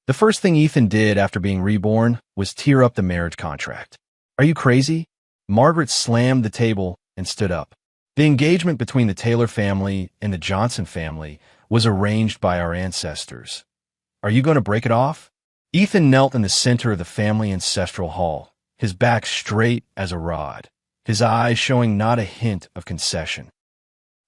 The first thing Ethan did after being reborn was tear up the marriage contract. Are you crazy? Margaret slammed the table and stood up. The engagement between the Taylor family and the Johnson family was arranged by our ancestors. Are you going to break it off? Ethan knelt in the center of the family ancestral hall, his back straight as a rod, his eyes showing not a hint of concession.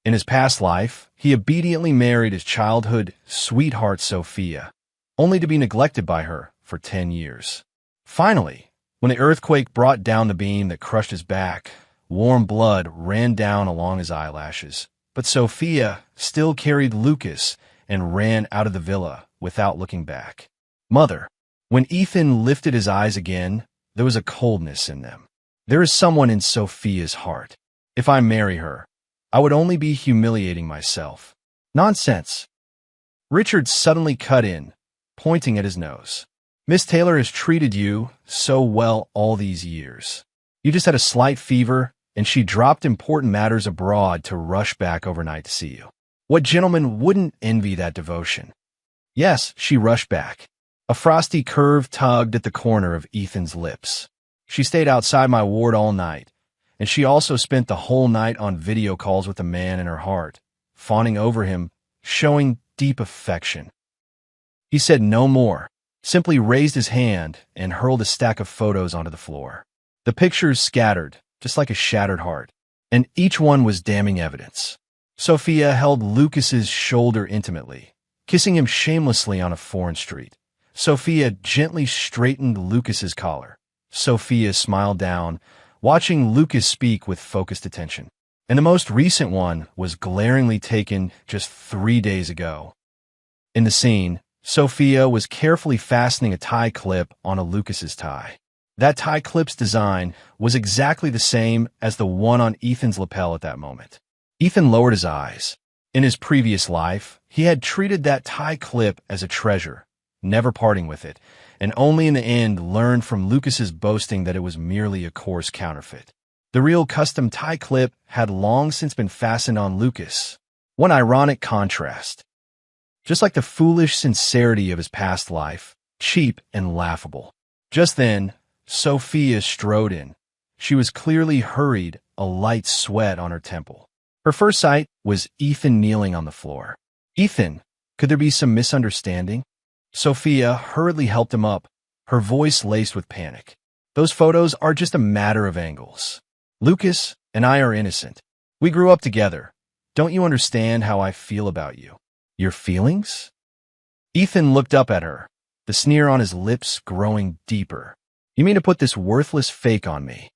In his past life, he obediently married his childhood sweetheart Sophia, only to be neglected by her for 10 years. Finally, when the earthquake brought down the beam that crushed his back, warm blood ran down along his eyelashes. But Sophia still carried Lucas and ran out of the villa without looking back. Mother. When Ethan lifted his eyes again, there was a coldness in them. There is someone in Sophia's heart. If I marry her, I would only be humiliating myself. Nonsense. Richard suddenly cut in, pointing at his nose. Miss Taylor has treated you so well all these years. You just had a slight fever, and she dropped important matters abroad to rush back overnight to see you. What gentleman wouldn't envy that devotion? Yes, she rushed back. A frosty curve tugged at the corner of Ethan's lips. She stayed outside my ward all night, and she also spent the whole night on video calls with the man in her heart, fawning over him, showing deep affection. He said no more, simply raised his hand and hurled a stack of photos onto the floor. The pictures scattered, just like a shattered heart, and each one was damning evidence. Sophia held Lucas's shoulder intimately, kissing him shamelessly on a foreign street. Sophia gently straightened Lucas's collar. Sophia smiled down, watching Lucas speak with focused attention. And the most recent one was glaringly taken just 3 days ago. In the scene, Sophia was carefully fastening a tie clip onto Lucas's tie. That tie clip's design was exactly the same as the one on Ethan's lapel at that moment. Ethan lowered his eyes. In his previous life, he had treated that tie clip as a treasure, never parting with it, and only in the end learned from Lucas's boasting that it was merely a coarse counterfeit. The real custom tie clip had long since been fastened on Lucas. One ironic contrast. Just like the foolish sincerity of his past life, cheap and laughable. Just then, Sophia strode in. She was clearly hurried, a light sweat on her temple. Her first sight was Ethan kneeling on the floor. Ethan, could there be some misunderstanding? Sophia hurriedly helped him up, her voice laced with panic. Those photos are just a matter of angles. Lucas and I are innocent. We grew up together. Don't you understand how I feel about you? Your feelings? Ethan looked up at her, the sneer on his lips growing deeper. You mean to put this worthless fake on me?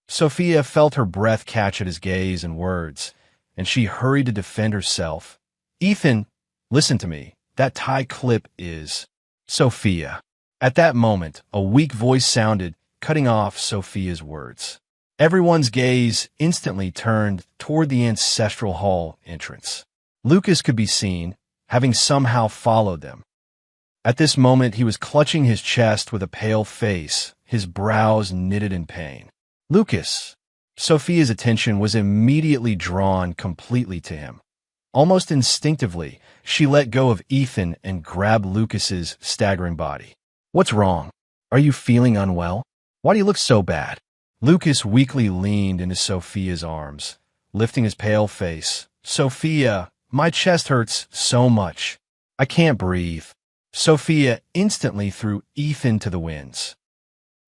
Sophia felt her breath catch at his gaze and words, and she hurried to defend herself. Ethan, listen to me. That tie clip is... Sophia. At that moment, a weak voice sounded, cutting off Sophia's words. Everyone's gaze instantly turned toward the ancestral hall entrance. Lucas could be seen, having somehow followed them. At this moment, he was clutching his chest with a pale face, his brows knitted in pain. Lucas! Sophia's attention was immediately drawn completely to him. Almost instinctively, she let go of Ethan and grabbed Lucas's staggering body. What's wrong? Are you feeling unwell? Why do you look so bad? Lucas weakly leaned into Sophia's arms, lifting his pale face. Sophia, my chest hurts so much. I can't breathe. Sophia instantly threw Ethan to the winds.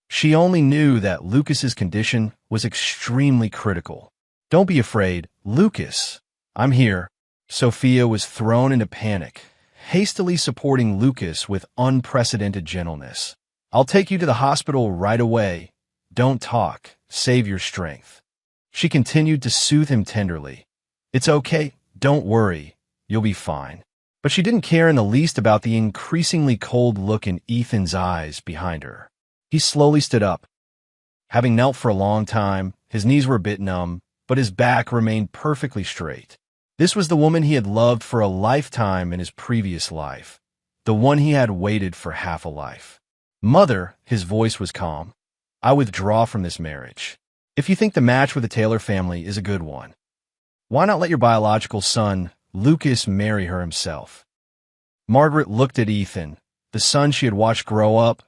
She only knew that Lucas's condition was extremely critical. Don't be afraid, Lucas. I'm here. Sophia was thrown into panic, hastily supporting Lucas with unprecedented gentleness. I'll take you to the hospital right away. Don't talk. Save your strength. She continued to soothe him tenderly. It's okay. Don't worry. You'll be fine. But she didn't care in the least about the increasingly cold look in Ethan's eyes behind her. He slowly stood up. Having knelt for a long time, his knees were a bit numb, but his back remained perfectly straight. This was the woman he had loved for a lifetime in his previous life, the one he had waited for half a life. Mother, his voice was calm, I withdraw from this marriage. If you think the match with the Taylor family is a good one, why not let your biological son, Lucas, marry her himself? Margaret looked at Ethan, the son she had watched grow up,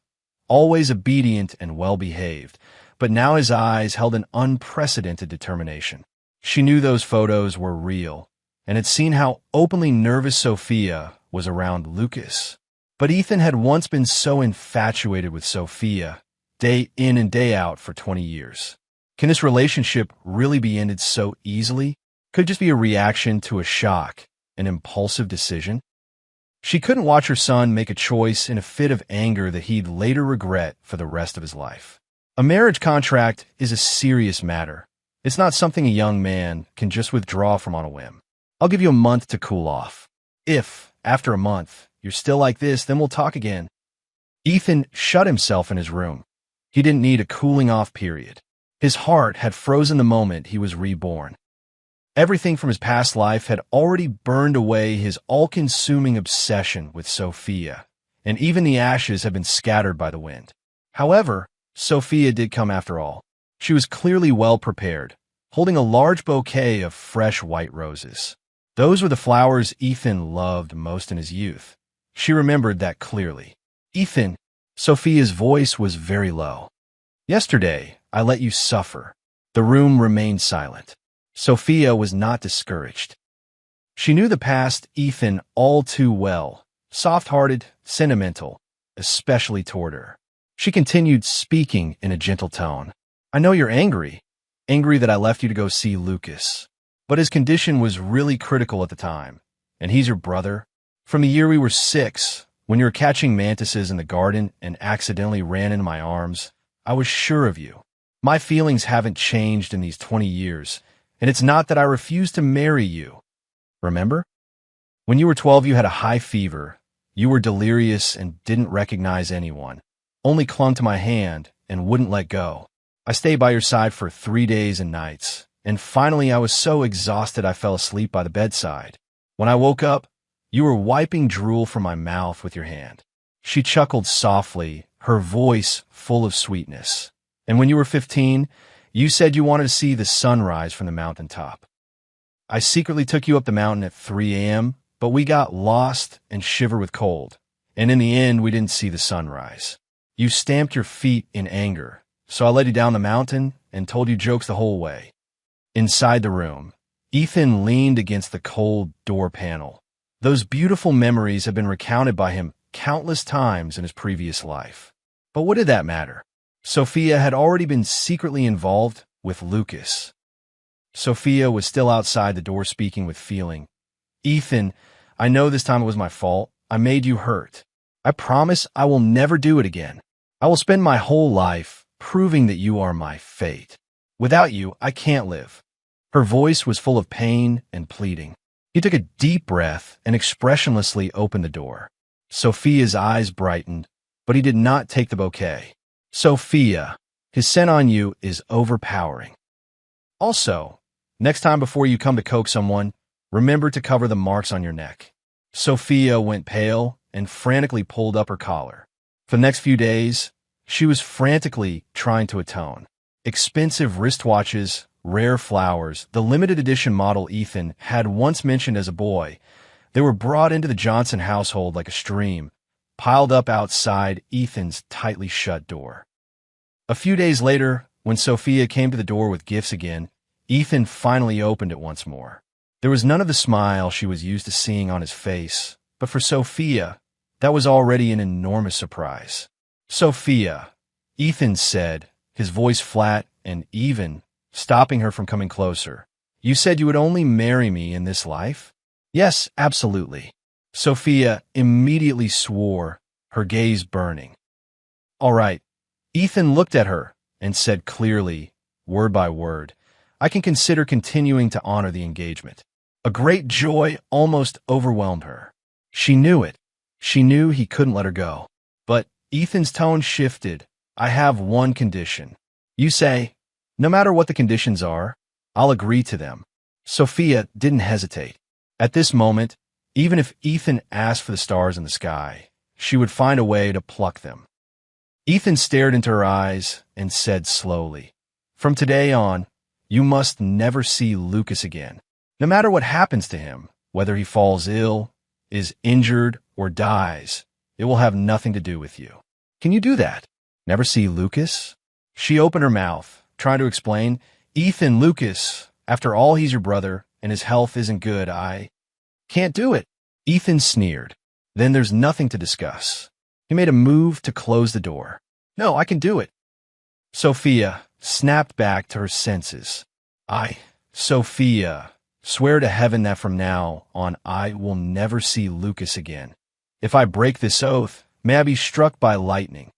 always obedient and well-behaved, but now his eyes held an unprecedented determination. She knew those photos were real, and had seen how openly nervous Sophia was around Lucas. But Ethan had once been so infatuated with Sophia, day in and day out for 20 years. Can this relationship really be ended so easily? Could it just be a reaction to a shock, an impulsive decision? She couldn't watch her son make a choice in a fit of anger that he'd later regret for the rest of his life. A marriage contract is a serious matter. It's not something a young man can just withdraw from on a whim. I'll give you a month to cool off. If, after a month, you're still like this, then we'll talk again. Ethan shut himself in his room. He didn't need a cooling off period. His heart had frozen the moment he was reborn. Everything from his past life had already burned away his all-consuming obsession with Sophia, and even the ashes had been scattered by the wind. However, Sophia did come after all. She was clearly well prepared, holding a large bouquet of fresh white roses. Those were the flowers Ethan loved most in his youth. She remembered that clearly. Ethan, Sophia's voice was very low. Yesterday, I let you suffer. The room remained silent. Sophia was not discouraged. She knew the past Ethan all too well, soft-hearted, sentimental, especially toward her. She continued speaking in a gentle tone. I know you're angry that I left you to go see Lucas. But his condition was really critical at the time, and he's your brother. From the year we were 6, when you were catching mantises in the garden and accidentally ran into my arms, I was sure of you. My feelings haven't changed in these 20 years, and it's not that I refuse to marry you. Remember? When you were 12, you had a high fever. You were delirious and didn't recognize anyone, only clung to my hand and wouldn't let go. I stayed by your side for 3 days and nights, and finally I was so exhausted I fell asleep by the bedside. When I woke up, you were wiping drool from my mouth with your hand. She chuckled softly, her voice full of sweetness. And when you were 15, you said you wanted to see the sunrise from the mountaintop. I secretly took you up the mountain at 3 a.m., but we got lost and shivered with cold, and in the end we didn't see the sunrise. You stamped your feet in anger, so I led you down the mountain and told you jokes the whole way. Inside the room, Ethan leaned against the cold door panel. Those beautiful memories had been recounted by him countless times in his previous life. But what did that matter? Sophia had already been secretly involved with Lucas. Sophia was still outside the door speaking with feeling. Ethan, I know this time it was my fault. I made you hurt. I promise I will never do it again. I will spend my whole life proving that you are my fate. Without you, I can't live. Her voice was full of pain and pleading. He took a deep breath and expressionlessly opened the door. Sophia's eyes brightened, but he did not take the bouquet. Sophia, his scent on you is overpowering. Also, next time before you come to coax someone, remember to cover the marks on your neck. Sophia went pale and frantically pulled up her collar. For the next few days, she was frantically trying to atone. Expensive wristwatches, rare flowers, the limited edition model Ethan had once mentioned as a boy, they were brought into the Johnson household like a stream, piled up outside Ethan's tightly shut door. A few days later, when Sophia came to the door with gifts again, Ethan finally opened it once more. There was none of the smile she was used to seeing on his face, but for Sophia, that was already an enormous surprise. Sophia, Ethan said, his voice flat and even, stopping her from coming closer. You said you would only marry me in this life? Yes, absolutely. Sophia immediately swore, her gaze burning. All right. Ethan looked at her and said clearly, word by word, I can consider continuing to honor the engagement. A great joy almost overwhelmed her. She knew it. She knew he couldn't let her go. But Ethan's tone shifted. I have one condition. You say, no matter what the conditions are, I'll agree to them. Sophia didn't hesitate. At this moment, even if Ethan asked for the stars in the sky, she would find a way to pluck them. Ethan stared into her eyes and said slowly, from today on, you must never see Lucas again. No matter what happens to him, whether he falls ill, is injured, or dies, It will have nothing to do with you. Can you do that? Never see Lucas? She opened her mouth, trying to explain. Ethan, Lucas, after all, he's your brother, and his health isn't good. I can't do it. Ethan sneered. Then there's nothing to discuss. He made a move to close the door. No, I can do it. Sophia snapped back to her senses. Sophia, swear to heaven that from now on I will never see Lucas again. If I break this oath, may I be struck by lightning.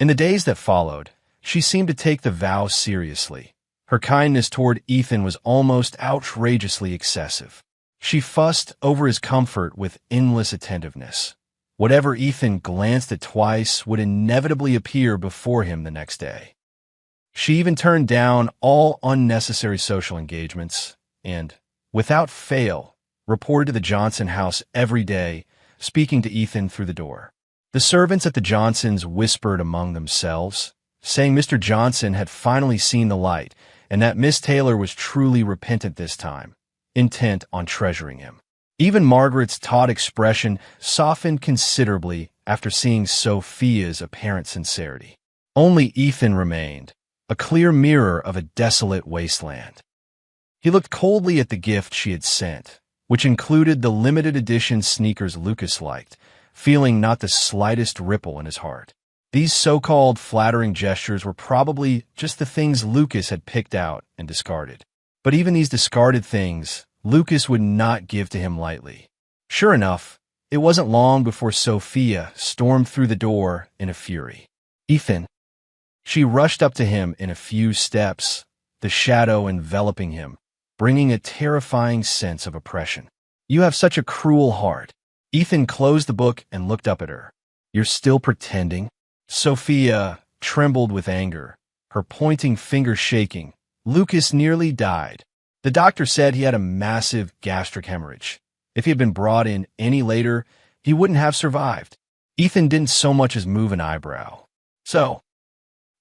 In the days that followed, she seemed to take the vow seriously. Her kindness toward Ethan was almost outrageously excessive. She fussed over his comfort with endless attentiveness. Whatever Ethan glanced at twice would inevitably appear before him the next day. She even turned down all unnecessary social engagements and, without fail, reported to the Johnson house every day, speaking to Ethan through the door. The servants at the Johnsons whispered among themselves, saying Mr. Johnson had finally seen the light and that Miss Taylor was truly repentant this time, intent on treasuring him. Even Margaret's taut expression softened considerably after seeing Sophia's apparent sincerity. Only Ethan remained, a clear mirror of a desolate wasteland. He looked coldly at the gift she had sent, which included the limited edition sneakers Lucas liked, feeling not the slightest ripple in his heart. These so-called flattering gestures were probably just the things Lucas had picked out and discarded. But even these discarded things, Lucas would not give to him lightly. Sure enough, it wasn't long before Sophia stormed through the door in a fury. Ethan. She rushed up to him in a few steps, the shadow enveloping him, bringing a terrifying sense of oppression. You have such a cruel heart. Ethan closed the book and looked up at her. You're still pretending? Sophia trembled with anger, her pointing finger shaking. Lucas nearly died. The doctor said he had a massive gastric hemorrhage. If he had been brought in any later, he wouldn't have survived. Ethan didn't so much as move an eyebrow.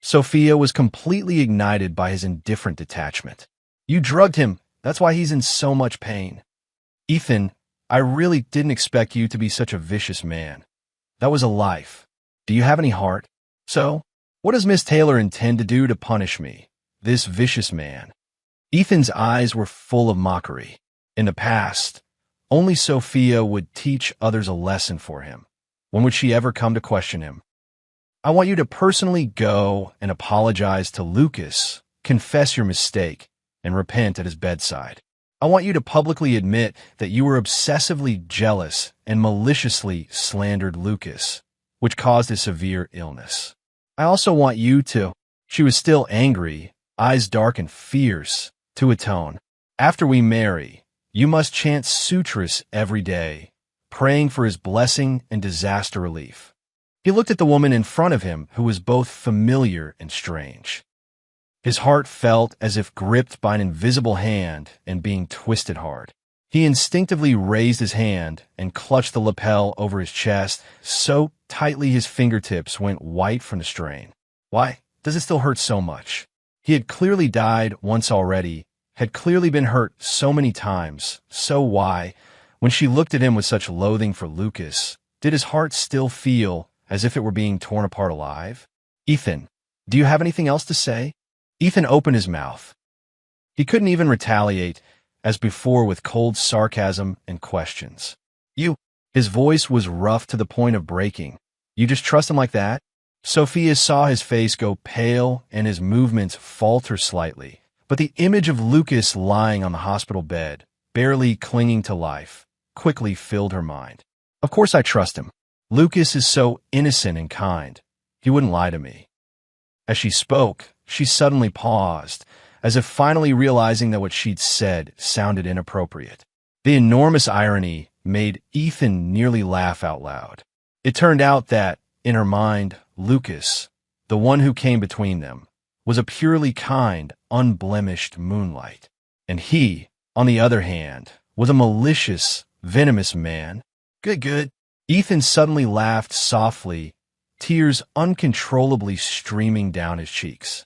Sophia was completely ignited by his indifferent detachment. You drugged him. That's why he's in so much pain. Ethan, I really didn't expect you to be such a vicious man. That was a life. Do you have any heart? So, what does Miss Taylor intend to do to punish me, this vicious man? Ethan's eyes were full of mockery. In the past, only Sophia would teach others a lesson for him. When would she ever come to question him? I want you to personally go and apologize to Lucas, confess your mistake, and repent at his bedside. I want you to publicly admit that you were obsessively jealous and maliciously slandered Lucas, which caused his severe illness. I also want you to— She was still angry, eyes dark and fierce, to atone. After we marry, you must chant sutras every day, praying for his blessing and disaster relief. He looked at the woman in front of him, who was both familiar and strange. His heart felt as if gripped by an invisible hand and being twisted hard. He instinctively raised his hand and clutched the lapel over his chest so tightly his fingertips went white from the strain. Why does it still hurt so much? He had clearly died once already, had clearly been hurt so many times, so why, when she looked at him with such loathing for Lucas, did his heart still feel as if it were being torn apart alive? Ethan, do you have anything else to say? Ethan opened his mouth. He couldn't even retaliate, as before, with cold sarcasm and questions. You. His voice was rough to the point of breaking. You just trust him like that? Sophia saw his face go pale and his movements falter slightly, but the image of Lucas lying on the hospital bed, barely clinging to life, quickly filled her mind. Of course I trust him. Lucas is so innocent and kind. He wouldn't lie to me. As she spoke, she suddenly paused, as if finally realizing that what she'd said sounded inappropriate. The enormous irony made Ethan nearly laugh out loud. It turned out that, in her mind, Lucas, the one who came between them, was a purely kind, unblemished moonlight. And he, on the other hand, was a malicious, venomous man. Good. Ethan suddenly laughed softly, tears uncontrollably streaming down his cheeks.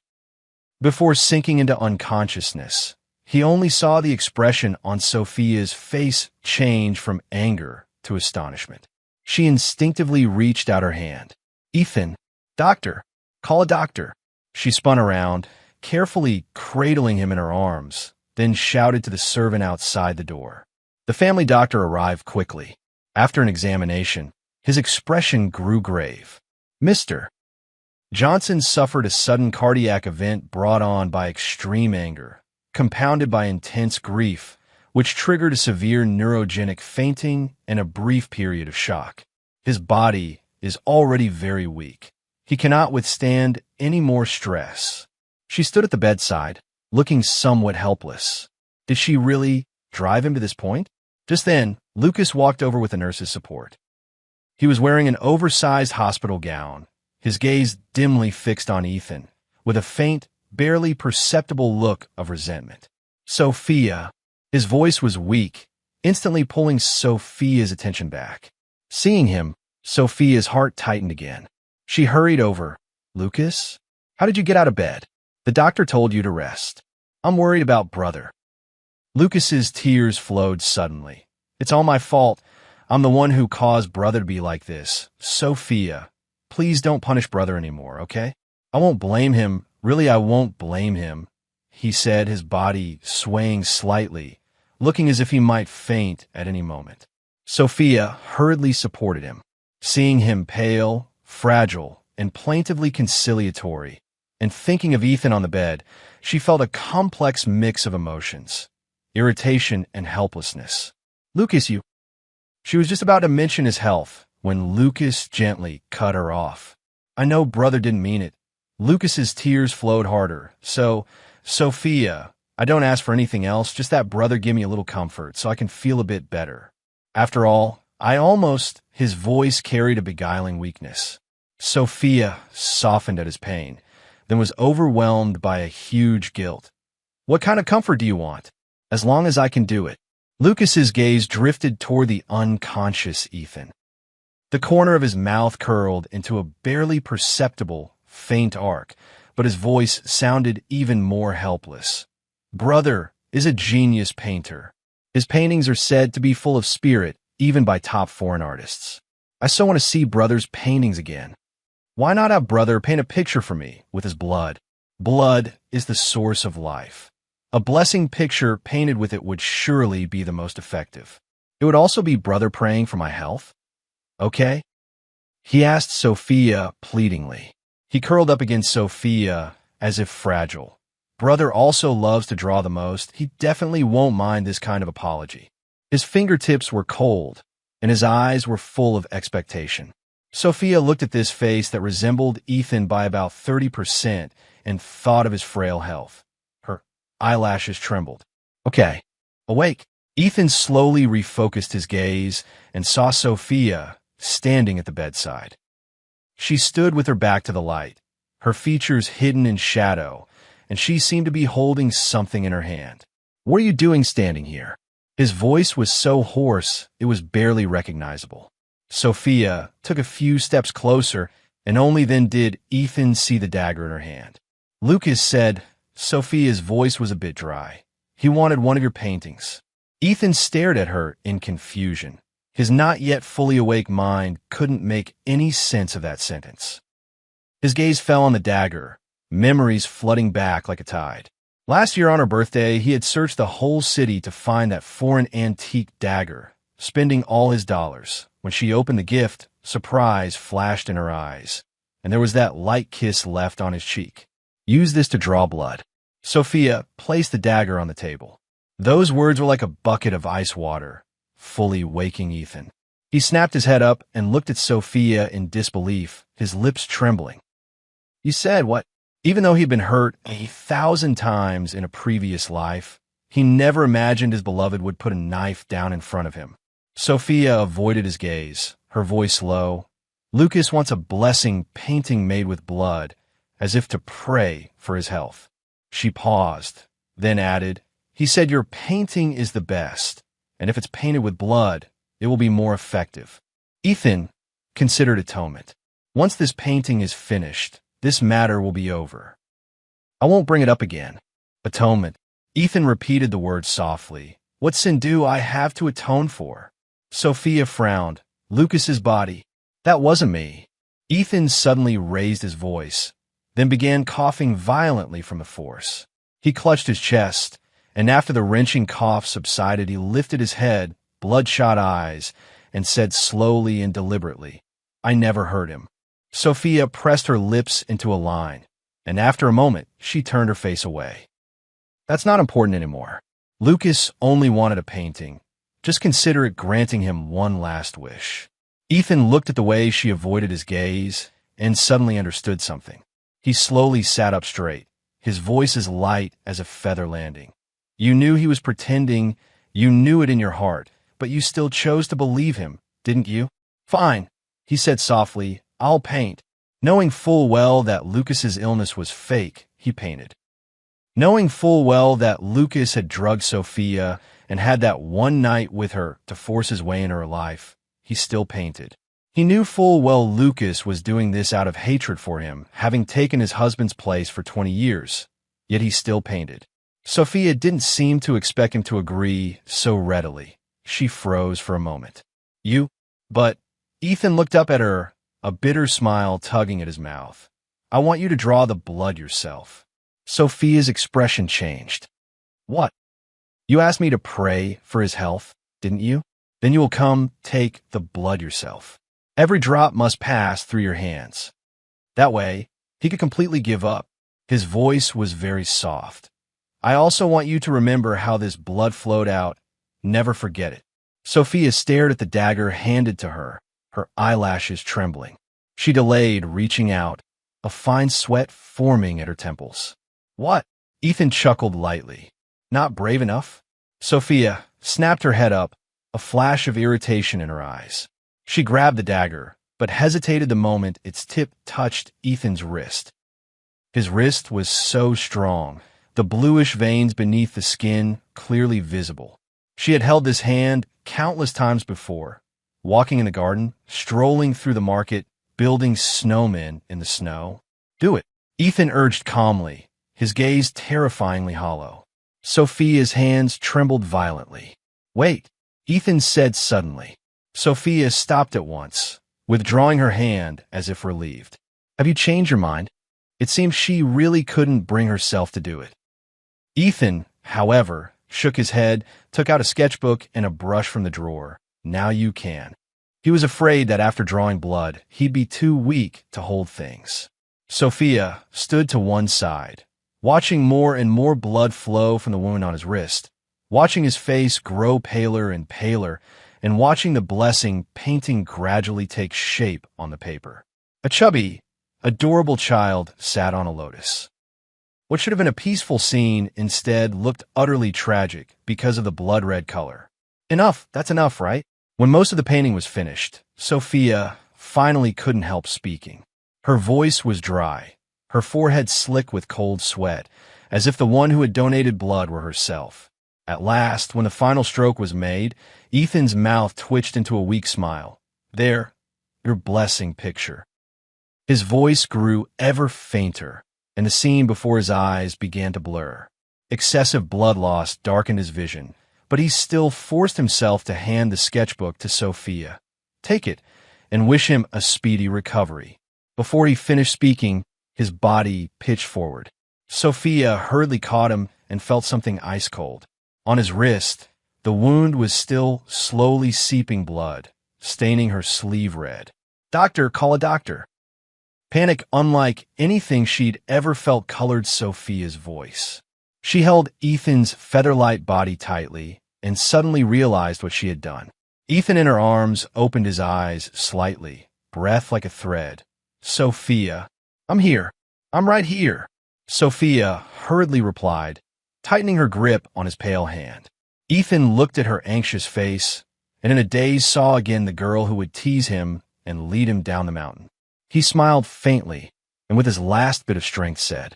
Before sinking into unconsciousness, he only saw the expression on Sophia's face change from anger to astonishment. She instinctively reached out her hand. Ethan, doctor, call a doctor. She spun around, carefully cradling him in her arms, then shouted to the servant outside the door. The family doctor arrived quickly. After an examination, his expression grew grave. Mr. Johnson suffered a sudden cardiac event brought on by extreme anger, compounded by intense grief, which triggered a severe neurogenic fainting and a brief period of shock. His body is already very weak. He cannot withstand any more stress. She stood at the bedside, looking somewhat helpless. Did she really drive him to this point? Just then, Lucas walked over with the nurse's support. He was wearing an oversized hospital gown, his gaze dimly fixed on Ethan, with a faint, barely perceptible look of resentment. Sophia. His voice was weak, instantly pulling Sophia's attention back. Seeing him, Sophia's heart tightened again. She hurried over. Lucas? How did you get out of bed? The doctor told you to rest. I'm worried about brother. Lucas's tears flowed suddenly. It's all my fault. I'm the one who caused brother to be like this. Sophia, please don't punish brother anymore, okay? I won't blame him. Really, I won't blame him, he said, his body swaying slightly, looking as if he might faint at any moment. Sophia hurriedly supported him. Seeing him pale, fragile, and plaintively conciliatory, and thinking of Ethan on the bed, she felt a complex mix of emotions, irritation and helplessness. Lucas, you... She was just about to mention his health when Lucas gently cut her off. I know brother didn't mean it. Lucas's tears flowed harder. Sophia, I don't ask for anything else, just that brother give me a little comfort so I can feel a bit better. After all, his voice carried a beguiling weakness. Sophia softened at his pain, then was overwhelmed by a huge guilt. What kind of comfort do you want? As long as I can do it. Lucas's gaze drifted toward the unconscious Ethan. The corner of his mouth curled into a barely perceptible, faint arc, but his voice sounded even more helpless. Brother is a genius painter. His paintings are said to be full of spirit, even by top foreign artists. I so want to see brother's paintings again. Why not have brother paint a picture for me with his blood? Blood is the source of life. A blessing picture painted with it would surely be the most effective. It would also be brother praying for my health. Okay? He asked Sophia pleadingly. He curled up against Sophia as if fragile. Brother also loves to draw the most. He definitely won't mind this kind of apology. His fingertips were cold, and his eyes were full of expectation. Sophia looked at this face that resembled Ethan by about 30% and thought of his frail health. Her eyelashes trembled. Okay, awake. Ethan slowly refocused his gaze and saw Sophia standing at the bedside. She stood with her back to the light, her features hidden in shadow, and she seemed to be holding something in her hand. What are you doing standing here? His voice was so hoarse it was barely recognizable. Sophia took a few steps closer, and only then did Ethan see the dagger in her hand. Lucas said, Sophia's voice was a bit dry. He wanted one of your paintings. Ethan stared at her in confusion. His not yet fully awake mind couldn't make any sense of that sentence. His gaze fell on the dagger, memories flooding back like a tide. Last year on her birthday, he had searched the whole city to find that foreign antique dagger, spending all his dollars. When she opened the gift, surprise flashed in her eyes, and there was that light kiss left on his cheek. Use this to draw blood. Sophia placed the dagger on the table. Those words were like a bucket of ice water, fully waking Ethan. He snapped his head up and looked at Sophia in disbelief, his lips trembling. You said what? Even though he'd been hurt 1,000 times in a previous life, he never imagined his beloved would put a knife down in front of him. Sophia avoided his gaze, her voice low. Lucas wants a blessing painting made with blood, as if to pray for his health. She paused, then added, he said your painting is the best, and if it's painted with blood, it will be more effective. Ethan considered atonement. Once this painting is finished, this matter will be over. I won't bring it up again. Atonement. Ethan repeated the word softly. What sin do I have to atone for? Sophia frowned, Lucas's body. That wasn't me. Ethan suddenly raised his voice, then began coughing violently from the force. He clutched his chest, and after the wrenching cough subsided, he lifted his head, bloodshot eyes, and said slowly and deliberately, "I never hurt him." Sophia pressed her lips into a line, and after a moment, she turned her face away. That's not important anymore. Lucas only wanted a painting. Just consider it granting him one last wish. Ethan looked at the way she avoided his gaze and suddenly understood something. He slowly sat up straight, his voice as light as a feather landing. You knew he was pretending, you knew it in your heart, but you still chose to believe him, didn't you? Fine, he said softly, I'll paint. Knowing full well that Lucas's illness was fake, he painted. Knowing full well that Lucas had drugged Sophia and had that one night with her to force his way into her life, he still painted. He knew full well Lucas was doing this out of hatred for him, having taken his husband's place for 20 years, yet he still painted. Sophia didn't seem to expect him to agree so readily. She froze for a moment. You? But Ethan looked up at her, a bitter smile tugging at his mouth. I want you to draw the blood yourself. Sophia's expression changed. What? You asked me to pray for his health, didn't you? Then you will come take the blood yourself. Every drop must pass through your hands. That way, he could completely give up. His voice was very soft. I also want you to remember how this blood flowed out. Never forget it. Sophia stared at the dagger handed to her, her eyelashes trembling. She delayed, reaching out, a fine sweat forming at her temples. What? Ethan chuckled lightly. Not brave enough? Sophia snapped her head up, a flash of irritation in her eyes. She grabbed the dagger, but hesitated the moment its tip touched Ethan's wrist. His wrist was so strong, the bluish veins beneath the skin clearly visible. She had held this hand countless times before, walking in the garden, strolling through the market, building snowmen in the snow. Do it, Ethan urged calmly, his gaze terrifyingly hollow. Sophia's hands trembled violently. Wait, Ethan said suddenly. Sophia stopped at once, withdrawing her hand as if relieved. Have you changed your mind? It seemed she really couldn't bring herself to do it. Ethan, however, shook his head, took out a sketchbook and a brush from the drawer. Now you can. He was afraid that after drawing blood, he'd be too weak to hold things. Sophia stood to one side, watching more and more blood flow from the wound on his wrist, watching his face grow paler and paler, and watching the blessing painting gradually take shape on the paper. A chubby, adorable child sat on a lotus. What should have been a peaceful scene instead looked utterly tragic because of the blood-red color. Enough, that's enough, right? When most of the painting was finished, Sophia finally couldn't help speaking. Her voice was dry, her forehead slick with cold sweat, as if the one who had donated blood were herself. At last, when the final stroke was made, Ethan's mouth twitched into a weak smile. There, your blessing picture. His voice grew ever fainter, and the scene before his eyes began to blur. Excessive blood loss darkened his vision, but he still forced himself to hand the sketchbook to Sophia. Take it, and wish him a speedy recovery. Before he finished speaking, his body pitched forward. Sophia hurriedly caught him and felt something ice cold. On his wrist, the wound was still slowly seeping blood, staining her sleeve red. Doctor, call a doctor. Panic unlike anything she'd ever felt colored Sophia's voice. She held Ethan's feather-light body tightly and suddenly realized what she had done. Ethan in her arms opened his eyes slightly, breath like a thread. Sophia, I'm here. I'm right here. Sophia hurriedly replied, tightening her grip on his pale hand. Ethan looked at her anxious face, and in a daze saw again the girl who would tease him and lead him down the mountain. He smiled faintly, and with his last bit of strength said,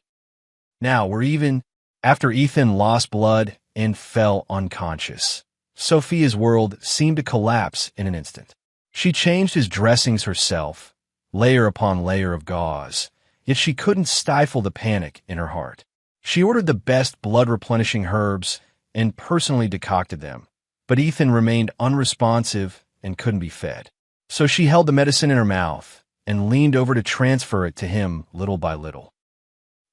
Now we're even. After Ethan lost blood and fell unconscious, Sophia's world seemed to collapse in an instant. She changed his dressings herself, layer upon layer of gauze, yet she couldn't stifle the panic in her heart. She ordered the best blood-replenishing herbs and personally decocted them, but Ethan remained unresponsive and couldn't be fed. So she held the medicine in her mouth and leaned over to transfer it to him little by little.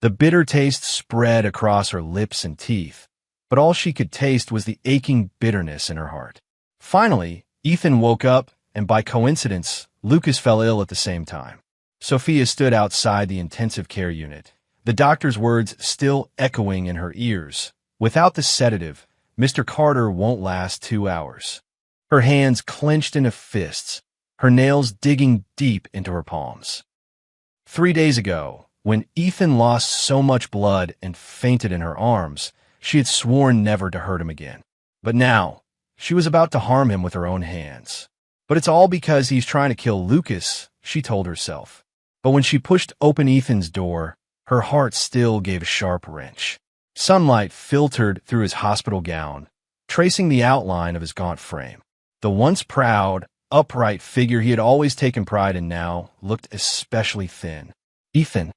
The bitter taste spread across her lips and teeth, but all she could taste was the aching bitterness in her heart. Finally, Ethan woke up, and by coincidence, Lucas fell ill at the same time. Sophia stood outside the intensive care unit, the doctor's words still echoing in her ears. Without the sedative, Mr. Carter won't last 2 hours. Her hands clenched into fists, her nails digging deep into her palms. 3 days ago, when Ethan lost so much blood and fainted in her arms, she had sworn never to hurt him again. But now, she was about to harm him with her own hands. But it's all because he's trying to kill Lucas, she told herself. But when she pushed open Ethan's door, her heart still gave a sharp wrench. Sunlight filtered through his hospital gown, tracing the outline of his gaunt frame. The once proud, upright figure he had always taken pride in now looked especially thin. Ethan.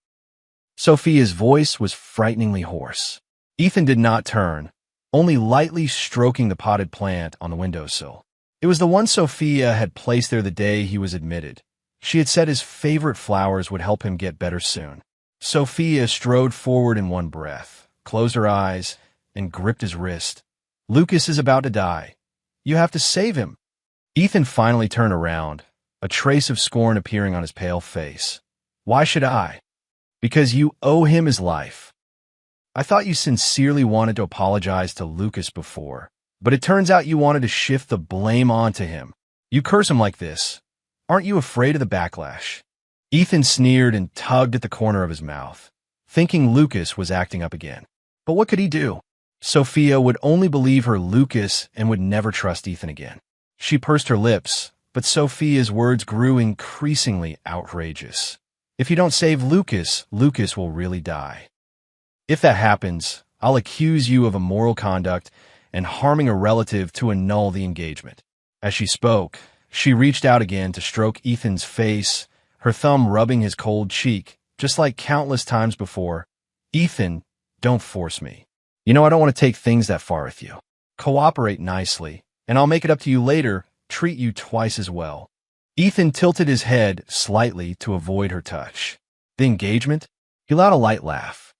Sophia's voice was frighteningly hoarse. Ethan did not turn, only lightly stroking the potted plant on the windowsill. It was the one Sophia had placed there the day he was admitted. She had said his favorite flowers would help him get better soon. Sophia strode forward in one breath, closed her eyes, and gripped his wrist. Lucas is about to die. You have to save him. Ethan finally turned around, a trace of scorn appearing on his pale face. Why should I? Because you owe him his life. I thought you sincerely wanted to apologize to Lucas before, but it turns out you wanted to shift the blame onto him. You curse him like this. Aren't you afraid of the backlash? Ethan sneered and tugged at the corner of his mouth, thinking Lucas was acting up again. But what could he do? Sophia would only believe her Lucas and would never trust Ethan again. She pursed her lips, but Sophia's words grew increasingly outrageous. If you don't save Lucas, Lucas will really die. If that happens, I'll accuse you of immoral conduct and harming a relative to annul the engagement. As she spoke, she reached out again to stroke Ethan's face, her thumb rubbing his cold cheek, just like countless times before. Ethan, don't force me. You know I don't want to take things that far with you. Cooperate nicely, and I'll make it up to you later, treat you twice as well. Ethan tilted his head slightly to avoid her touch. The engagement? He let out a light laugh.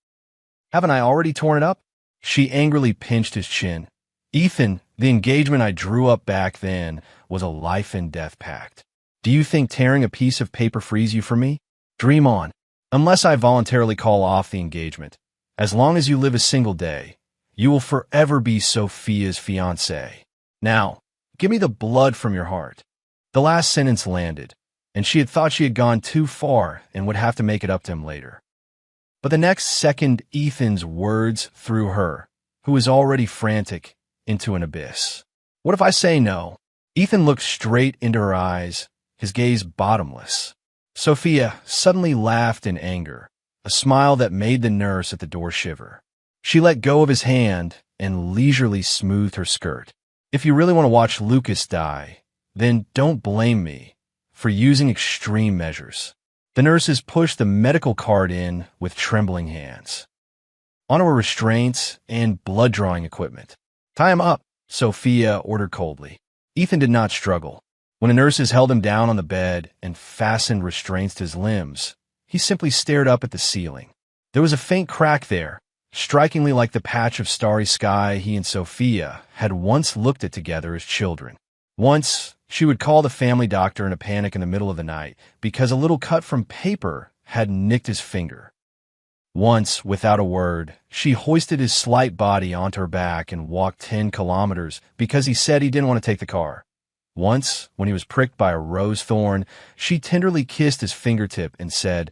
Haven't I already torn it up? She angrily pinched his chin. Ethan, the engagement I drew up back then was a life and death pact. Do you think tearing a piece of paper frees you from me? Dream on. Unless I voluntarily call off the engagement, as long as you live a single day, you will forever be Sophia's fiancé. Now, give me the blood from your heart. The last sentence landed, and she had thought she had gone too far and would have to make it up to him later. But the next second, Ethan's words threw her, who was already frantic, into an abyss. What if I say no? Ethan looked straight into her eyes, his gaze bottomless. Sophia suddenly laughed in anger, a smile that made the nurse at the door shiver. She let go of his hand and leisurely smoothed her skirt. If you really want to watch Lucas die, then don't blame me for using extreme measures. The nurses pushed the medical cart in with trembling hands. On were restraints and blood-drawing equipment. Tie him up, Sophia ordered coldly. Ethan did not struggle. When the nurses held him down on the bed and fastened restraints to his limbs, he simply stared up at the ceiling. There was a faint crack there, strikingly like the patch of starry sky he and Sophia had once looked at together as children. Once, she would call the family doctor in a panic in the middle of the night because a little cut from paper had nicked his finger. Once, without a word, she hoisted his slight body onto her back and walked 10 kilometers because he said he didn't want to take the car. Once, when he was pricked by a rose thorn, she tenderly kissed his fingertip and said,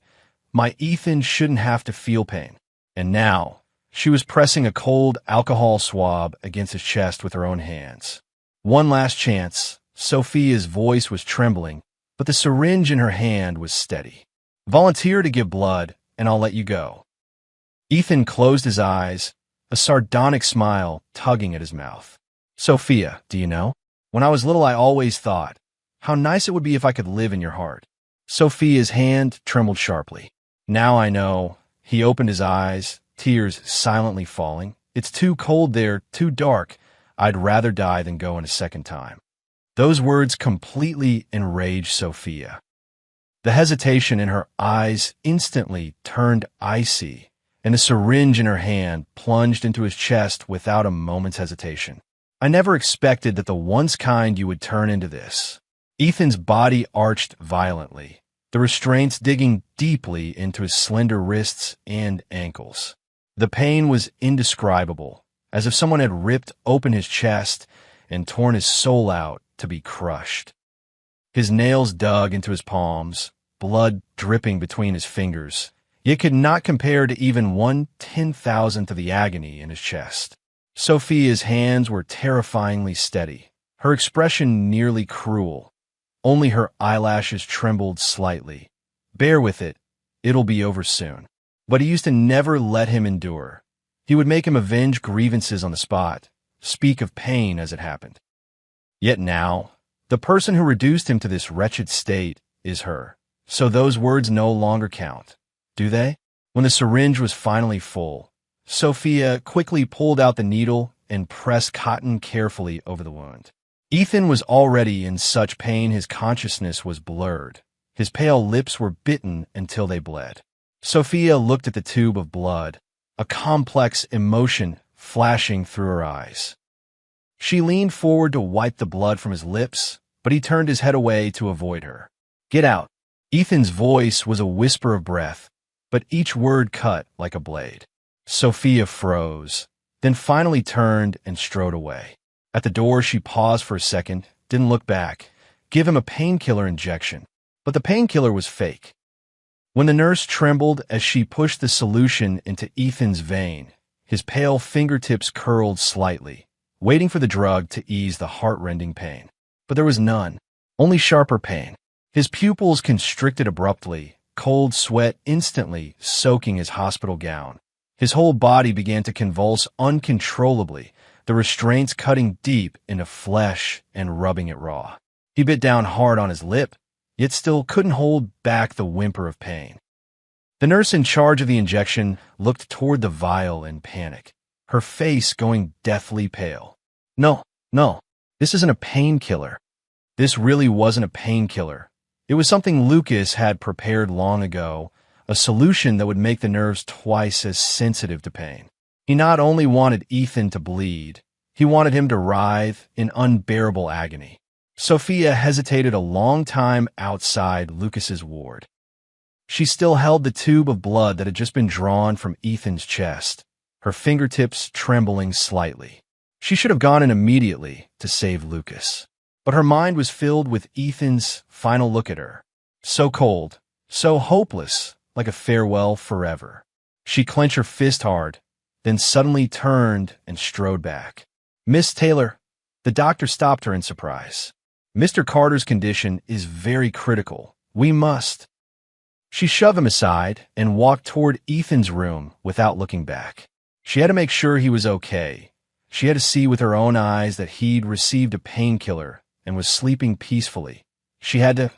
"My Ethan shouldn't have to feel pain." And now, she was pressing a cold alcohol swab against his chest with her own hands. One last chance. Sophia's voice was trembling, but the syringe in her hand was steady. Volunteer to give blood, and I'll let you go. Ethan closed his eyes, a sardonic smile tugging at his mouth. Sophia, do you know? When I was little, I always thought, how nice it would be if I could live in your heart. Sophia's hand trembled sharply. Now I know. He opened his eyes, tears silently falling. It's too cold there, too dark. I'd rather die than go in a second time. Those words completely enraged Sophia. The hesitation in her eyes instantly turned icy, and the syringe in her hand plunged into his chest without a moment's hesitation. I never expected that the once kind you would turn into this. Ethan's body arched violently, the restraints digging deeply into his slender wrists and ankles. The pain was indescribable, as if someone had ripped open his chest and torn his soul out to be crushed. His nails dug into his palms, blood dripping between his fingers, yet could not compare to even 1/10,000th of the agony in his chest. Sophia's hands were terrifyingly steady, her expression nearly cruel. Only her eyelashes trembled slightly. Bear with it, it'll be over soon. But he used to never let him endure. He would make him avenge grievances on the spot, speak of pain as it happened. Yet now, the person who reduced him to this wretched state is her. So those words no longer count, do they? When the syringe was finally full, Sophia quickly pulled out the needle and pressed cotton carefully over the wound. Ethan was already in such pain his consciousness was blurred. His pale lips were bitten until they bled. Sophia looked at the tube of blood, a complex emotion flashing through her eyes. She leaned forward to wipe the blood from his lips, but he turned his head away to avoid her. "Get out." Ethan's voice was a whisper of breath, but each word cut like a blade. Sophia froze, then finally turned and strode away. At the door, she paused for a second, didn't look back. Give him a painkiller injection. But the painkiller was fake. When the nurse trembled as she pushed the solution into Ethan's vein, his pale fingertips curled slightly, waiting for the drug to ease the heart-rending pain. But there was none, only sharper pain. His pupils constricted abruptly, cold sweat instantly soaking his hospital gown. His whole body began to convulse uncontrollably, the restraints cutting deep into flesh and rubbing it raw. He bit down hard on his lip, yet still couldn't hold back the whimper of pain. The nurse in charge of the injection looked toward the vial in panic, her face going deathly pale. No, this isn't a painkiller. This really wasn't a painkiller. It was something Lucas had prepared long ago, a solution that would make the nerves twice as sensitive to pain. He not only wanted Ethan to bleed, he wanted him to writhe in unbearable agony. Sophia hesitated a long time outside Lucas's ward. She still held the tube of blood that had just been drawn from Ethan's chest, her fingertips trembling slightly. She should have gone in immediately to save Lucas. But her mind was filled with Ethan's final look at her. So cold, so hopeless, like a farewell forever. She clenched her fist hard, then suddenly turned and strode back. "Miss Taylor," the doctor stopped her in surprise. "Mr. Carter's condition is very critical. We must." She shoved him aside and walked toward Ethan's room without looking back. She had to make sure he was okay. She had to see with her own eyes that he'd received a painkiller and was sleeping peacefully. She had to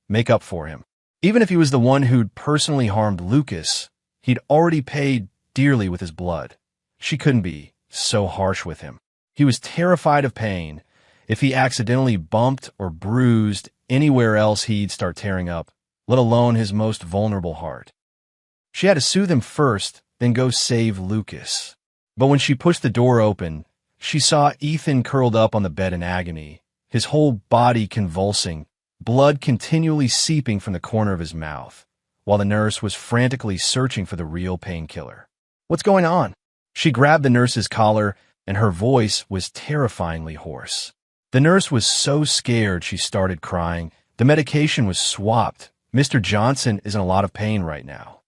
make up for him. Even if he was the one who'd personally harmed Lucas, he'd already paid dearly with his blood. She couldn't be so harsh with him. He was terrified of pain. If he accidentally bumped or bruised anywhere else, he'd start tearing up, let alone his most vulnerable heart. She had to soothe him first, then go save Lucas. But when she pushed the door open, she saw Ethan curled up on the bed in agony, his whole body convulsing, blood continually seeping from the corner of his mouth, while the nurse was frantically searching for the real painkiller. "What's going on?" She grabbed the nurse's collar, and her voice was terrifyingly hoarse. The nurse was so scared she started crying. "The medication was swapped. Mr. Johnson is in a lot of pain right now."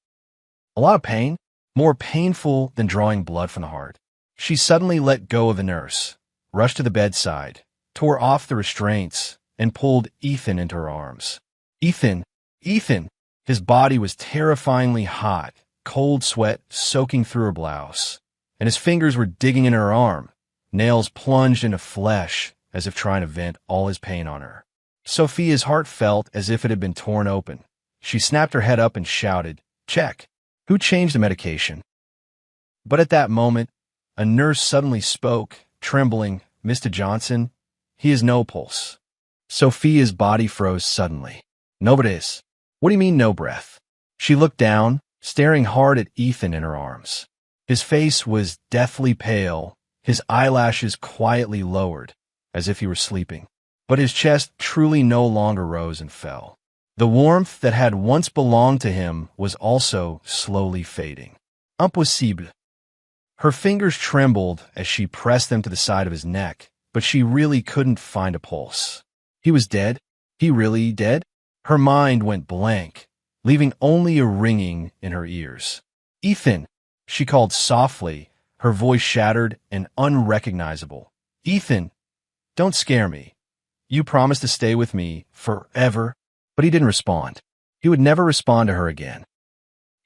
"A lot of pain? More painful than drawing blood from the heart." She suddenly let go of the nurse, rushed to the bedside, tore off the restraints, and pulled Ethan into her arms. Ethan! His body was terrifyingly hot, cold sweat soaking through her blouse, and his fingers were digging in her arm, nails plunged into flesh as if trying to vent all his pain on her. Sophia's heart felt as if it had been torn open. She snapped her head up and shouted, "Check! Who changed the medication?" But at that moment, a nurse suddenly spoke, trembling, "Mr. Johnson, he has no pulse." Sophia's body froze suddenly. No breath. What do you mean, no breath? She looked down, staring hard at Ethan in her arms. His face was deathly pale, his eyelashes quietly lowered, as if he were sleeping. But his chest truly no longer rose and fell. The warmth that had once belonged to him was also slowly fading. Impossible. Her fingers trembled as she pressed them to the side of his neck, but she really couldn't find a pulse. He was dead? He really dead? Her mind went blank, leaving only a ringing in her ears. Ethan, she called softly, her voice shattered and unrecognizable. Ethan, don't scare me. You promised to stay with me forever. But he didn't respond. He would never respond to her again.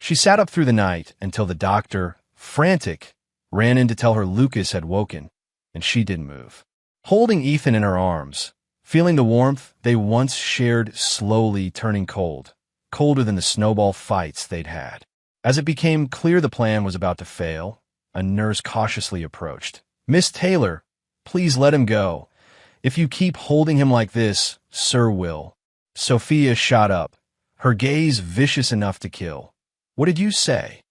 She sat up through the night until the doctor, frantic, ran in to tell her Lucas had woken, and she didn't move. Holding Ethan in her arms, feeling the warmth they once shared slowly turning cold, colder than the snowball fights they'd had. As it became clear the plan was about to fail, a nurse cautiously approached. Miss Taylor, please let him go. If you keep holding him like this, Sir will. Sophia shot up, her gaze vicious enough to kill. What did you say?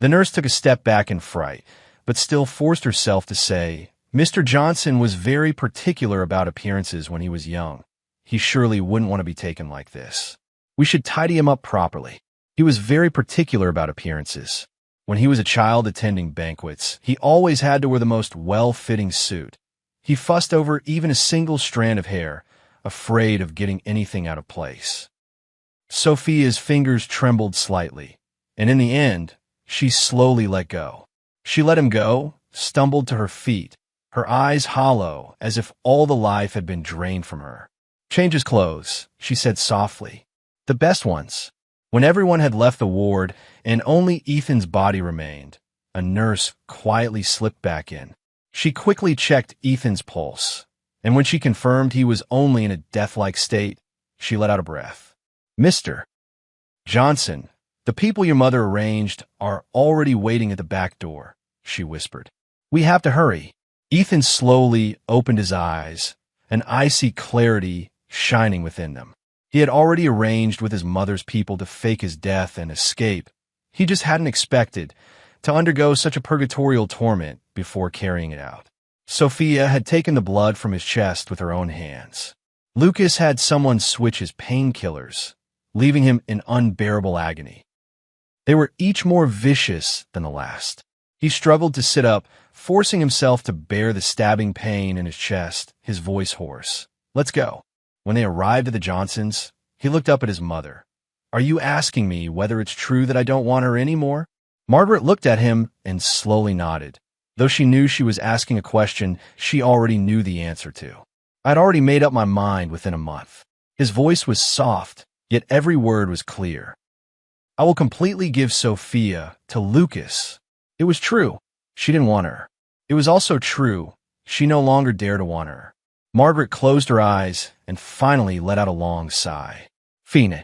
The nurse took a step back in fright, but still forced herself to say, Mr. Johnson was very particular about appearances when he was young. He surely wouldn't want to be taken like this. We should tidy him up properly. He was very particular about appearances. When he was a child attending banquets, he always had to wear the most well-fitting suit. He fussed over even a single strand of hair, afraid of getting anything out of place. Sophia's fingers trembled slightly, and in the end, she slowly let go. She let him go, stumbled to her feet, her eyes hollow as if all the life had been drained from her. Change his clothes, she said softly. The best ones. When everyone had left the ward and only Ethan's body remained, a nurse quietly slipped back in. She quickly checked Ethan's pulse, and when she confirmed he was only in a death-like state, she let out a breath. Mr. Johnson, the people your mother arranged are already waiting at the back door, she whispered. We have to hurry. Ethan slowly opened his eyes, an icy clarity shining within them. He had already arranged with his mother's people to fake his death and escape. He just hadn't expected to undergo such a purgatorial torment before carrying it out. Sophia had taken the blood from his chest with her own hands. Lucas had someone switch his painkillers, leaving him in unbearable agony. They were each more vicious than the last. He struggled to sit up, forcing himself to bear the stabbing pain in his chest, his voice hoarse. Let's go. When they arrived at the Johnsons', he looked up at his mother. Are you asking me whether it's true that I don't want her anymore? Margaret looked at him and slowly nodded. Though she knew she was asking a question she already knew the answer to. I'd already made up my mind within a month. His voice was soft, yet every word was clear. I will completely give Sophia to Lucas. It was true. She didn't want her. It was also true. She no longer dared to want her. Margaret closed her eyes and finally let out a long sigh. Fine.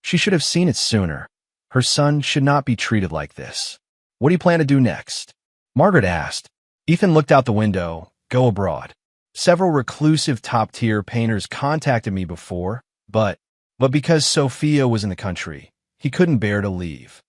She should have seen it sooner. Her son should not be treated like this. What do you plan to do next? Margaret asked. Ethan looked out the window. Go abroad. Several reclusive top-tier painters contacted me before, but because Sophia was in the country, he couldn't bear to leave.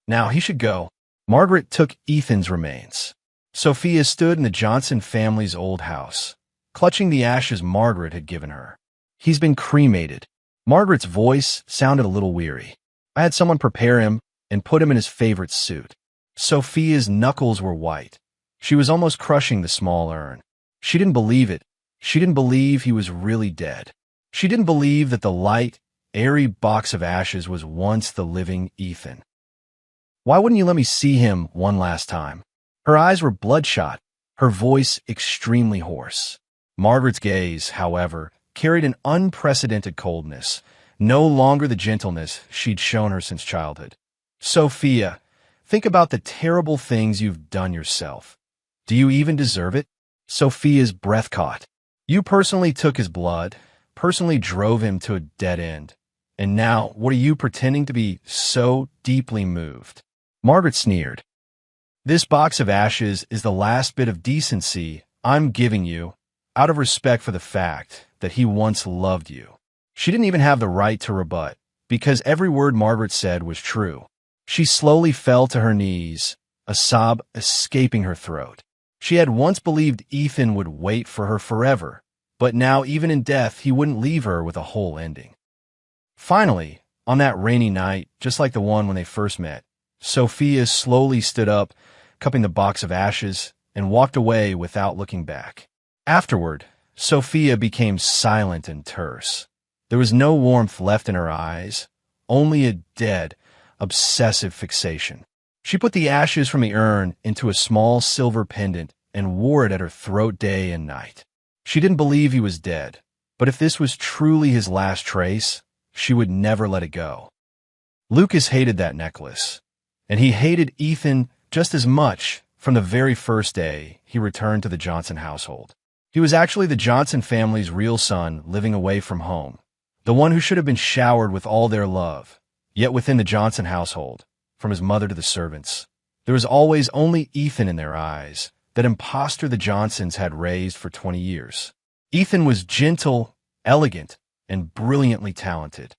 Now he should go. Margaret took Ethan's remains. Sophia stood in the Johnson family's old house, clutching the ashes Margaret had given her. He's been cremated. Margaret's voice sounded a little weary. I had someone prepare him and put him in his favorite suit. Sophia's knuckles were white. She was almost crushing the small urn. She didn't believe it. She didn't believe he was really dead. She didn't believe that the light, airy box of ashes was once the living Ethan. Why wouldn't you let me see him one last time? Her eyes were bloodshot, her voice extremely hoarse. Margaret's gaze, however, carried an unprecedented coldness, no longer the gentleness she'd shown her since childhood. Sophia, think about the terrible things you've done yourself. Do you even deserve it? Sophia's breath caught. You personally took his blood, personally drove him to a dead end. And now, what are you pretending to be so deeply moved? Margaret sneered. This box of ashes is the last bit of decency I'm giving you, out of respect for the fact that he once loved you. She didn't even have the right to rebut, because every word Margaret said was true. She slowly fell to her knees, a sob escaping her throat. She had once believed Ethan would wait for her forever, but now even in death he wouldn't leave her with a whole ending. Finally, on that rainy night, just like the one when they first met, Sophia slowly stood up, cupping the box of ashes, and walked away without looking back. Afterward, Sophia became silent and terse. There was no warmth left in her eyes, only a dead, obsessive fixation. She put the ashes from the urn into a small silver pendant and wore it at her throat day and night. She didn't believe he was dead, but if this was truly his last trace, she would never let it go. Lucas hated that necklace, and he hated Ethan just as much from the very first day he returned to the Johnson household. He was actually the Johnson family's real son living away from home, the one who should have been showered with all their love. Yet within the Johnson household, from his mother to the servants, there was always only Ethan in their eyes, that imposter the Johnsons had raised for 20 years. Ethan was gentle, elegant, and brilliantly talented.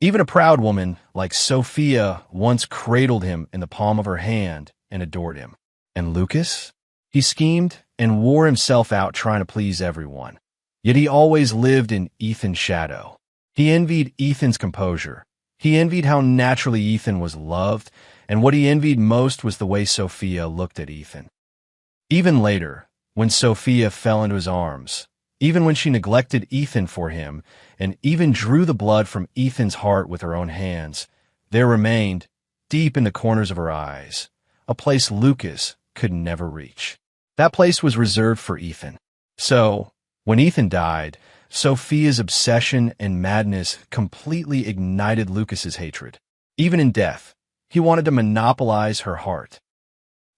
Even a proud woman like Sophia once cradled him in the palm of her hand and adored him. And Lucas? He schemed and wore himself out trying to please everyone. Yet he always lived in Ethan's shadow. He envied Ethan's composure. He envied how naturally Ethan was loved, and what he envied most was the way Sophia looked at Ethan. Even later, when Sophia fell into his arms, even when she neglected Ethan for him, and even drew the blood from Ethan's heart with her own hands, there remained, deep in the corners of her eyes, a place Lucas could never reach. That place was reserved for Ethan. So, when Ethan died, Sophia's obsession and madness completely ignited Lucas's hatred. Even in death, he wanted to monopolize her heart.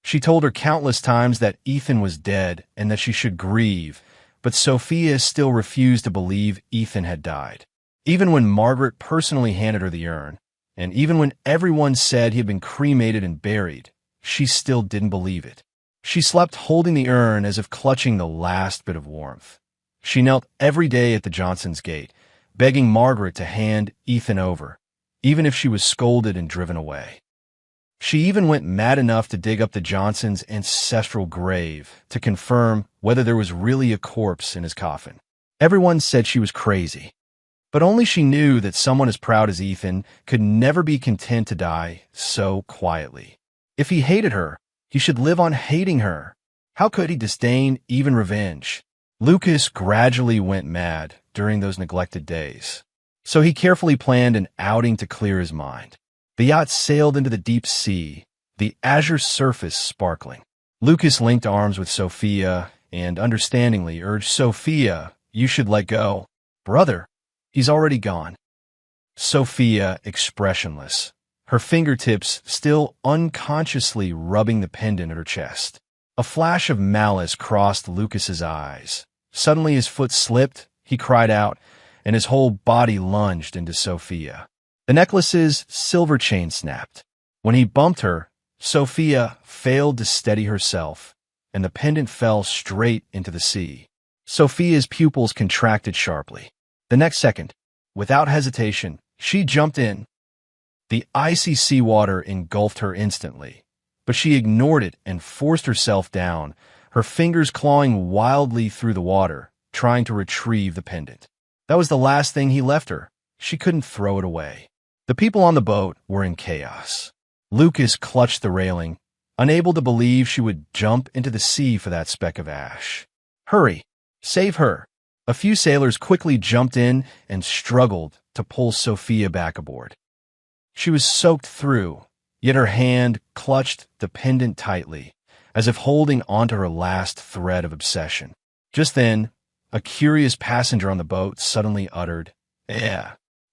She told her countless times that Ethan was dead and that she should grieve, but Sophia still refused to believe Ethan had died. Even when Margaret personally handed her the urn, and even when everyone said he had been cremated and buried, she still didn't believe it. She slept holding the urn as if clutching the last bit of warmth. She knelt every day at the Johnsons' gate, begging Margaret to hand Ethan over, even if she was scolded and driven away. She even went mad enough to dig up the Johnsons' ancestral grave to confirm whether there was really a corpse in his coffin. Everyone said she was crazy, but only she knew that someone as proud as Ethan could never be content to die so quietly. If he hated her, he should live on hating her. How could he disdain even revenge? Lucas gradually went mad during those neglected days, so he carefully planned an outing to clear his mind. The yacht sailed into the deep sea, the azure surface sparkling. Lucas linked arms with Sophia and understandingly urged Sophia, "You should let go." "Brother, he's already gone." Sophia, expressionless, her fingertips still unconsciously rubbing the pendant at her chest. A flash of malice crossed Lucas's eyes. Suddenly his foot slipped, he cried out, and his whole body lunged into Sophia. The necklace's silver chain snapped. When he bumped her, Sophia failed to steady herself, and the pendant fell straight into the sea. Sophia's pupils contracted sharply. The next second, without hesitation, she jumped in. The icy seawater engulfed her instantly, but she ignored it and forced herself down, her fingers clawing wildly through the water, trying to retrieve the pendant. That was the last thing he left her. She couldn't throw it away. The people on the boat were in chaos. Lucas clutched the railing, unable to believe she would jump into the sea for that speck of ash. "Hurry! Save her!" A few sailors quickly jumped in and struggled to pull Sophia back aboard. She was soaked through, yet her hand clutched the pendant tightly, as if holding onto her last thread of obsession. Just then, a curious passenger on the boat suddenly uttered,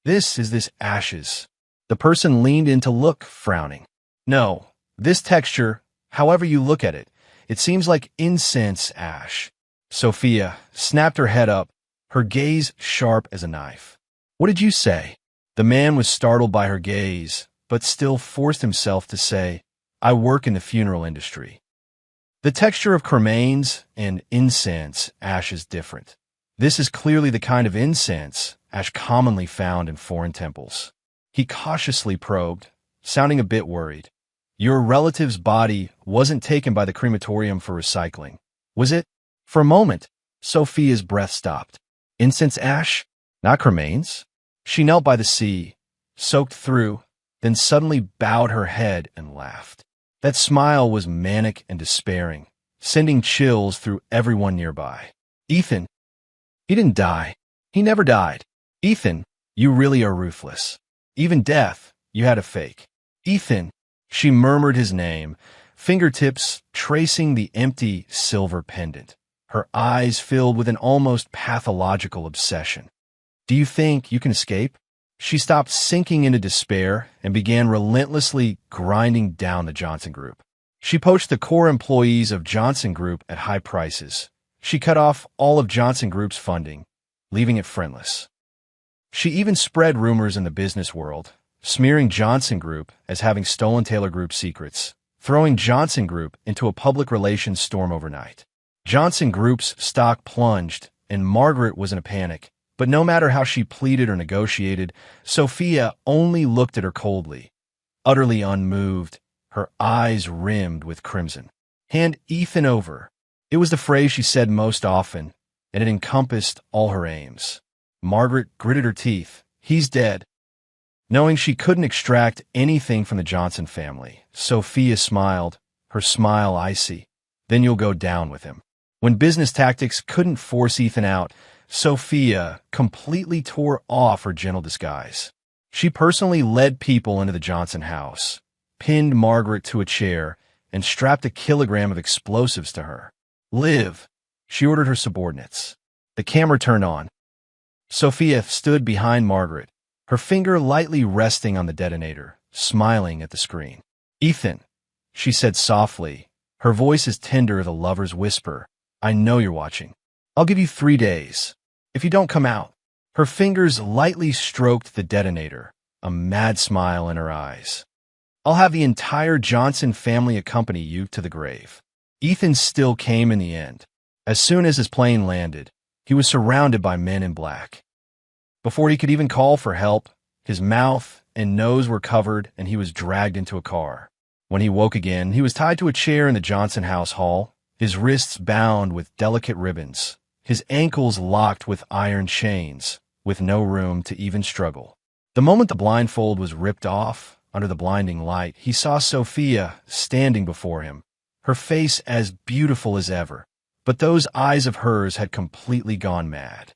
this is ashes." The person leaned in to look, frowning. "No, this texture, however you look at it, it seems like incense ash." Sophia snapped her head up, her gaze sharp as a knife. "What did you say?" The man was startled by her gaze, but still forced himself to say, "I work in the funeral industry." The texture of cremains and incense ash is different. This is clearly the kind of incense ash commonly found in foreign temples. He cautiously probed, sounding a bit worried. Your relative's body wasn't taken by the crematorium for recycling, was it? For a moment, Sophia's breath stopped. Incense ash? Not cremains? She knelt by the sea, soaked through, then suddenly bowed her head and laughed. That smile was manic and despairing, sending chills through everyone nearby. Ethan, he didn't die. He never died. Ethan, you really are ruthless. Even death, you had a fake. Ethan, she murmured his name, fingertips tracing the empty silver pendant, her eyes filled with an almost pathological obsession. Do you think you can escape? She stopped sinking into despair and began relentlessly grinding down the Johnson Group. She poached the core employees of Johnson Group at high prices. She cut off all of Johnson Group's funding, leaving it friendless. She even spread rumors in the business world, smearing Johnson Group as having stolen Taylor Group's secrets, throwing Johnson Group into a public relations storm overnight. Johnson Group's stock plunged, and Margaret was in a panic. But no matter how she pleaded or negotiated, Sophia only looked at her coldly, utterly unmoved, her eyes rimmed with crimson. Hand Ethan over. It was the phrase she said most often, and it encompassed all her aims. Margaret gritted her teeth. He's dead. Knowing she couldn't extract anything from the Johnson family, Sophia smiled, her smile icy. Then you'll go down with him. When business tactics couldn't force Ethan out, Sophia completely tore off her gentle disguise. She personally led people into the Johnson house, pinned Margaret to a chair, and strapped a kilogram of explosives to her. Live, she ordered her subordinates. The camera turned on. Sophia stood behind Margaret, her finger lightly resting on the detonator, smiling at the screen. Ethan, she said softly, her voice as tender as a lover's whisper, I know you're watching. I'll give you 3 days. If you don't come out. Her fingers lightly stroked the detonator, a mad smile in her eyes. I'll have the entire Johnson family accompany you to the grave. Ethan still came in the end. As soon as his plane landed, he was surrounded by men in black. Before he could even call for help, his mouth and nose were covered and he was dragged into a car. When he woke again, he was tied to a chair in the Johnson house hall, his wrists bound with delicate ribbons, his ankles locked with iron chains, with no room to even struggle. The moment the blindfold was ripped off, under the blinding light, he saw Sophia standing before him, her face as beautiful as ever, but those eyes of hers had completely gone mad.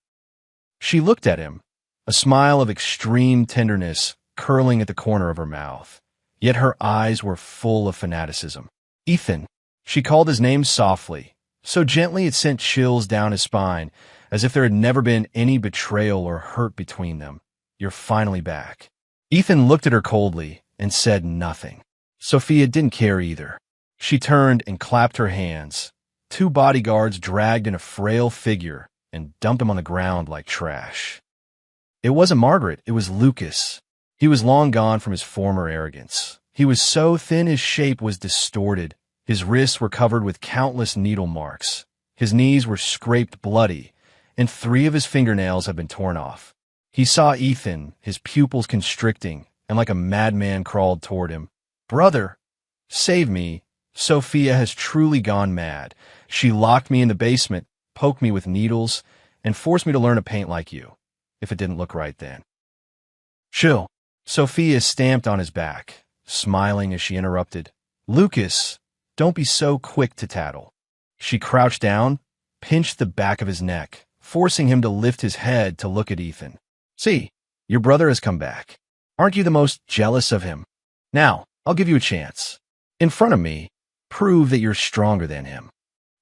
She looked at him, a smile of extreme tenderness curling at the corner of her mouth, yet her eyes were full of fanaticism. Ethan, she called his name softly, so gently it sent chills down his spine, as if there had never been any betrayal or hurt between them. You're finally back. Ethan looked at her coldly and said nothing. Sophia didn't care either. She turned and clapped her hands. 2 bodyguards dragged in a frail figure and dumped him on the ground like trash. It wasn't Margaret, it was Lucas. He was long gone from his former arrogance. He was so thin his shape was distorted. His wrists were covered with countless needle marks. His knees were scraped bloody, and 3 of his fingernails had been torn off. He saw Ethan, his pupils constricting, and like a madman crawled toward him. Brother, save me. Sophia has truly gone mad. She locked me in the basement, poked me with needles, and forced me to learn to paint like you, if it didn't look right then. Chill. Sophia stamped on his back, smiling as she interrupted. Lucas, don't be so quick to tattle. She crouched down, pinched the back of his neck, forcing him to lift his head to look at Ethan. See, your brother has come back. Aren't you the most jealous of him? Now, I'll give you a chance. In front of me, prove that you're stronger than him.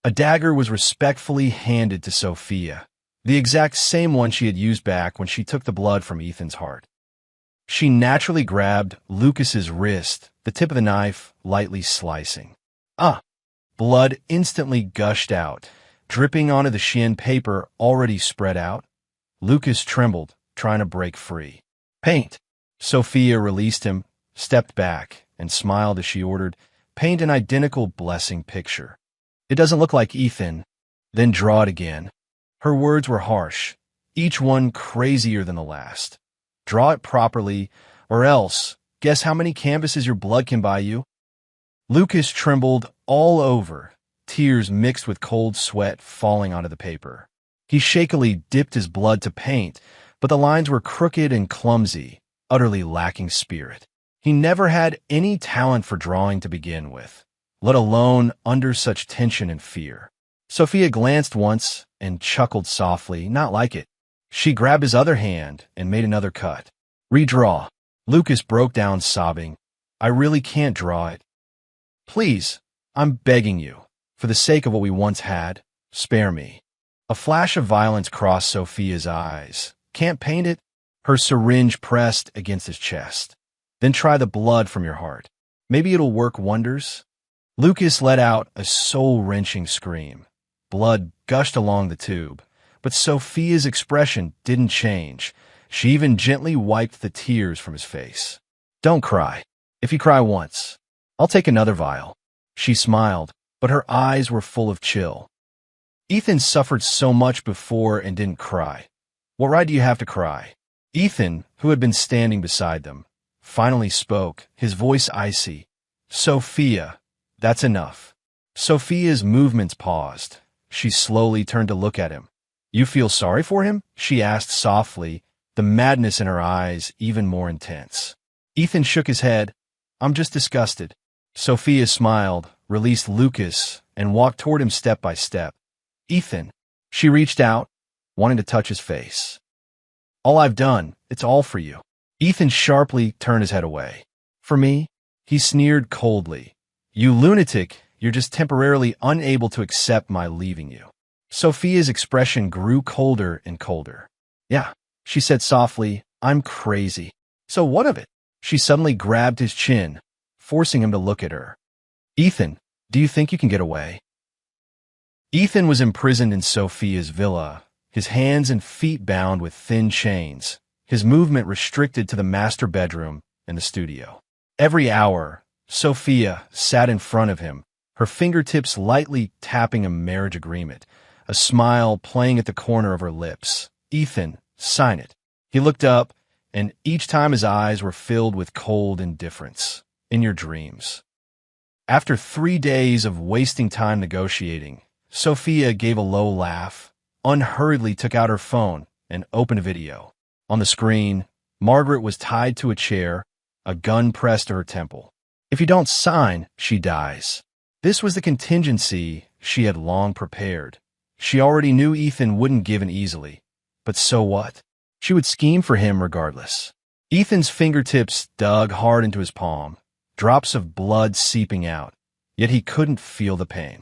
A dagger was respectfully handed to Sophia, the exact same one she had used back when she took the blood from Ethan's heart. She naturally grabbed Lucas's wrist, the tip of the knife lightly slicing. Blood instantly gushed out, dripping onto the shin paper already spread out. Lucas trembled, trying to break free. Paint. Sophia released him, stepped back, and smiled as she ordered, paint an identical blessing picture. It doesn't look like Ethan. Then draw it again. Her words were harsh, each one crazier than the last. Draw it properly, or else, guess how many canvases your blood can buy you? Lucas trembled all over, tears mixed with cold sweat falling onto the paper. He shakily dipped his blood to paint, but the lines were crooked and clumsy, utterly lacking spirit. He never had any talent for drawing to begin with, let alone under such tension and fear. Sophia glanced once and chuckled softly, not like it. She grabbed his other hand and made another cut. Redraw. Lucas broke down sobbing. I really can't draw it. Please, I'm begging you, for the sake of what we once had, spare me. A flash of violence crossed Sophia's eyes. Can't paint it? Her syringe pressed against his chest. Then try the blood from your heart. Maybe it'll work wonders. Lucas let out a soul-wrenching scream. Blood gushed along the tube, but Sophia's expression didn't change. She even gently wiped the tears from his face. Don't cry. If you cry once, I'll take another vial. She smiled, but her eyes were full of chill. Ethan suffered so much before and didn't cry. What right do you have to cry? Ethan, who had been standing beside them, finally spoke, his voice icy. Sophia, that's enough. Sophia's movements paused. She slowly turned to look at him. You feel sorry for him? She asked softly, the madness in her eyes even more intense. Ethan shook his head. I'm just disgusted. Sophia smiled, released Lucas, and walked toward him step by step. Ethan. She reached out, wanting to touch his face. All I've done, it's all for you. Ethan sharply turned his head away. For me? He sneered coldly. You lunatic, you're just temporarily unable to accept my leaving you. Sophia's expression grew colder and colder. Yeah, she said softly, I'm crazy. So what of it? She suddenly grabbed his chin, forcing him to look at her. Ethan, do you think you can get away? Ethan was imprisoned in Sophia's villa, his hands and feet bound with thin chains, his movement restricted to the master bedroom and the studio. Every hour, Sophia sat in front of him, her fingertips lightly tapping a marriage agreement, a smile playing at the corner of her lips. Ethan, sign it. He looked up, and each time his eyes were filled with cold indifference. In your dreams. After 3 days of wasting time negotiating, Sophia gave a low laugh, unhurriedly took out her phone, and opened a video. On the screen, Margaret was tied to a chair, a gun pressed to her temple. If you don't sign, she dies. This was the contingency she had long prepared. She already knew Ethan wouldn't give in easily. But so what? She would scheme for him regardless. Ethan's fingertips dug hard into his palm, drops of blood seeping out, yet he couldn't feel the pain.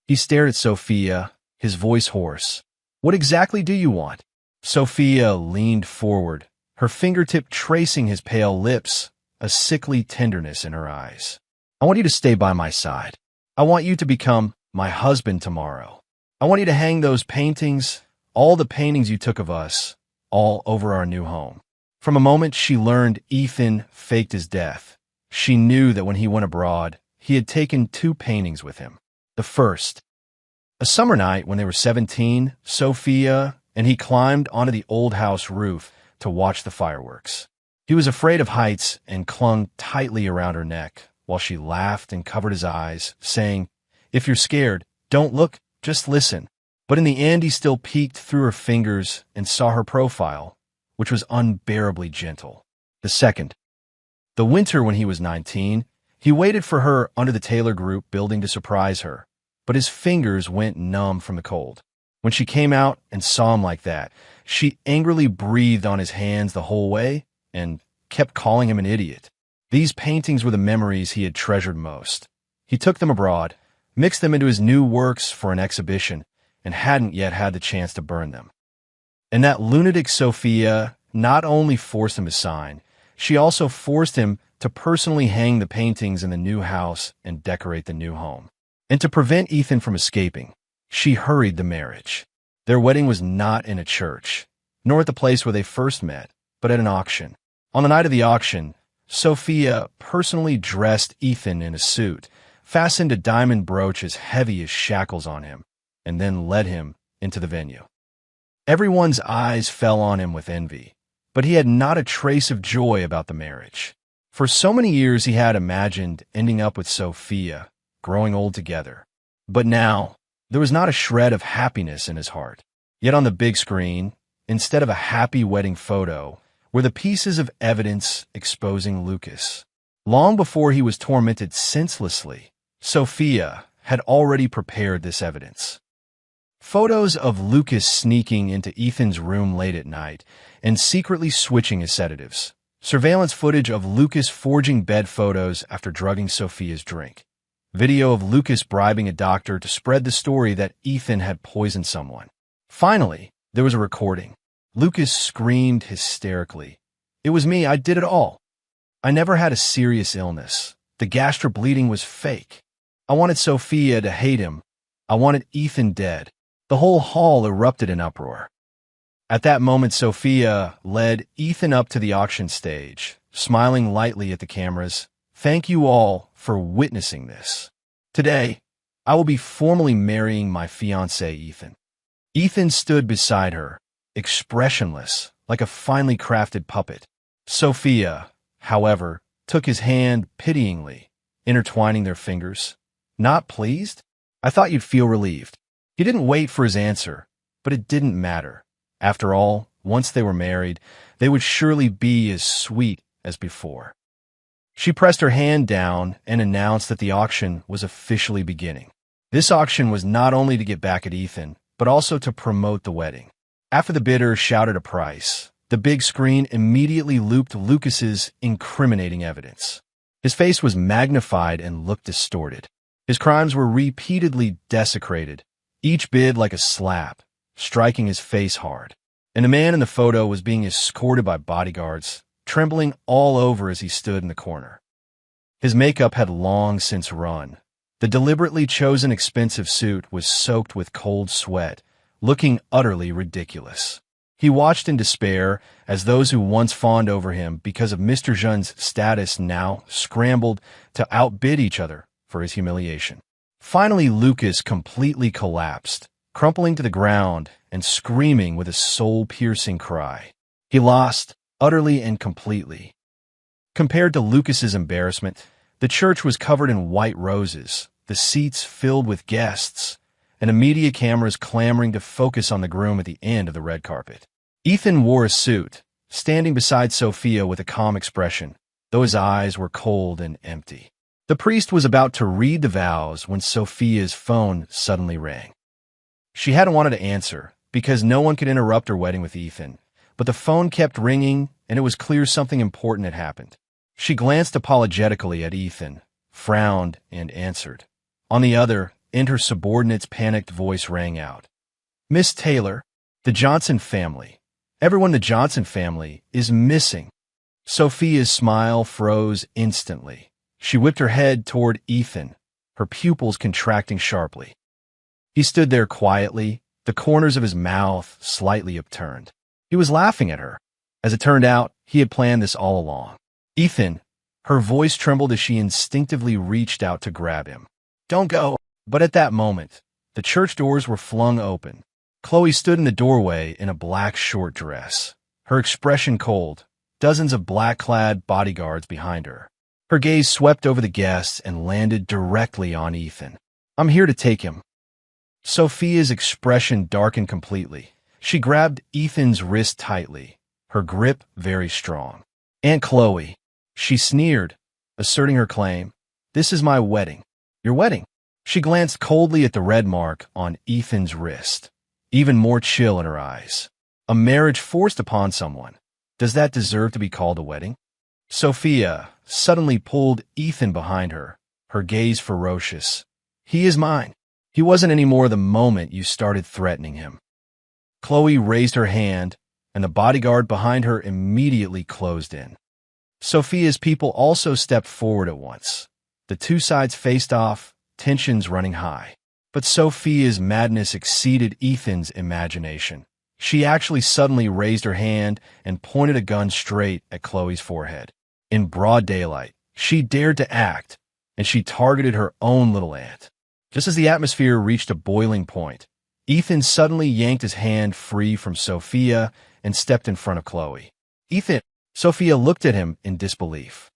He stared at Sophia, his voice hoarse. What exactly do you want? Sophia leaned forward, her fingertip tracing his pale lips, a sickly tenderness in her eyes. I want you to stay by my side. I want you to become my husband tomorrow. I want you to hang those paintings, all the paintings you took of us, all over our new home. From a moment she learned Ethan faked his death, she knew that when he went abroad, he had taken 2 paintings with him. The first, a summer night when they were 17, Sophia and he climbed onto the old house roof to watch the fireworks. He was afraid of heights and clung tightly around her neck while she laughed and covered his eyes, saying, if you're scared, don't look, just listen. But in the end, he still peeked through her fingers and saw her profile, which was unbearably gentle. The second, the winter when he was 19, he waited for her under the Taylor Group building to surprise her, but his fingers went numb from the cold. When she came out and saw him like that, she angrily breathed on his hands the whole way and kept calling him an idiot. These paintings were the memories he had treasured most. He took them abroad, mixed them into his new works for an exhibition, and hadn't yet had the chance to burn them. And that lunatic Sophia not only forced him to sign, she also forced him to personally hang the paintings in the new house and decorate the new home. And to prevent Ethan from escaping, she hurried the marriage. Their wedding was not in a church, nor at the place where they first met, but at an auction. On the night of the auction, Sophia personally dressed Ethan in a suit, fastened a diamond brooch as heavy as shackles on him, and then led him into the venue. Everyone's eyes fell on him with envy, but he had not a trace of joy about the marriage. For so many years he had imagined ending up with Sophia, growing old together. But now, there was not a shred of happiness in his heart. Yet on the big screen, instead of a happy wedding photo, were the pieces of evidence exposing Lucas. Long before he was tormented senselessly, Sophia had already prepared this evidence. Photos of Lucas sneaking into Ethan's room late at night and secretly switching his sedatives. Surveillance footage of Lucas forging bed photos after drugging Sophia's drink. Video of Lucas bribing a doctor to spread the story that Ethan had poisoned someone. Finally, there was a recording. Lucas screamed hysterically. "It was me, I did it all. I never had a serious illness. The gastric bleeding was fake. I wanted Sophia to hate him. I wanted Ethan dead." The whole hall erupted in uproar. At that moment, Sophia led Ethan up to the auction stage, smiling lightly at the cameras. "Thank you all for witnessing this. Today, I will be formally marrying my fiancé, Ethan." Ethan stood beside her, expressionless, like a finely crafted puppet. Sophia, however, took his hand pityingly, intertwining their fingers. "Not pleased? I thought you'd feel relieved." He didn't wait for his answer, but it didn't matter. After all, once they were married, they would surely be as sweet as before. She pressed her hand down and announced that the auction was officially beginning. This auction was not only to get back at Ethan, but also to promote the wedding. After the bidder shouted a price, the big screen immediately looped Lucas's incriminating evidence. His face was magnified and looked distorted. His crimes were repeatedly desecrated, each bid like a slap, striking his face hard. And the man in the photo was being escorted by bodyguards, trembling all over as he stood in the corner. His makeup had long since run. The deliberately chosen expensive suit was soaked with cold sweat, looking utterly ridiculous. He watched in despair as those who once fawned over him because of Mr. Jean's status now scrambled to outbid each other for his humiliation. Finally, Lucas completely collapsed, crumpling to the ground and screaming with a soul-piercing cry. He lost utterly and completely. Compared to Lucas's embarrassment, the church was covered in white roses, the seats filled with guests, and the media cameras clamoring to focus on the groom at the end of the red carpet. Ethan wore a suit, standing beside Sophia with a calm expression, though his eyes were cold and empty. The priest was about to read the vows when Sophia's phone suddenly rang. She hadn't wanted to answer, because no one could interrupt her wedding with Ethan, but the phone kept ringing, and it was clear something important had happened. She glanced apologetically at Ethan, frowned, and answered. On the other end, her subordinate's panicked voice rang out. "Miss Taylor, the Johnson family. Everyone in the Johnson family is missing." Sophia's smile froze instantly. She whipped her head toward Ethan, her pupils contracting sharply. He stood there quietly, the corners of his mouth slightly upturned. He was laughing at her. As it turned out, he had planned this all along. "Ethan," her voice trembled as she instinctively reached out to grab him. "Don't go." But at that moment, the church doors were flung open. Chloe stood in the doorway in a black short dress, her expression cold, dozens of black-clad bodyguards behind her. Her gaze swept over the guests and landed directly on Ethan. "I'm here to take him." Sophia's expression darkened completely. She grabbed Ethan's wrist tightly, her grip very strong. "Aunt Chloe," she sneered, asserting her claim, "this is my wedding." "Your wedding?" She glanced coldly at the red mark on Ethan's wrist, even more chill in her eyes. "A marriage forced upon someone. Does that deserve to be called a wedding?" Sophia suddenly pulled Ethan behind her, her gaze ferocious. "He is mine. He wasn't anymore the moment you started threatening him." Chloe raised her hand, and the bodyguard behind her immediately closed in. Sophia's people also stepped forward at once. The two sides faced off, tensions running high. But Sophia's madness exceeded Ethan's imagination. She actually suddenly raised her hand and pointed a gun straight at Chloe's forehead. In broad daylight, she dared to act, and she targeted her own little aunt. Just as the atmosphere reached a boiling point, Ethan suddenly yanked his hand free from Sophia and stepped in front of Chloe. Ethan, Sophia looked at him in disbelief.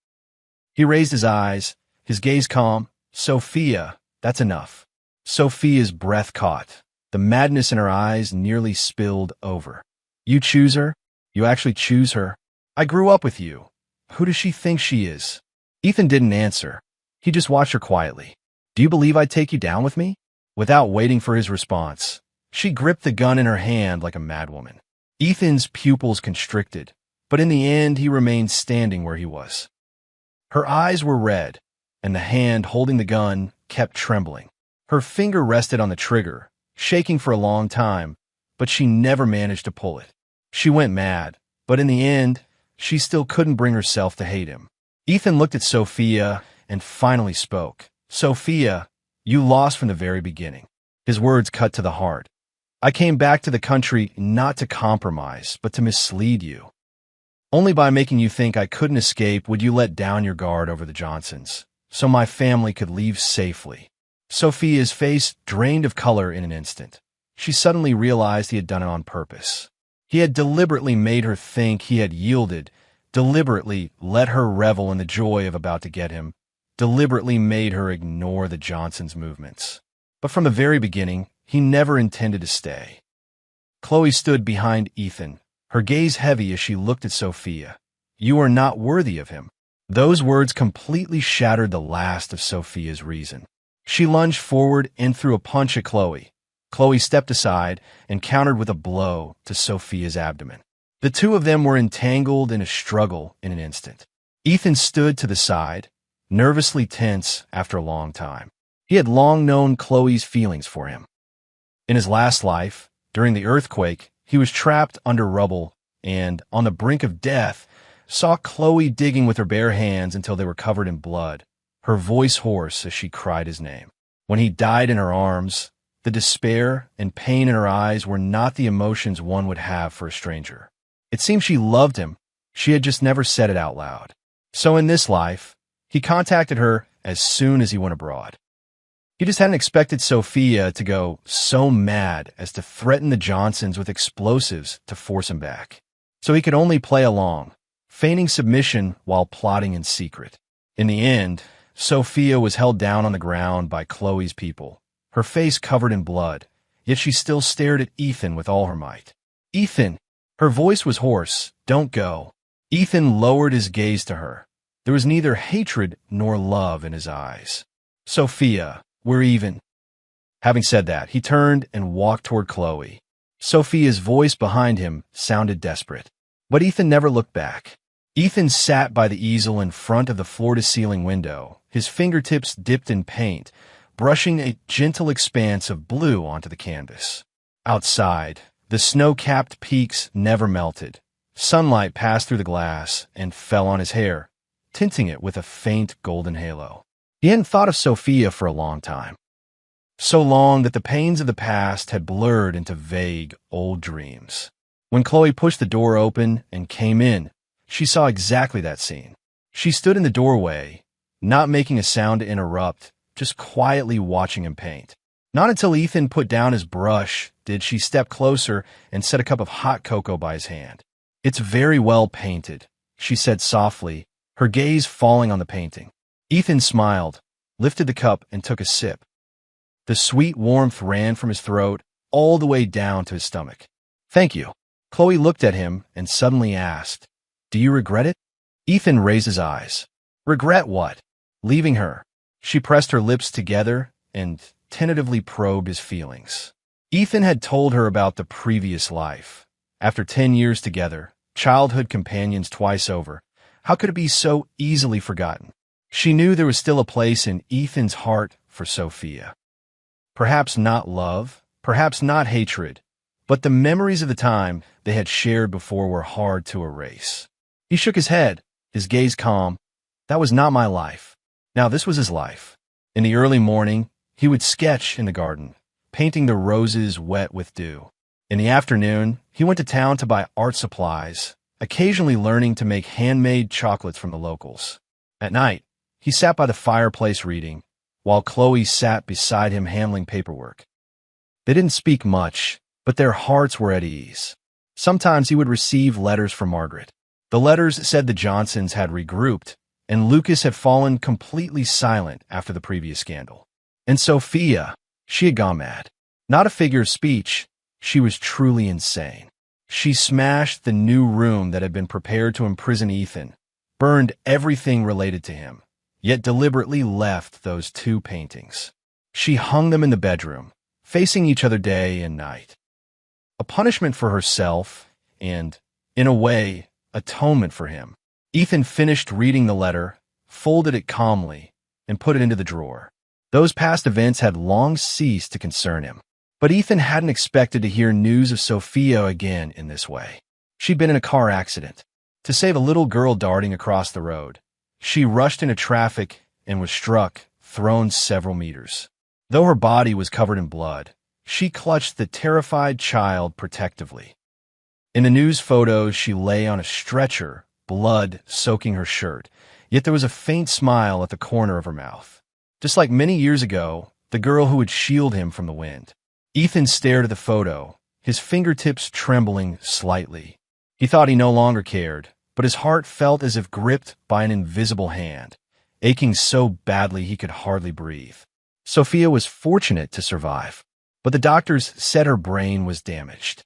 He raised his eyes, his gaze calm. Sophia, that's enough. Sophia's breath caught. The madness in her eyes nearly spilled over. You choose her? You actually choose her? I grew up with you. Who does she think she is? Ethan didn't answer. He just watched her quietly. Do you believe I'd take you down with me? Without waiting for his response, she gripped the gun in her hand like a madwoman. Ethan's pupils constricted, but in the end he remained standing where he was. Her eyes were red, and the hand holding the gun kept trembling. Her finger rested on the trigger, shaking for a long time, but she never managed to pull it. She went mad, but in the end, she still couldn't bring herself to hate him. Ethan looked at Sophia and finally spoke. Sophia, you lost from the very beginning. His words cut to the heart. I came back to the country not to compromise, but to mislead you. Only by making you think I couldn't escape would you let down your guard over the Johnsons, so my family could leave safely. Sophia's face drained of color in an instant. She suddenly realized he had done it on purpose. He had deliberately made her think he had yielded, deliberately let her revel in the joy of about to get him, deliberately made her ignore the Johnsons' movements. But from the very beginning, he never intended to stay. Chloe stood behind Ethan, her gaze heavy as she looked at Sophia. You are not worthy of him. Those words completely shattered the last of Sophia's reason. She lunged forward and threw a punch at Chloe. Chloe stepped aside and countered with a blow to Sophia's abdomen. The two of them were entangled in a struggle in an instant. Ethan stood to the side, nervously tense after a long time. He had long known Chloe's feelings for him. In his last life, during the earthquake, he was trapped under rubble and, on the brink of death, saw Chloe digging with her bare hands until they were covered in blood, her voice hoarse as she cried his name. When he died in her arms, the despair and pain in her eyes were not the emotions one would have for a stranger. It seemed she loved him. She had just never said it out loud. So in this life, he contacted her as soon as he went abroad. He just hadn't expected Sophia to go so mad as to threaten the Johnsons with explosives to force him back. So he could only play along, feigning submission while plotting in secret. In the end, Sophia was held down on the ground by Chloe's people, her face covered in blood, yet she still stared at Ethan with all her might. Ethan! Her voice was hoarse. Don't go. Ethan lowered his gaze to her. There was neither hatred nor love in his eyes. Sophia, we're even. Having said that, he turned and walked toward Chloe. Sophia's voice behind him sounded desperate. But Ethan never looked back. Ethan sat by the easel in front of the floor-to-ceiling window, his fingertips dipped in paint, brushing a gentle expanse of blue onto the canvas. Outside, the snow-capped peaks never melted. Sunlight passed through the glass and fell on his hair, tinting it with a faint golden halo. He hadn't thought of Sophia for a long time. So long that the pains of the past had blurred into vague, old dreams. When Chloe pushed the door open and came in, she saw exactly that scene. She stood in the doorway, not making a sound to interrupt, just quietly watching him paint. Not until Ethan put down his brush did she step closer and set a cup of hot cocoa by his hand. It's very well painted, she said softly, her gaze falling on the painting. Ethan smiled, lifted the cup, and took a sip. The sweet warmth ran from his throat all the way down to his stomach. Thank you. Chloe looked at him and suddenly asked, Do you regret it? Ethan raised his eyes. Regret what? Leaving her. She pressed her lips together and tentatively probed his feelings. Ethan had told her about the previous life. After 10 years together, childhood companions twice over, how could it be so easily forgotten? She knew there was still a place in Ethan's heart for Sophia. Perhaps not love, perhaps not hatred, but the memories of the time they had shared before were hard to erase. He shook his head, his gaze calm. That was not my life. Now this was his life. In the early morning, he would sketch in the garden, painting the roses wet with dew. In the afternoon, he went to town to buy art supplies, occasionally learning to make handmade chocolates from the locals. At night, he sat by the fireplace reading, while Chloe sat beside him handling paperwork. They didn't speak much, but their hearts were at ease. Sometimes he would receive letters from Margaret. The letters said the Johnsons had regrouped, and Lucas had fallen completely silent after the previous scandal. And Sophia, she had gone mad. Not a figure of speech, she was truly insane. She smashed the new room that had been prepared to imprison Ethan, burned everything related to him, yet deliberately left those two paintings. She hung them in the bedroom, facing each other day and night. A punishment for herself and, in a way, atonement for him. Ethan finished reading the letter, folded it calmly, and put it into the drawer. Those past events had long ceased to concern him. But Ethan hadn't expected to hear news of Sophia again in this way. She'd been in a car accident. To save a little girl darting across the road, she rushed into traffic and was struck, thrown several meters. Though her body was covered in blood, she clutched the terrified child protectively. In the news photos, she lay on a stretcher, blood soaking her shirt, yet there was a faint smile at the corner of her mouth. Just like many years ago, the girl who would shield him from the wind. Ethan stared at the photo, his fingertips trembling slightly. He thought he no longer cared, but his heart felt as if gripped by an invisible hand, aching so badly he could hardly breathe. Sophia was fortunate to survive, but the doctors said her brain was damaged.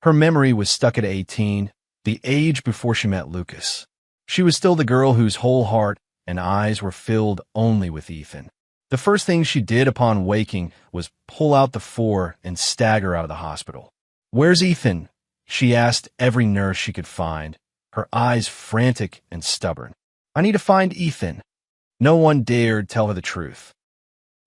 Her memory was stuck at 18, the age before she met Lucas. She was still the girl whose whole heart and eyes were filled only with Ethan. The first thing she did upon waking was pull out the .4 and stagger out of the hospital. "Where's Ethan?" she asked every nurse she could find, her eyes frantic and stubborn. "I need to find Ethan." No one dared tell her the truth.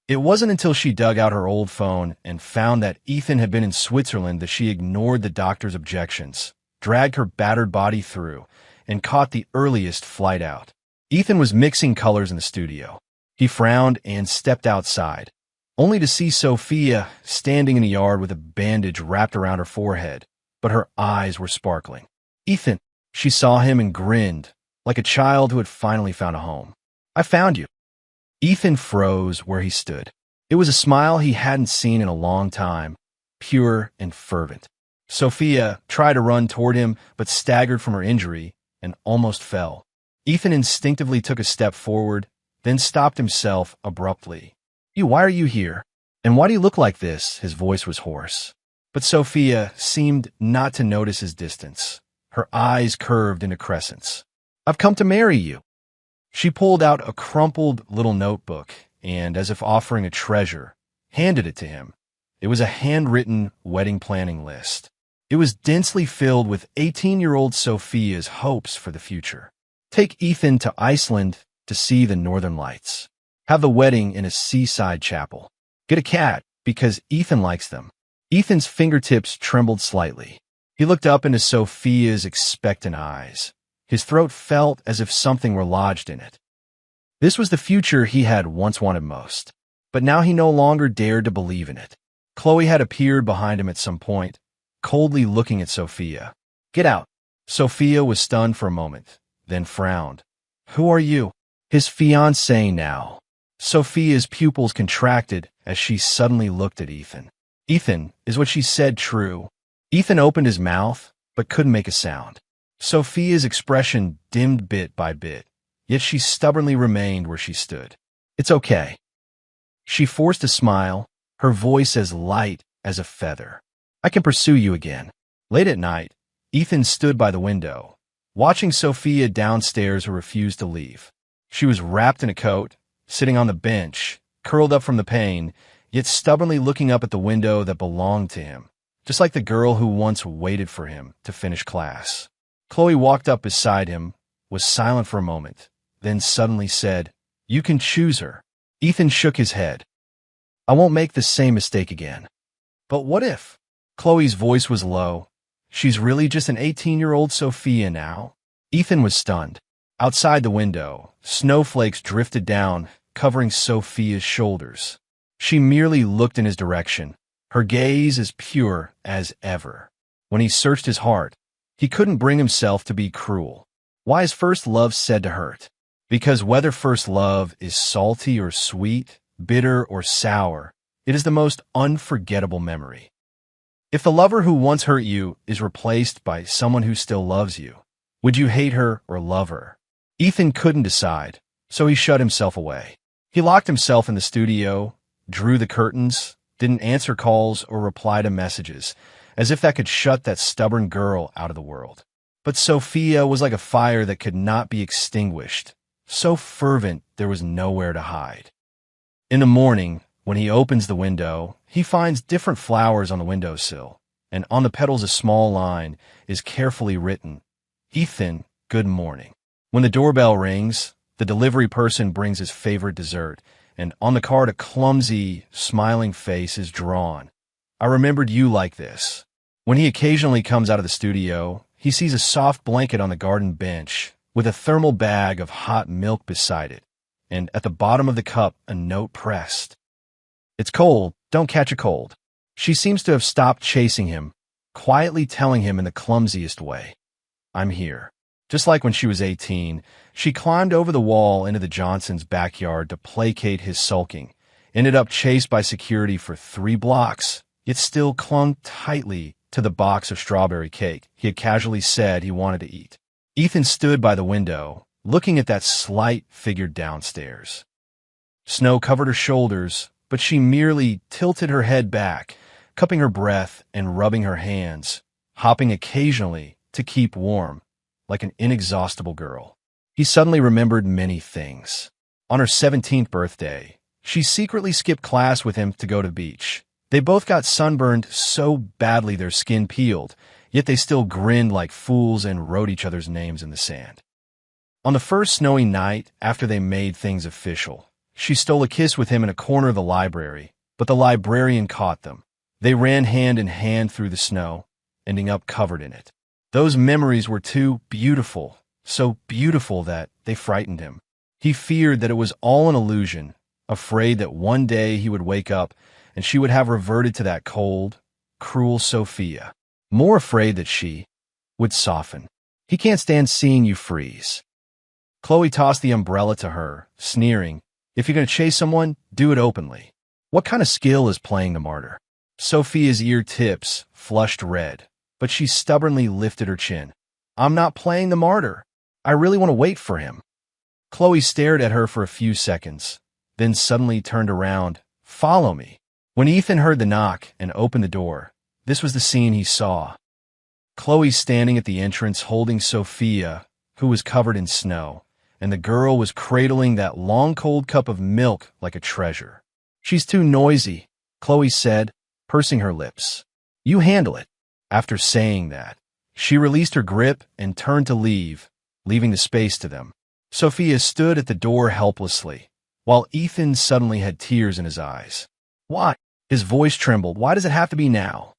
It wasn't until she dug out her old phone and found that Ethan had been in Switzerland that she ignored the doctor's objections, dragged her battered body through, and caught the earliest flight out. Ethan was mixing colors in the studio. He frowned and stepped outside, only to see Sophia standing in the yard with a bandage wrapped around her forehead, but her eyes were sparkling. "Ethan," she saw him and grinned, like a child who had finally found a home. "I found you." Ethan froze where he stood. It was a smile he hadn't seen in a long time, pure and fervent. Sophia tried to run toward him, but staggered from her injury and almost fell. Ethan instinctively took a step forward, then stopped himself abruptly. Why are you here? And why do you look like this?" His voice was hoarse. But Sophia seemed not to notice his distance. Her eyes curved into crescents. "I've come to marry you." She pulled out a crumpled little notebook and, as if offering a treasure, handed it to him. It was a handwritten wedding planning list. It was densely filled with 18-year-old Sophia's hopes for the future. Take Ethan to Iceland to see the northern lights. Have the wedding in a seaside chapel. Get a cat because Ethan likes them. Ethan's fingertips trembled slightly. He looked up into Sophia's expectant eyes. His throat felt as if something were lodged in it. This was the future he had once wanted most, but now he no longer dared to believe in it. Chloe had appeared behind him at some point, coldly looking at Sophia. "Get out." Sophia was stunned for a moment, then frowned. "Who are you?" "His fiancée now." Sophia's pupils contracted as she suddenly looked at Ethan. "Ethan, is what she said true?" Ethan opened his mouth, but couldn't make a sound. Sophia's expression dimmed bit by bit, yet she stubbornly remained where she stood. "It's okay." She forced a smile, her voice as light as a feather. "I can pursue you again." Late at night, Ethan stood by the window, watching Sophia downstairs who refused to leave. She was wrapped in a coat, sitting on the bench, curled up from the pain, yet stubbornly looking up at the window that belonged to him, just like the girl who once waited for him to finish class. Chloe walked up beside him, was silent for a moment, then suddenly said, "You can choose her." Ethan shook his head. "I won't make the same mistake again." "But what if?" Chloe's voice was low. "She's really just an 18-year-old Sophia now?" Ethan was stunned. Outside the window, snowflakes drifted down, covering Sophia's shoulders. She merely looked in his direction, her gaze as pure as ever. When he searched his heart, he couldn't bring himself to be cruel. Why is first love said to hurt? Because whether first love is salty or sweet, bitter or sour, It is the most unforgettable memory. If the lover who once hurt you is replaced by someone who still loves you, would you hate her or love her? Ethan couldn't decide, so he shut himself away. He locked himself in the studio, drew the curtains, didn't answer calls or reply to messages, as if that could shut that stubborn girl out of the world. But Sophia was like a fire that could not be extinguished, so fervent there was nowhere to hide. In the morning, when he opens the window, he finds different flowers on the windowsill, and on the petals a small line is carefully written, "Ethan, good morning." When the doorbell rings, the delivery person brings his favorite dessert, and on the card a clumsy, smiling face is drawn. "I remembered you like this." When he occasionally comes out of the studio, he sees a soft blanket on the garden bench with a thermal bag of hot milk beside it, and at the bottom of the cup a note pressed. "It's cold, don't catch a cold." She seems to have stopped chasing him, quietly telling him in the clumsiest way, "I'm here." Just like when she was 18, she climbed over the wall into the Johnsons' backyard to placate his sulking, ended up chased by security for 3 blocks, yet still clung tightly to the box of strawberry cake he had casually said he wanted to eat. Ethan stood by the window, looking at that slight figure downstairs. Snow covered her shoulders, but she merely tilted her head back, cupping her breath and rubbing her hands, hopping occasionally to keep warm, like an inexhaustible girl. He suddenly remembered many things. On her 17th birthday, she secretly skipped class with him to go to the beach. They both got sunburned so badly their skin peeled, yet they still grinned like fools and wrote each other's names in the sand. On the first snowy night after they made things official, she stole a kiss with him in a corner of the library, but the librarian caught them. They ran hand in hand through the snow, ending up covered in it. Those memories were too beautiful, so beautiful that they frightened him. He feared that it was all an illusion, afraid that one day he would wake up and she would have reverted to that cold, cruel Sophia, more afraid that she would soften. He can't stand seeing you freeze. Chloe tossed the umbrella to her, sneering, "If you're going to chase someone, do it openly." What kind of skill is playing the martyr? Sophia's ear tips flushed red, but she stubbornly lifted her chin. "I'm not playing the martyr. I really want to wait for him." Chloe stared at her for a few seconds, then suddenly turned around. "Follow me." When Ethan heard the knock and opened the door, this was the scene he saw. Chloe standing at the entrance holding Sophia, who was covered in snow, and the girl was cradling that long cold cup of milk like a treasure. "She's too noisy," Chloe said, pursing her lips. "You handle it." After saying that, she released her grip and turned to leave, leaving the space to them. Sophia stood at the door helplessly, while Ethan suddenly had tears in his eyes. "Why?" His voice trembled. "Why does it have to be now?"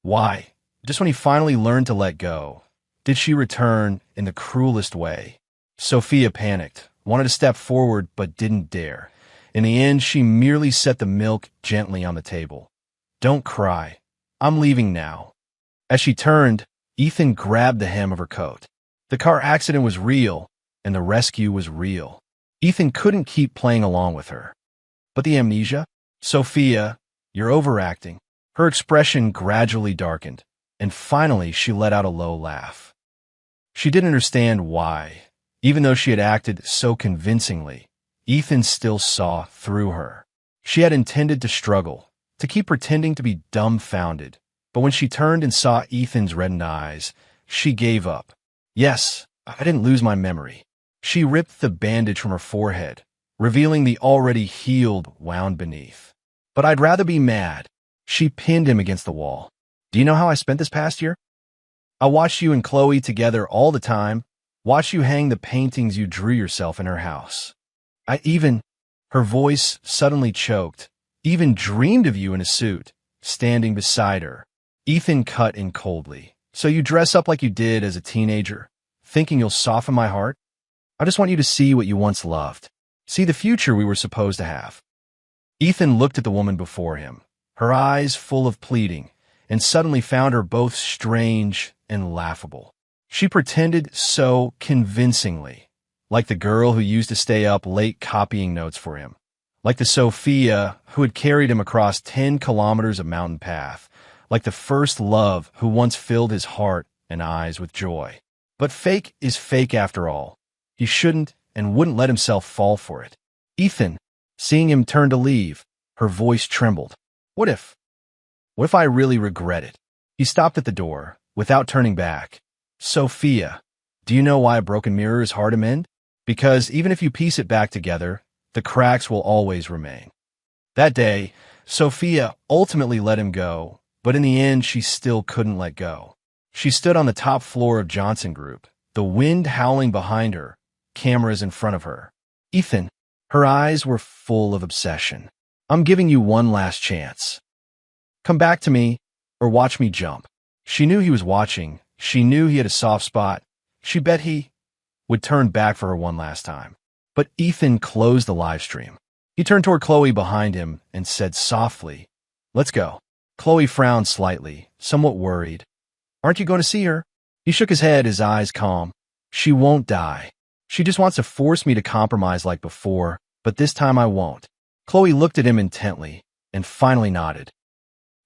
Why? Just when he finally learned to let go, did she return in the cruelest way? Sophia panicked, wanted to step forward, but didn't dare. In the end, she merely set the milk gently on the table. "Don't cry. I'm leaving now." As she turned, Ethan grabbed the hem of her coat. The car accident was real, and the rescue was real. Ethan couldn't keep playing along with her. But the amnesia? "Sophia, you're overacting." Her expression gradually darkened, and finally she let out a low laugh. She didn't understand why. Even though she had acted so convincingly, Ethan still saw through her. She had intended to struggle, to keep pretending to be dumbfounded, but when she turned and saw Ethan's reddened eyes, she gave up. "Yes, I didn't lose my memory." She ripped the bandage from her forehead, revealing the already healed wound beneath. "But I'd rather be mad." She pinned him against the wall. "Do you know how I spent this past year? I watched you and Chloe together all the time, watched you hang the paintings you drew yourself in her house. I even," her voice suddenly choked, "even dreamed of you in a suit, standing beside her." Ethan cut in coldly. "So you dress up like you did as a teenager, thinking you'll soften my heart? I just want you to see what you once loved. See the future we were supposed to have." Ethan looked at the woman before him, her eyes full of pleading, and suddenly found her both strange and laughable. She pretended so convincingly, like the girl who used to stay up late copying notes for him, like the Sophia who had carried him across 10 kilometers of mountain path, like the first love who once filled his heart and eyes with joy. But fake is fake after all. He shouldn't and wouldn't let himself fall for it. Ethan, seeing him turn to leave, her voice trembled. What if? What if I really regret it? He stopped at the door, without turning back. Sophia, do you know why a broken mirror is hard to mend? Because even if you piece it back together, the cracks will always remain. That day, Sophia ultimately let him go, but in the end she still couldn't let go. She stood on the top floor of Johnson Group, the wind howling behind her, cameras in front of her. Ethan, her eyes were full of obsession. I'm giving you one last chance. Come back to me, or watch me jump. She knew he was watching. She knew he had a soft spot. She bet he would turn back for her one last time. But Ethan closed the live stream. He turned toward Chloe behind him and said softly, "Let's go." Chloe frowned slightly, somewhat worried. "Aren't you going to see her?" He shook his head, his eyes calm. "She won't die. She just wants to force me to compromise like before, but this time I won't." Chloe looked at him intently and finally nodded.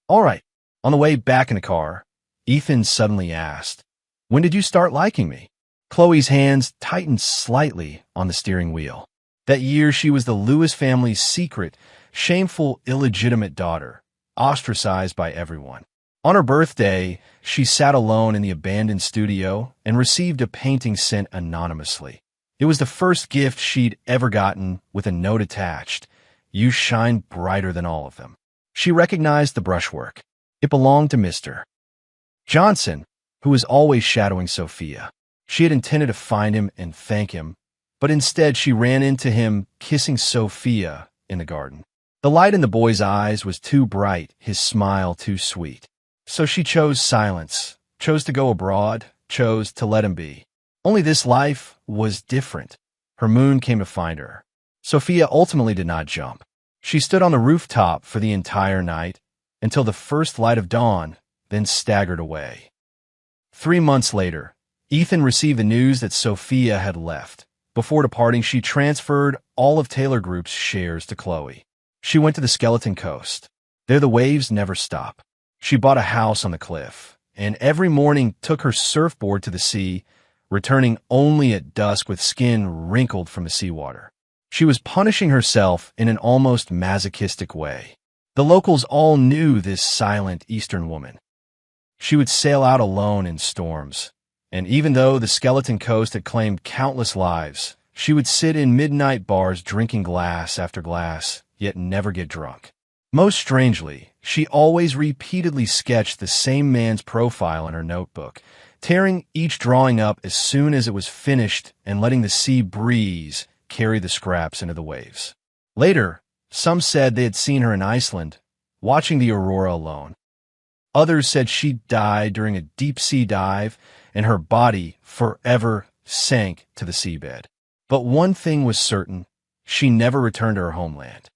"All right." On the way back in the car, Ethan suddenly asked, "When did you start liking me?" Chloe's hands tightened slightly on the steering wheel. That year she was the Lewis family's secret, shameful, illegitimate daughter, ostracized by everyone. On her birthday, she sat alone in the abandoned studio and received a painting sent anonymously. It was the first gift she'd ever gotten, with a note attached. "You shine brighter than all of them." She recognized the brushwork. It belonged to Mr. Johnson, who was always shadowing Sophia. She had intended to find him and thank him, but instead she ran into him kissing Sophia in the garden. The light in the boy's eyes was too bright, his smile too sweet. So she chose silence, chose to go abroad, chose to let him be. Only this life was different. Her moon came to find her. Sophia ultimately did not jump. She stood on the rooftop for the entire night, until the first light of dawn, then staggered away. 3 months later, Ethan received the news that Sophia had left. Before departing, she transferred all of Taylor Group's shares to Chloe. She went to the Skeleton Coast. There the waves never stop. She bought a house on the cliff, and every morning took her surfboard to the sea, returning only at dusk with skin wrinkled from the seawater. She was punishing herself in an almost masochistic way. The locals all knew this silent Eastern woman. She would sail out alone in storms, and even though the Skeleton Coast had claimed countless lives, she would sit in midnight bars drinking glass after glass, yet never get drunk. Most strangely, she always repeatedly sketched the same man's profile in her notebook, tearing each drawing up as soon as it was finished and letting the sea breeze carry the scraps into the waves. Later, some said they had seen her in Iceland, watching the aurora alone. Others said she died during a deep-sea dive and her body forever sank to the seabed. But one thing was certain, she never returned to her homeland.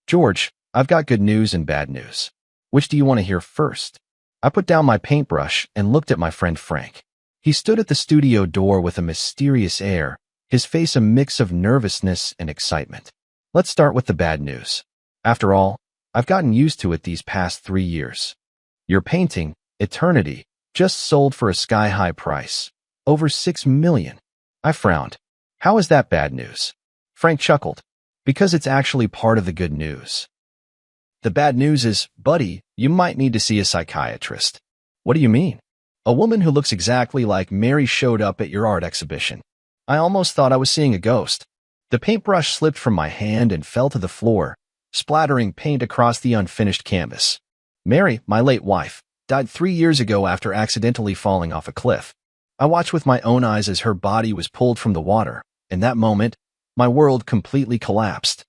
George, I've got good news and bad news. Which do you want to hear first? I put down my paintbrush and looked at my friend Frank. He stood at the studio door with a mysterious air, his face a mix of nervousness and excitement. Let's start with the bad news. After all, I've gotten used to it these past 3 years. Your painting, Eternity, just sold for a sky-high price. Over $6 million. I frowned. How is that bad news? Frank chuckled. Because it's actually part of the good news. The bad news is, buddy, you might need to see a psychiatrist. What do you mean? A woman who looks exactly like Mary showed up at your art exhibition. I almost thought I was seeing a ghost. The paintbrush slipped from my hand and fell to the floor, splattering paint across the unfinished canvas. Mary, my late wife, died 3 years ago after accidentally falling off a cliff. I watched with my own eyes as her body was pulled from the water. In that moment, my world completely collapsed.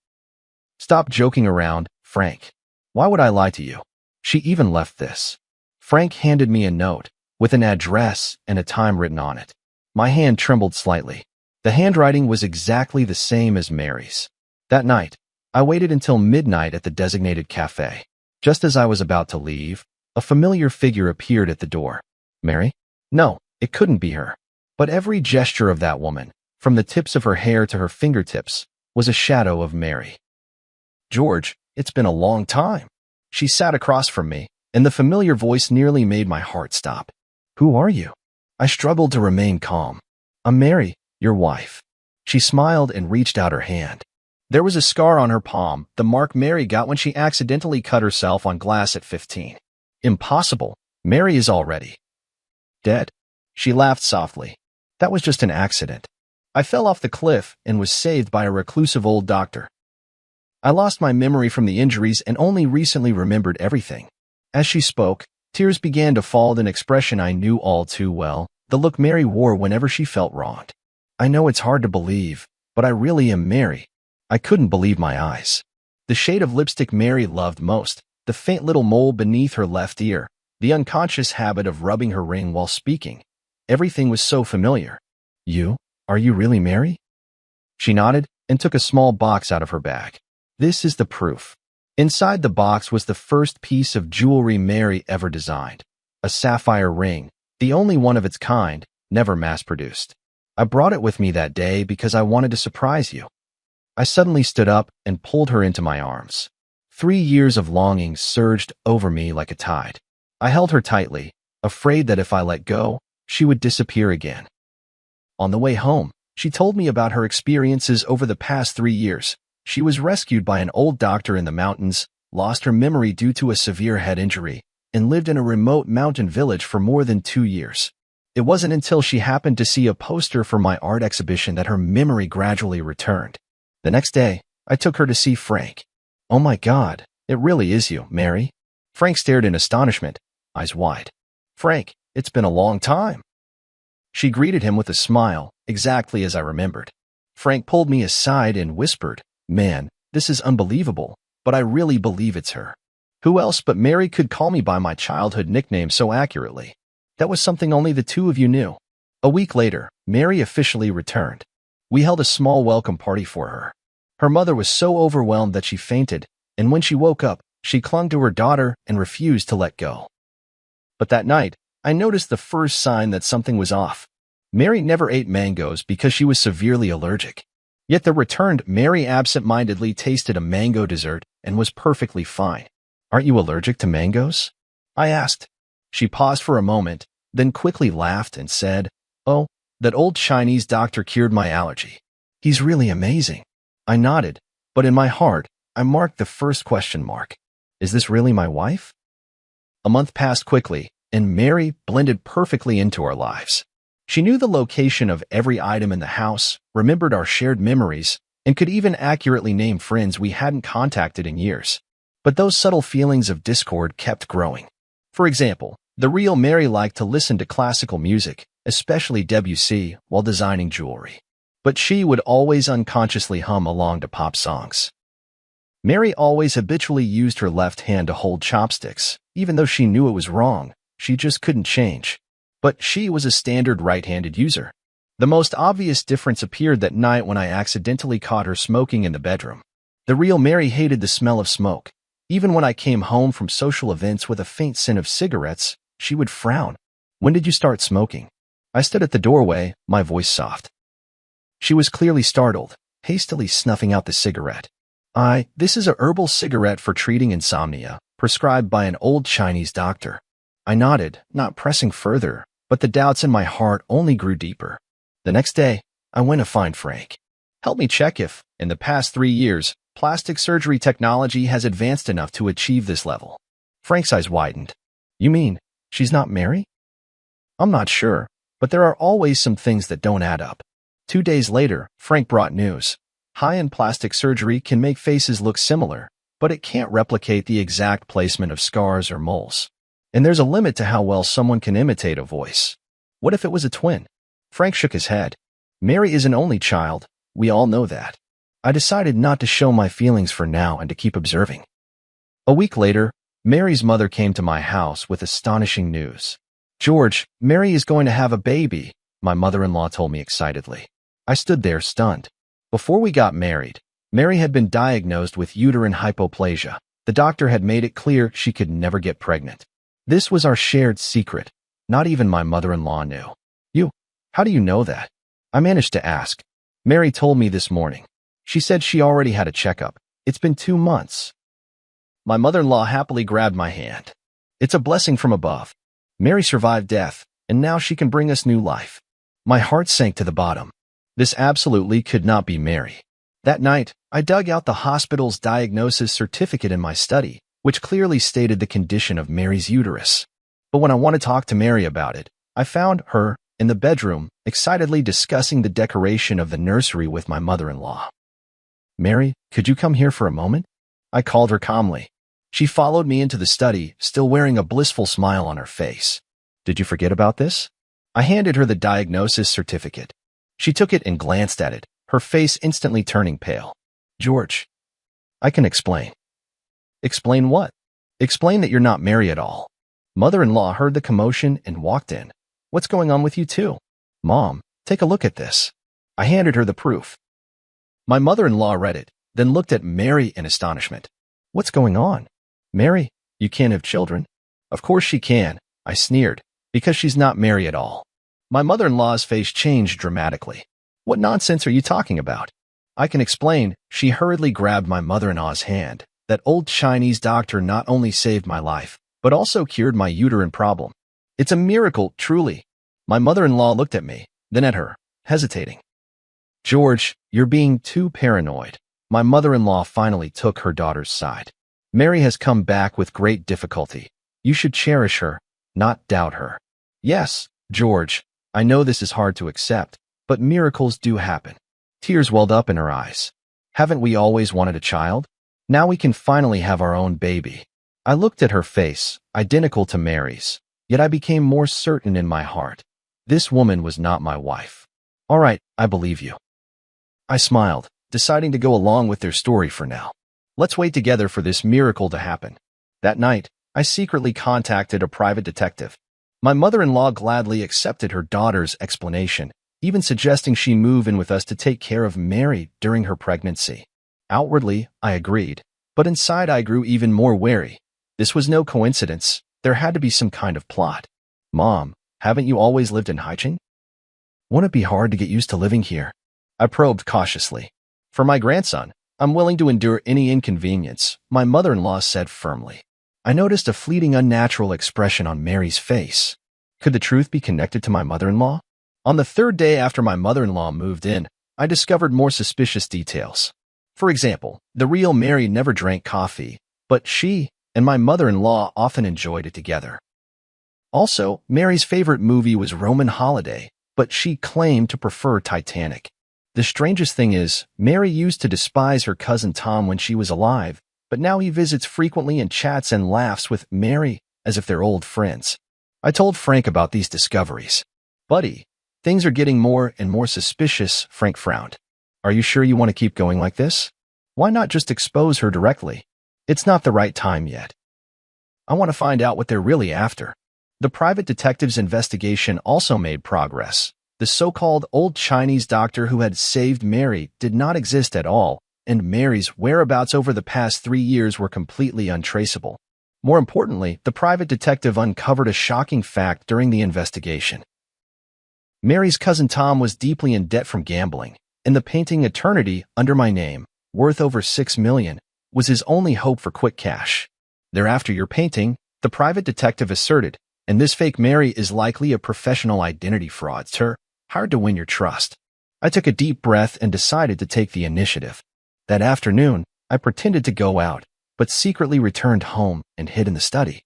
Stop joking around, Frank. Why would I lie to you? She even left this. Frank handed me a note, with an address and a time written on it. My hand trembled slightly. The handwriting was exactly the same as Mary's. That night, I waited until midnight at the designated cafe. Just as I was about to leave, a familiar figure appeared at the door. Mary? No, it couldn't be her. But every gesture of that woman, from the tips of her hair to her fingertips, was a shadow of Mary. George, it's been a long time. She sat across from me, and the familiar voice nearly made my heart stop. Who are you? I struggled to remain calm. I'm Mary, your wife. She smiled and reached out her hand. There was a scar on her palm, the mark Mary got when she accidentally cut herself on glass at 15. Impossible. Mary is already dead. She laughed softly. That was just an accident. I fell off the cliff and was saved by a reclusive old doctor. I lost my memory from the injuries and only recently remembered everything. As she spoke, tears began to fall with an expression I knew all too well, the look Mary wore whenever she felt wronged. I know it's hard to believe, but I really am Mary. I couldn't believe my eyes. The shade of lipstick Mary loved most, the faint little mole beneath her left ear, the unconscious habit of rubbing her ring while speaking. Everything was so familiar. You? Are you really Mary? She nodded and took a small box out of her bag. This is the proof. Inside the box was the first piece of jewelry Mary ever designed. A sapphire ring, the only one of its kind, never mass-produced. I brought it with me that day because I wanted to surprise you. I suddenly stood up and pulled her into my arms. 3 years of longing surged over me like a tide. I held her tightly, afraid that if I let go, she would disappear again. On the way home, she told me about her experiences over the past 3 years. She was rescued by an old doctor in the mountains, lost her memory due to a severe head injury, and lived in a remote mountain village for more than 2 years. It wasn't until she happened to see a poster for my art exhibition that her memory gradually returned. The next day, I took her to see Frank. Oh my God, it really is you, Mary. Frank stared in astonishment, eyes wide. Frank, it's been a long time. She greeted him with a smile, exactly as I remembered. Frank pulled me aside and whispered, Man, this is unbelievable, but I really believe it's her. Who else but Mary could call me by my childhood nickname so accurately? That was something only the two of you knew. A week later, Mary officially returned. We held a small welcome party for her. Her mother was so overwhelmed that she fainted, and when she woke up, she clung to her daughter and refused to let go. But that night, I noticed the first sign that something was off. Mary never ate mangoes because she was severely allergic. Yet the returned Mary absent-mindedly tasted a mango dessert and was perfectly fine. Aren't you allergic to mangoes? I asked. She paused for a moment, then quickly laughed and said, Oh, that old Chinese doctor cured my allergy. He's really amazing. I nodded, but in my heart, I marked the first question mark. Is this really my wife? A month passed quickly, and Mary blended perfectly into our lives. She knew the location of every item in the house, remembered our shared memories, and could even accurately name friends we hadn't contacted in years. But those subtle feelings of discord kept growing. For example, the real Mary liked to listen to classical music, especially Debussy, while designing jewelry. But she would always unconsciously hum along to pop songs. Mary always habitually used her left hand to hold chopsticks, even though she knew it was wrong. She just couldn't change. But she was a standard right-handed user. The most obvious difference appeared that night when I accidentally caught her smoking in the bedroom. The real Mary hated the smell of smoke. Even when I came home from social events with a faint scent of cigarettes, she would frown. When did you start smoking? I stood at the doorway, my voice soft. She was clearly startled, hastily snuffing out the cigarette. This is a herbal cigarette for treating insomnia, prescribed by an old Chinese doctor. I nodded, not pressing further, but the doubts in my heart only grew deeper. The next day, I went to find Frank. Help me check if, in the past 3 years, plastic surgery technology has advanced enough to achieve this level. Frank's eyes widened. You mean, she's not Mary? I'm not sure, but there are always some things that don't add up. 2 days later, Frank brought news. High-end plastic surgery can make faces look similar, but it can't replicate the exact placement of scars or moles. And there's a limit to how well someone can imitate a voice. What if it was a twin? Frank shook his head. Mary is an only child. We all know that. I decided not to show my feelings for now and to keep observing. A week later, Mary's mother came to my house with astonishing news. George, Mary is going to have a baby, my mother-in-law told me excitedly. I stood there stunned. Before we got married, Mary had been diagnosed with uterine hypoplasia. The doctor had made it clear she could never get pregnant. This was our shared secret. Not even my mother-in-law knew. How do you know that? I managed to ask. Mary told me this morning. She said she already had a checkup. It's been 2 months. My mother-in-law happily grabbed my hand. It's a blessing from above. Mary survived death, and now she can bring us new life. My heart sank to the bottom. This absolutely could not be Mary. That night, I dug out the hospital's diagnosis certificate in my study, which clearly stated the condition of Mary's uterus. But when I wanted to talk to Mary about it, I found her in the bedroom, excitedly discussing the decoration of the nursery with my mother-in-law. Mary, could you come here for a moment? I called her calmly. She followed me into the study, still wearing a blissful smile on her face. Did you forget about this? I handed her the diagnosis certificate. She took it and glanced at it, her face instantly turning pale. George, I can explain. Explain what? Explain that you're not Mary at all. Mother-in-law heard the commotion and walked in. What's going on with you two? Mom, take a look at this. I handed her the proof. My mother-in-law read it, then looked at Mary in astonishment. What's going on? Mary, you can't have children. Of course she can, I sneered, because she's not Mary at all. My mother-in-law's face changed dramatically. What nonsense are you talking about? I can explain. She hurriedly grabbed my mother-in-law's hand. That old Chinese doctor not only saved my life, but also cured my uterine problem. It's a miracle, truly. My mother-in-law looked at me, then at her, hesitating. George, you're being too paranoid. My mother-in-law finally took her daughter's side. Mary has come back with great difficulty. You should cherish her, not doubt her. Yes, George, I know this is hard to accept, but miracles do happen. Tears welled up in her eyes. Haven't we always wanted a child? Now we can finally have our own baby. I looked at her face, identical to Mary's, yet I became more certain in my heart. This woman was not my wife. All right, I believe you. I smiled, deciding to go along with their story for now. Let's wait together for this miracle to happen. That night, I secretly contacted a private detective. My mother-in-law gladly accepted her daughter's explanation, even suggesting she move in with us to take care of Mary during her pregnancy. Outwardly, I agreed, but inside I grew even more wary. This was no coincidence. There had to be some kind of plot. Mom, haven't you always lived in Haicheng? Won't it be hard to get used to living here? I probed cautiously. For my grandson, I'm willing to endure any inconvenience, my mother-in-law said firmly. I noticed a fleeting unnatural expression on Mary's face. Could the truth be connected to my mother-in-law? On the 3rd day after my mother-in-law moved in, I discovered more suspicious details. For example, the real Mary never drank coffee, but she and my mother-in-law often enjoyed it together. Also, Mary's favorite movie was Roman Holiday, but she claimed to prefer Titanic. The strangest thing is, Mary used to despise her cousin Tom when she was alive, but now he visits frequently and chats and laughs with Mary as if they're old friends. I told Frank about these discoveries. Buddy, things are getting more and more suspicious, Frank frowned. Are you sure you want to keep going like this? Why not just expose her directly? It's not the right time yet. I want to find out what they're really after. The private detective's investigation also made progress. The so-called old Chinese doctor who had saved Mary did not exist at all, and Mary's whereabouts over the past 3 years were completely untraceable. More importantly, the private detective uncovered a shocking fact during the investigation. Mary's cousin Tom was deeply in debt from gambling, and the painting Eternity under my name, worth over $6 million, was his only hope for quick cash. "They're after your painting," the private detective asserted, "and this fake Mary is likely a professional identity fraudster, hired to win your trust." I took a deep breath and decided to take the initiative. That afternoon, I pretended to go out, but secretly returned home and hid in the study.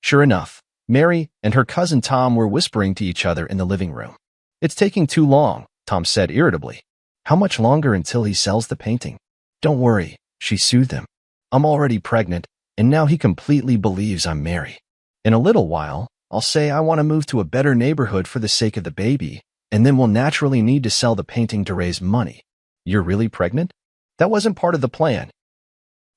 Sure enough, Mary and her cousin Tom were whispering to each other in the living room. "It's taking too long," Tom said irritably. "How much longer until he sells the painting?" "Don't worry," she soothed him. "I'm already pregnant, and now he completely believes I'm Mary. In a little while, I'll say I want to move to a better neighborhood for the sake of the baby, and then we'll naturally need to sell the painting to raise money." "You're really pregnant?" "That wasn't part of the plan.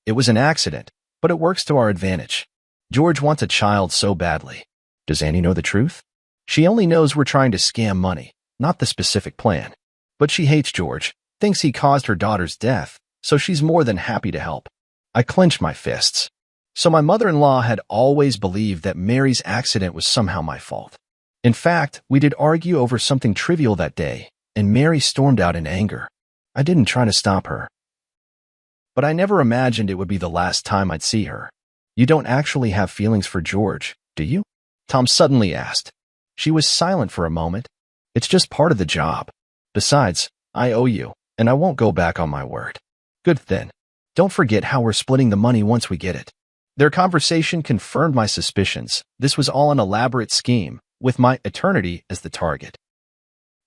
It was an accident, but it works to our advantage. George wants a child so badly." "Does Annie know the truth?" "She only knows we're trying to scam money, not the specific plan. But she hates George, thinks he caused her daughter's death, so she's more than happy to help." I clenched my fists. So my mother-in-law had always believed that Mary's accident was somehow my fault. In fact, we did argue over something trivial that day, and Mary stormed out in anger. I didn't try to stop her. But I never imagined it would be the last time I'd see her. "You don't actually have feelings for George, do you?" Tom suddenly asked. She was silent for a moment. "It's just part of the job. Besides, I owe you, and I won't go back on my word." "Good then. Don't forget how we're splitting the money once we get it." Their conversation confirmed my suspicions. This was all an elaborate scheme, with my eternity as the target.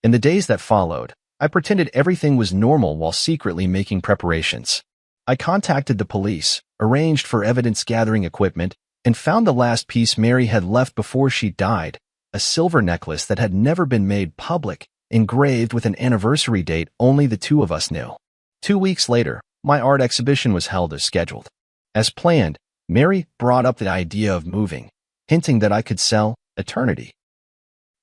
In the days that followed, I pretended everything was normal while secretly making preparations. I contacted the police, arranged for evidence-gathering equipment, and found the last piece Mary had left before she died, a silver necklace that had never been made public, engraved with an anniversary date only the two of us knew. 2 weeks later, my art exhibition was held as scheduled. As planned, Mary brought up the idea of moving, hinting that I could sell Eternity.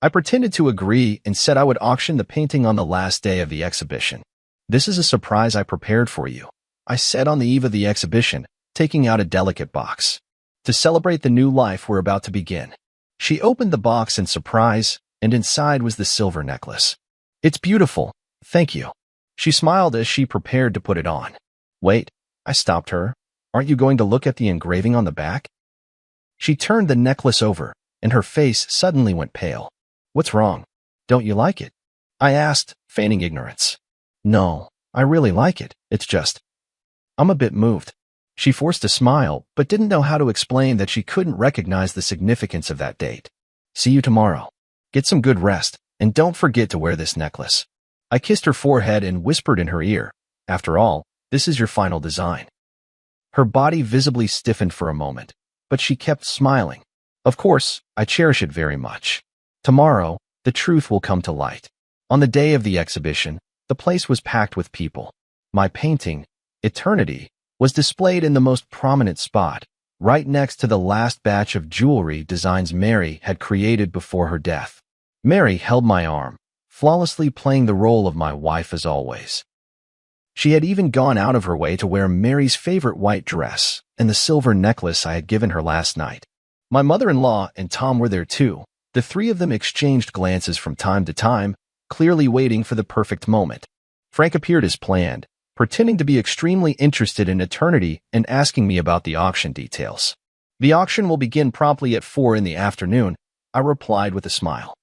I pretended to agree and said I would auction the painting on the last day of the exhibition. "This is a surprise I prepared for you," I said on the eve of the exhibition, taking out a delicate box. "To celebrate the new life we're about to begin." She opened the box in surprise, and inside was the silver necklace. "It's beautiful, thank you." She smiled as she prepared to put it on. "Wait," I stopped her. "Aren't you going to look at the engraving on the back?" She turned the necklace over, and her face suddenly went pale. "What's wrong? Don't you like it?" I asked, feigning ignorance. "No, I really like it. It's just, I'm a bit moved." She forced a smile, but didn't know how to explain that she couldn't recognize the significance of that date. "See you tomorrow. Get some good rest, and don't forget to wear this necklace." I kissed her forehead and whispered in her ear, "After all, this is your final design." Her body visibly stiffened for a moment, but she kept smiling. "Of course, I cherish it very much. Tomorrow, the truth will come to light." On the day of the exhibition, the place was packed with people. My painting, Eternity, was displayed in the most prominent spot, right next to the last batch of jewelry designs Mary had created before her death. Mary held my arm, flawlessly playing the role of my wife as always. She had even gone out of her way to wear Mary's favorite white dress and the silver necklace I had given her last night. My mother-in-law and Tom were there too. The three of them exchanged glances from time to time, clearly waiting for the perfect moment. Frank appeared as planned, pretending to be extremely interested in Eternity and asking me about the auction details. "The auction will begin promptly at 4 in the afternoon," I replied with a smile.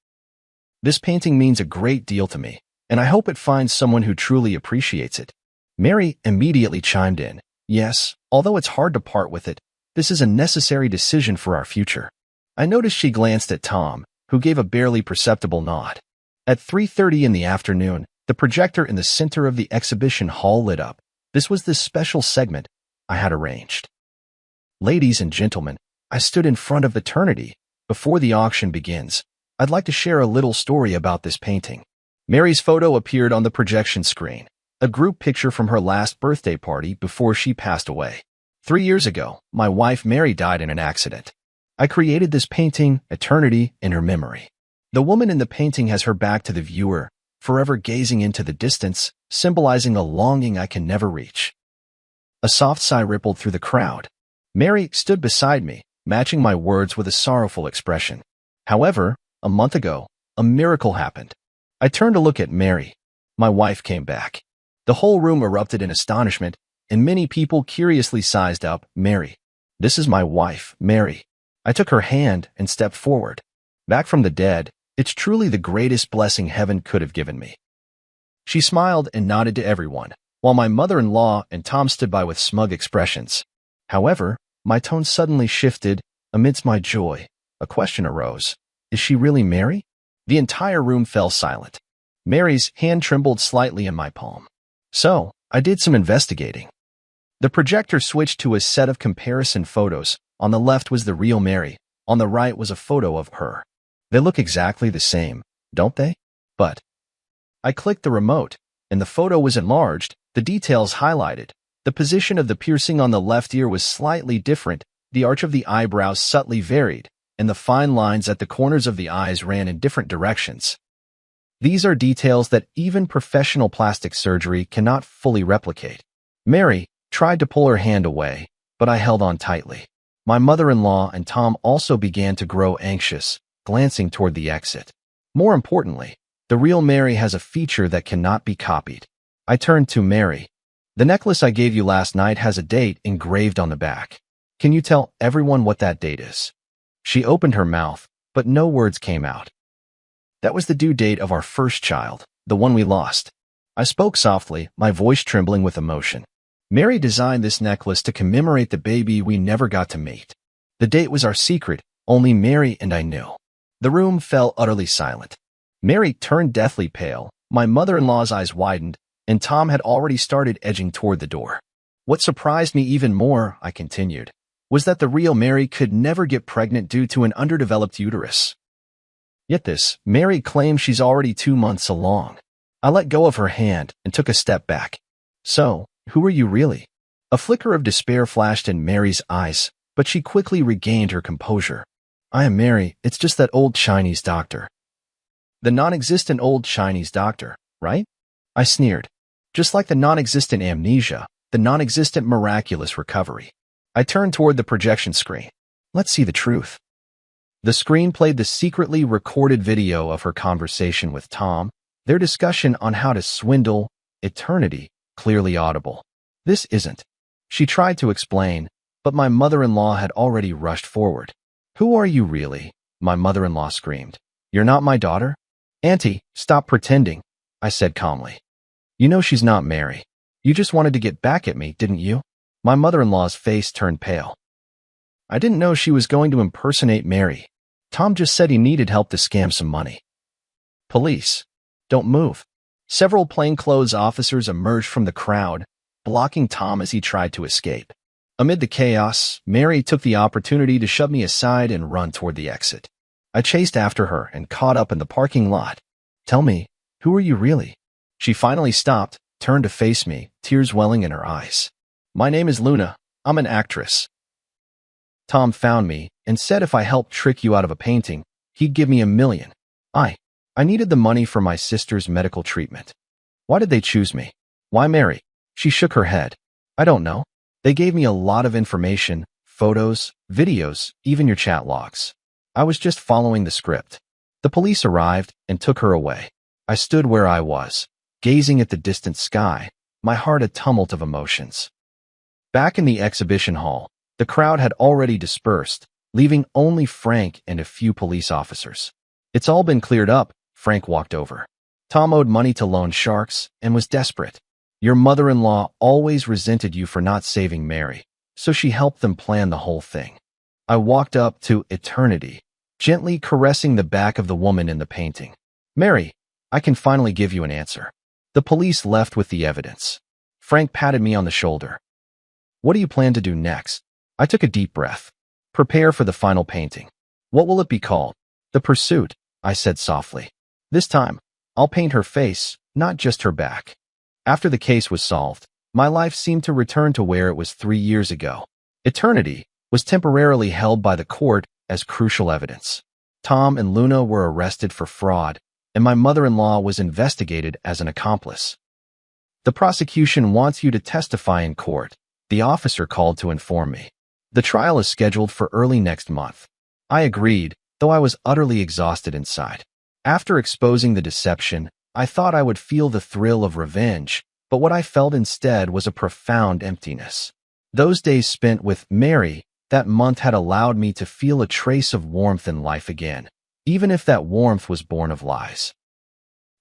"This painting means a great deal to me, and I hope it finds someone who truly appreciates it." Mary immediately chimed in. "Yes, although it's hard to part with it, this is a necessary decision for our future." I noticed she glanced at Tom, who gave a barely perceptible nod. At 3:30 in the afternoon, the projector in the center of the exhibition hall lit up. This was the special segment I had arranged. "Ladies and gentlemen, I stood in front of Eternity. Before the auction begins, I'd like to share a little story about this painting." Mary's photo appeared on the projection screen, a group picture from her last birthday party before she passed away. 3 years ago, my wife Mary died in an accident. I created this painting, Eternity, in her memory. The woman in the painting has her back to the viewer, forever gazing into the distance, symbolizing a longing I can never reach. A soft sigh rippled through the crowd. Mary stood beside me, matching my words with a sorrowful expression. However, a month ago, a miracle happened. I turned to look at Mary. My wife came back. The whole room erupted in astonishment, and many people curiously sized up, Mary. This is my wife, Mary. I took her hand and stepped forward. Back from the dead, it's truly the greatest blessing heaven could have given me. She smiled and nodded to everyone, while my mother-in-law and Tom stood by with smug expressions. However, my tone suddenly shifted. Amidst my joy, a question arose. Is she really Mary? The entire room fell silent. Mary's hand trembled slightly in my palm. So, I did some investigating. The projector switched to a set of comparison photos. On the left was the real Mary. On the right was a photo of her. They look exactly the same, don't they? But I clicked the remote, and the photo was enlarged, the details highlighted. The position of the piercing on the left ear was slightly different, the arch of the eyebrows subtly varied, and the fine lines at the corners of the eyes ran in different directions. These are details that even professional plastic surgery cannot fully replicate. Mary tried to pull her hand away, but I held on tightly. My mother-in-law and Tom also began to grow anxious, glancing toward the exit. More importantly, the real Mary has a feature that cannot be copied. I turned to Mary. The necklace I gave you last night has a date engraved on the back. Can you tell everyone what that date is? She opened her mouth, but no words came out. That was the due date of our first child, the one we lost. I spoke softly, my voice trembling with emotion. Mary designed this necklace to commemorate the baby we never got to meet. The date was our secret, only Mary and I knew. The room fell utterly silent. Mary turned deathly pale, my mother-in-law's eyes widened, and Tom had already started edging toward the door. What surprised me even more, I continued, was that the real Mary could never get pregnant due to an underdeveloped uterus. Yet this, Mary claims she's already 2 months along. I let go of her hand and took a step back. So, who are you really? A flicker of despair flashed in Mary's eyes, but she quickly regained her composure. I am Mary, it's just that old Chinese doctor. The non-existent old Chinese doctor, right? I sneered. Just like the non-existent amnesia, the non-existent miraculous recovery. I turned toward the projection screen. Let's see the truth. The screen played the secretly recorded video of her conversation with Tom, their discussion on how to swindle eternity, clearly audible. This isn't. She tried to explain, but my mother-in-law had already rushed forward. Who are you really? My mother-in-law screamed. You're not my daughter? Auntie, stop pretending, I said calmly. You know she's not Mary. You just wanted to get back at me, didn't you? My mother-in-law's face turned pale. I didn't know she was going to impersonate Mary. Tom just said he needed help to scam some money. Police. Don't move. Several plainclothes officers emerged from the crowd, blocking Tom as he tried to escape. Amid the chaos, Mary took the opportunity to shove me aside and run toward the exit. I chased after her and caught up in the parking lot. Tell me, who are you really? She finally stopped, turned to face me, tears welling in her eyes. My name is Luna. I'm an actress. Tom found me and said if I helped trick you out of a painting, he'd give me $1 million. I needed the money for my sister's medical treatment. Why did they choose me? Why Mary? She shook her head. I don't know. They gave me a lot of information, photos, videos, even your chat logs. I was just following the script. The police arrived and took her away. I stood where I was, gazing at the distant sky, my heart a tumult of emotions. Back in the exhibition hall, the crowd had already dispersed, leaving only Frank and a few police officers. It's all been cleared up, Frank walked over. Tom owed money to loan sharks and was desperate. Your mother-in-law always resented you for not saving Mary, so she helped them plan the whole thing. I walked up to eternity, gently caressing the back of the woman in the painting. Mary, I can finally give you an answer. The police left with the evidence. Frank patted me on the shoulder. What do you plan to do next? I took a deep breath. Prepare for the final painting. What will it be called? The Pursuit, I said softly. This time, I'll paint her face, not just her back. After the case was solved, my life seemed to return to where it was 3 years ago. Eternity was temporarily held by the court as crucial evidence. Tom and Luna were arrested for fraud, and my mother-in-law was investigated as an accomplice. The prosecution wants you to testify in court, the officer called to inform me. The trial is scheduled for early next month. I agreed, though I was utterly exhausted inside. After exposing the deception, I thought I would feel the thrill of revenge, but what I felt instead was a profound emptiness. Those days spent with Mary that month had allowed me to feel a trace of warmth in life again, even if that warmth was born of lies.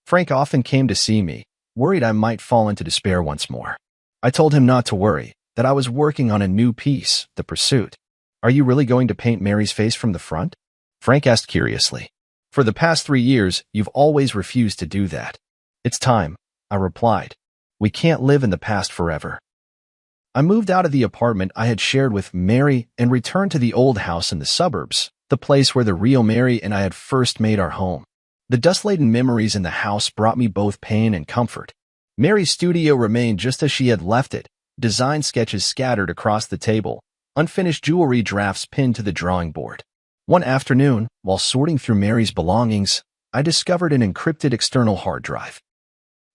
Frank often came to see me, worried I might fall into despair once more. I told him not to worry, that I was working on a new piece, The Pursuit. Are you really going to paint Mary's face from the front? Frank asked curiously. For the past 3 years, you've always refused to do that. It's time, I replied. We can't live in the past forever. I moved out of the apartment I had shared with Mary and returned to the old house in the suburbs, the place where the real Mary and I had first made our home. The dust-laden memories in the house brought me both pain and comfort. Mary's studio remained just as she had left it, design sketches scattered across the table, unfinished jewelry drafts pinned to the drawing board. One afternoon, while sorting through Mary's belongings, I discovered an encrypted external hard drive.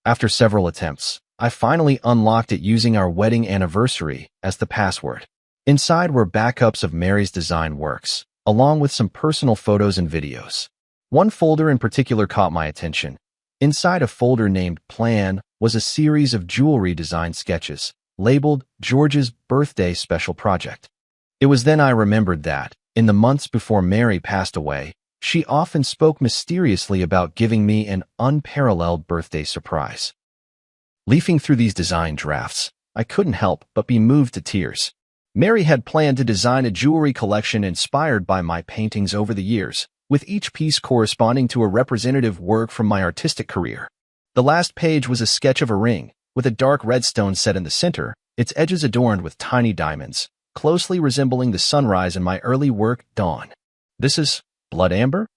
After several attempts, I finally unlocked it using our wedding anniversary as the password. Inside were backups of Mary's design works, along with some personal photos and videos. One folder in particular caught my attention. Inside a folder named Plan was a series of jewelry design sketches, labeled George's Birthday Special Project. It was then I remembered that, in the months before Mary passed away, she often spoke mysteriously about giving me an unparalleled birthday surprise. Leafing through these design drafts, I couldn't help but be moved to tears. Mary had planned to design a jewelry collection inspired by my paintings over the years, with each piece corresponding to a representative work from my artistic career. The last page was a sketch of a ring, with a dark red stone set in the center, its edges adorned with tiny diamonds, closely resembling the sunrise in my early work, Dawn. This is blood amber?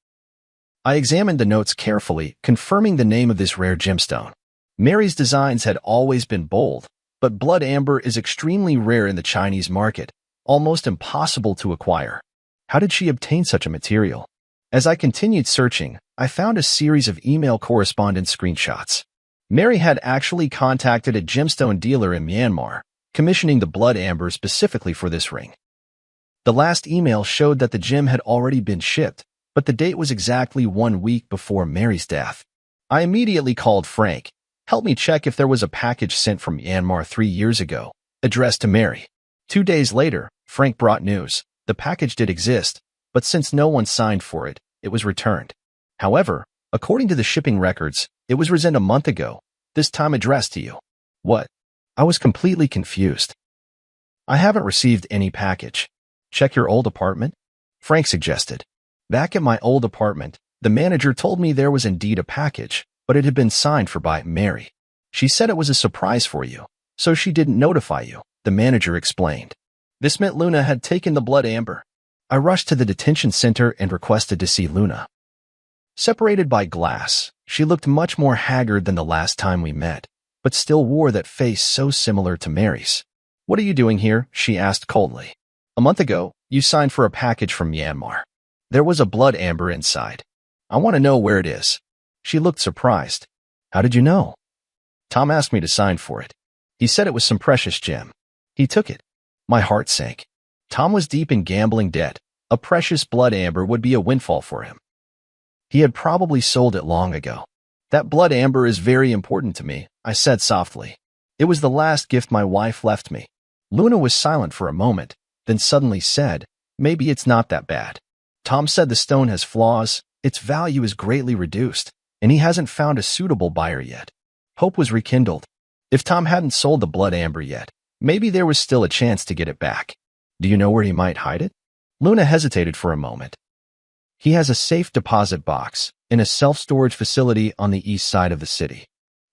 I examined the notes carefully, confirming the name of this rare gemstone. Mary's designs had always been bold, but blood amber is extremely rare in the Chinese market, almost impossible to acquire. How did she obtain such a material? As I continued searching, I found a series of email correspondence screenshots. Mary had actually contacted a gemstone dealer in Myanmar, commissioning the blood amber specifically for this ring. The last email showed that the gem had already been shipped, but the date was exactly 1 week before Mary's death. I immediately called Frank. Help me check if there was a package sent from Myanmar 3 years ago, addressed to Mary. 2 days later, Frank brought news. The package did exist, but since no one signed for it, it was returned. However, according to the shipping records, it was resent a month ago, this time addressed to you. What? I was completely confused. I haven't received any package. Check your old apartment? Frank suggested. Back at my old apartment, the manager told me there was indeed a package, but it had been signed for by Mary. She said it was a surprise for you, so she didn't notify you, the manager explained. This meant Luna had taken the blood amber. I rushed to the detention center and requested to see Luna. Separated by glass, she looked much more haggard than the last time we met, but still wore that face so similar to Mary's. What are you doing here? She asked coldly. A month ago, you signed for a package from Myanmar. There was a blood amber inside. I want to know where it is. She looked surprised. How did you know? Tom asked me to sign for it. He said it was some precious gem. He took it. My heart sank. Tom was deep in gambling debt. A precious blood amber would be a windfall for him. He had probably sold it long ago. That blood amber is very important to me, I said softly. It was the last gift my wife left me. Luna was silent for a moment, then suddenly said, maybe it's not that bad. Tom said the stone has flaws, its value is greatly reduced, and he hasn't found a suitable buyer yet. Hope was rekindled. If Tom hadn't sold the blood amber yet, maybe there was still a chance to get it back. Do you know where he might hide it? Luna hesitated for a moment. He has a safe deposit box in a self-storage facility on the east side of the city.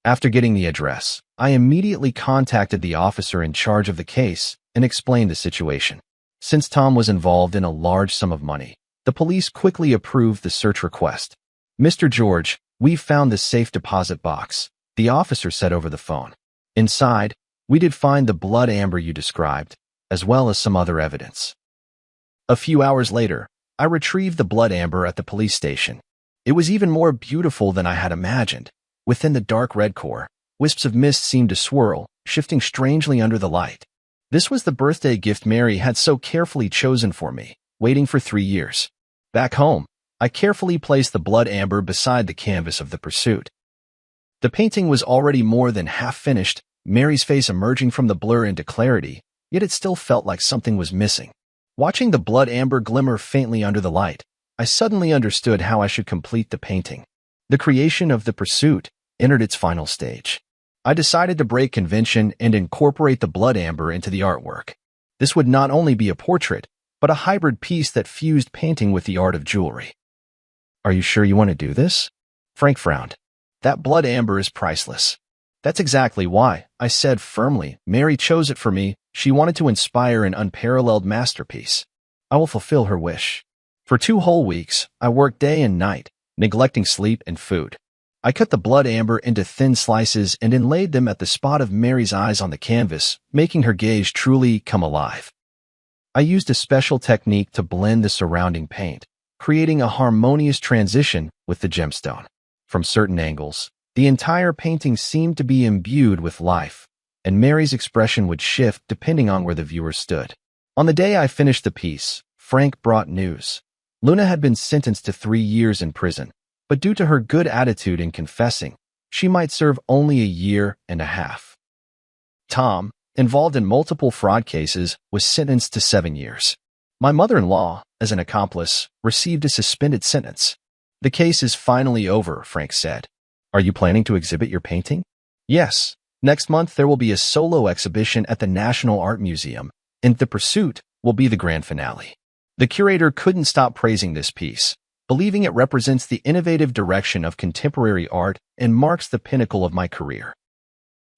After getting the address, I immediately contacted the officer in charge of the case and explained the situation. Since Tom was involved in a large sum of money, the police quickly approved the search request. Mr. George, we've found the safe deposit box, the officer said over the phone. Inside, we did find the blood amber you described, as well as some other evidence. A few hours later, I retrieved the blood amber at the police station. It was even more beautiful than I had imagined. Within the dark red core, Wisps of mist seemed to swirl, shifting strangely under the light. This was the birthday gift Mary had so carefully chosen for me, waiting for 3 years. Back home, I carefully placed the blood amber beside the canvas of the pursuit. The painting was already more than half finished, Mary's face emerging from the blur into clarity, yet it still felt like something was missing. Watching the blood amber glimmer faintly under the light, I suddenly understood how I should complete the painting. The creation of the pursuit entered its final stage. I decided to break convention and incorporate the blood amber into the artwork. This would not only be a portrait, but a hybrid piece that fused painting with the art of jewelry. Are you sure you want to do this? Frank frowned. That blood amber is priceless. That's exactly why, I said firmly. Mary chose it for me. She wanted to inspire an unparalleled masterpiece. I will fulfill her wish. For 2 whole weeks, I worked day and night, neglecting sleep and food. I cut the blood amber into thin slices and inlaid them at the spot of Mary's eyes on the canvas, making her gaze truly come alive. I used a special technique to blend the surrounding paint, creating a harmonious transition with the gemstone. From certain angles, the entire painting seemed to be imbued with life, and Mary's expression would shift depending on where the viewer stood. On the day I finished the piece, Frank brought news. Luna had been sentenced to 3 years in prison, but due to her good attitude in confessing, she might serve only 1.5 years. Tom, involved in multiple fraud cases, was sentenced to 7 years. My mother-in-law, as an accomplice, received a suspended sentence. The case is finally over, Frank said. Are you planning to exhibit your painting? Yes. Next month there will be a solo exhibition at the National Art Museum, and The Pursuit will be the grand finale. The curator couldn't stop praising this piece, believing it represents the innovative direction of contemporary art and marks the pinnacle of my career.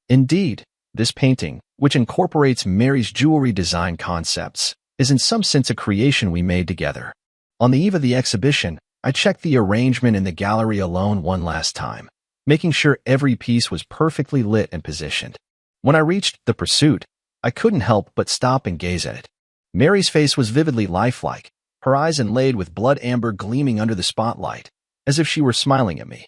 Indeed, this painting, which incorporates Mary's jewelry design concepts, is in some sense a creation we made together. On the eve of the exhibition, I checked the arrangement in the gallery alone one last time, making sure every piece was perfectly lit and positioned. When I reached The Pursuit, I couldn't help but stop and gaze at it. Mary's face was vividly lifelike, her eyes inlaid with blood amber gleaming under the spotlight, as if she were smiling at me.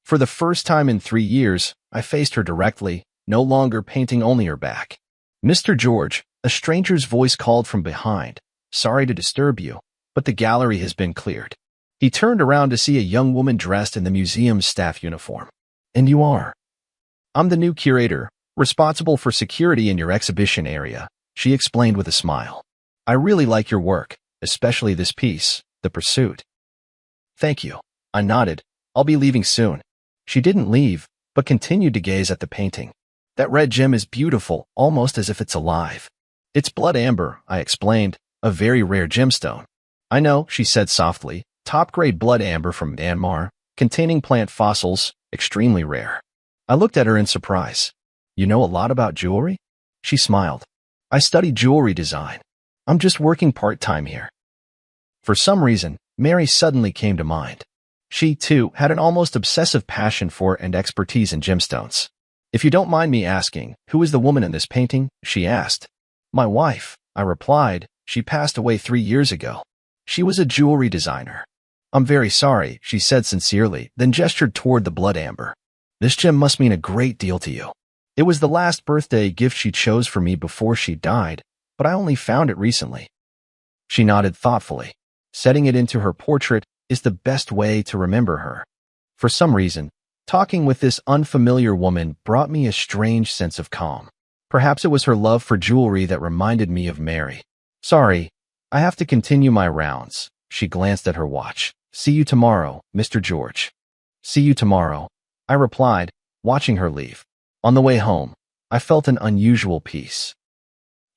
For the first time in 3 years, I faced her directly, no longer painting only her back. Mr. George, a stranger's voice called from behind. Sorry to disturb you, but the gallery has been cleared. He turned around to see a young woman dressed in the museum's staff uniform. And you are? I'm the new curator, responsible for security in your exhibition area, she explained with a smile. I really like your work, especially this piece, The Pursuit. Thank you. I nodded. I'll be leaving soon. She didn't leave, but continued to gaze at the painting. That red gem is beautiful, almost as if it's alive. It's blood amber, I explained, a very rare gemstone. I know, she said softly, top-grade blood amber from Myanmar, containing plant fossils, extremely rare. I looked at her in surprise. You know a lot about jewelry? She smiled. I study jewelry design. I'm just working part-time here. For some reason, Mary suddenly came to mind. She, too, had an almost obsessive passion for and expertise in gemstones. If you don't mind me asking, who is the woman in this painting? She asked. My wife, I replied. She passed away 3 years ago. She was a jewelry designer. I'm very sorry, she said sincerely, then gestured toward the blood amber. This gem must mean a great deal to you. It was the last birthday gift she chose for me before she died, but I only found it recently. She nodded thoughtfully. Setting it into her portrait is the best way to remember her. For some reason, talking with this unfamiliar woman brought me a strange sense of calm. Perhaps it was her love for jewelry that reminded me of Mary. Sorry, I have to continue my rounds. She glanced at her watch. See you tomorrow, Mr. George. See you tomorrow, I replied, watching her leave. On the way home, I felt an unusual peace.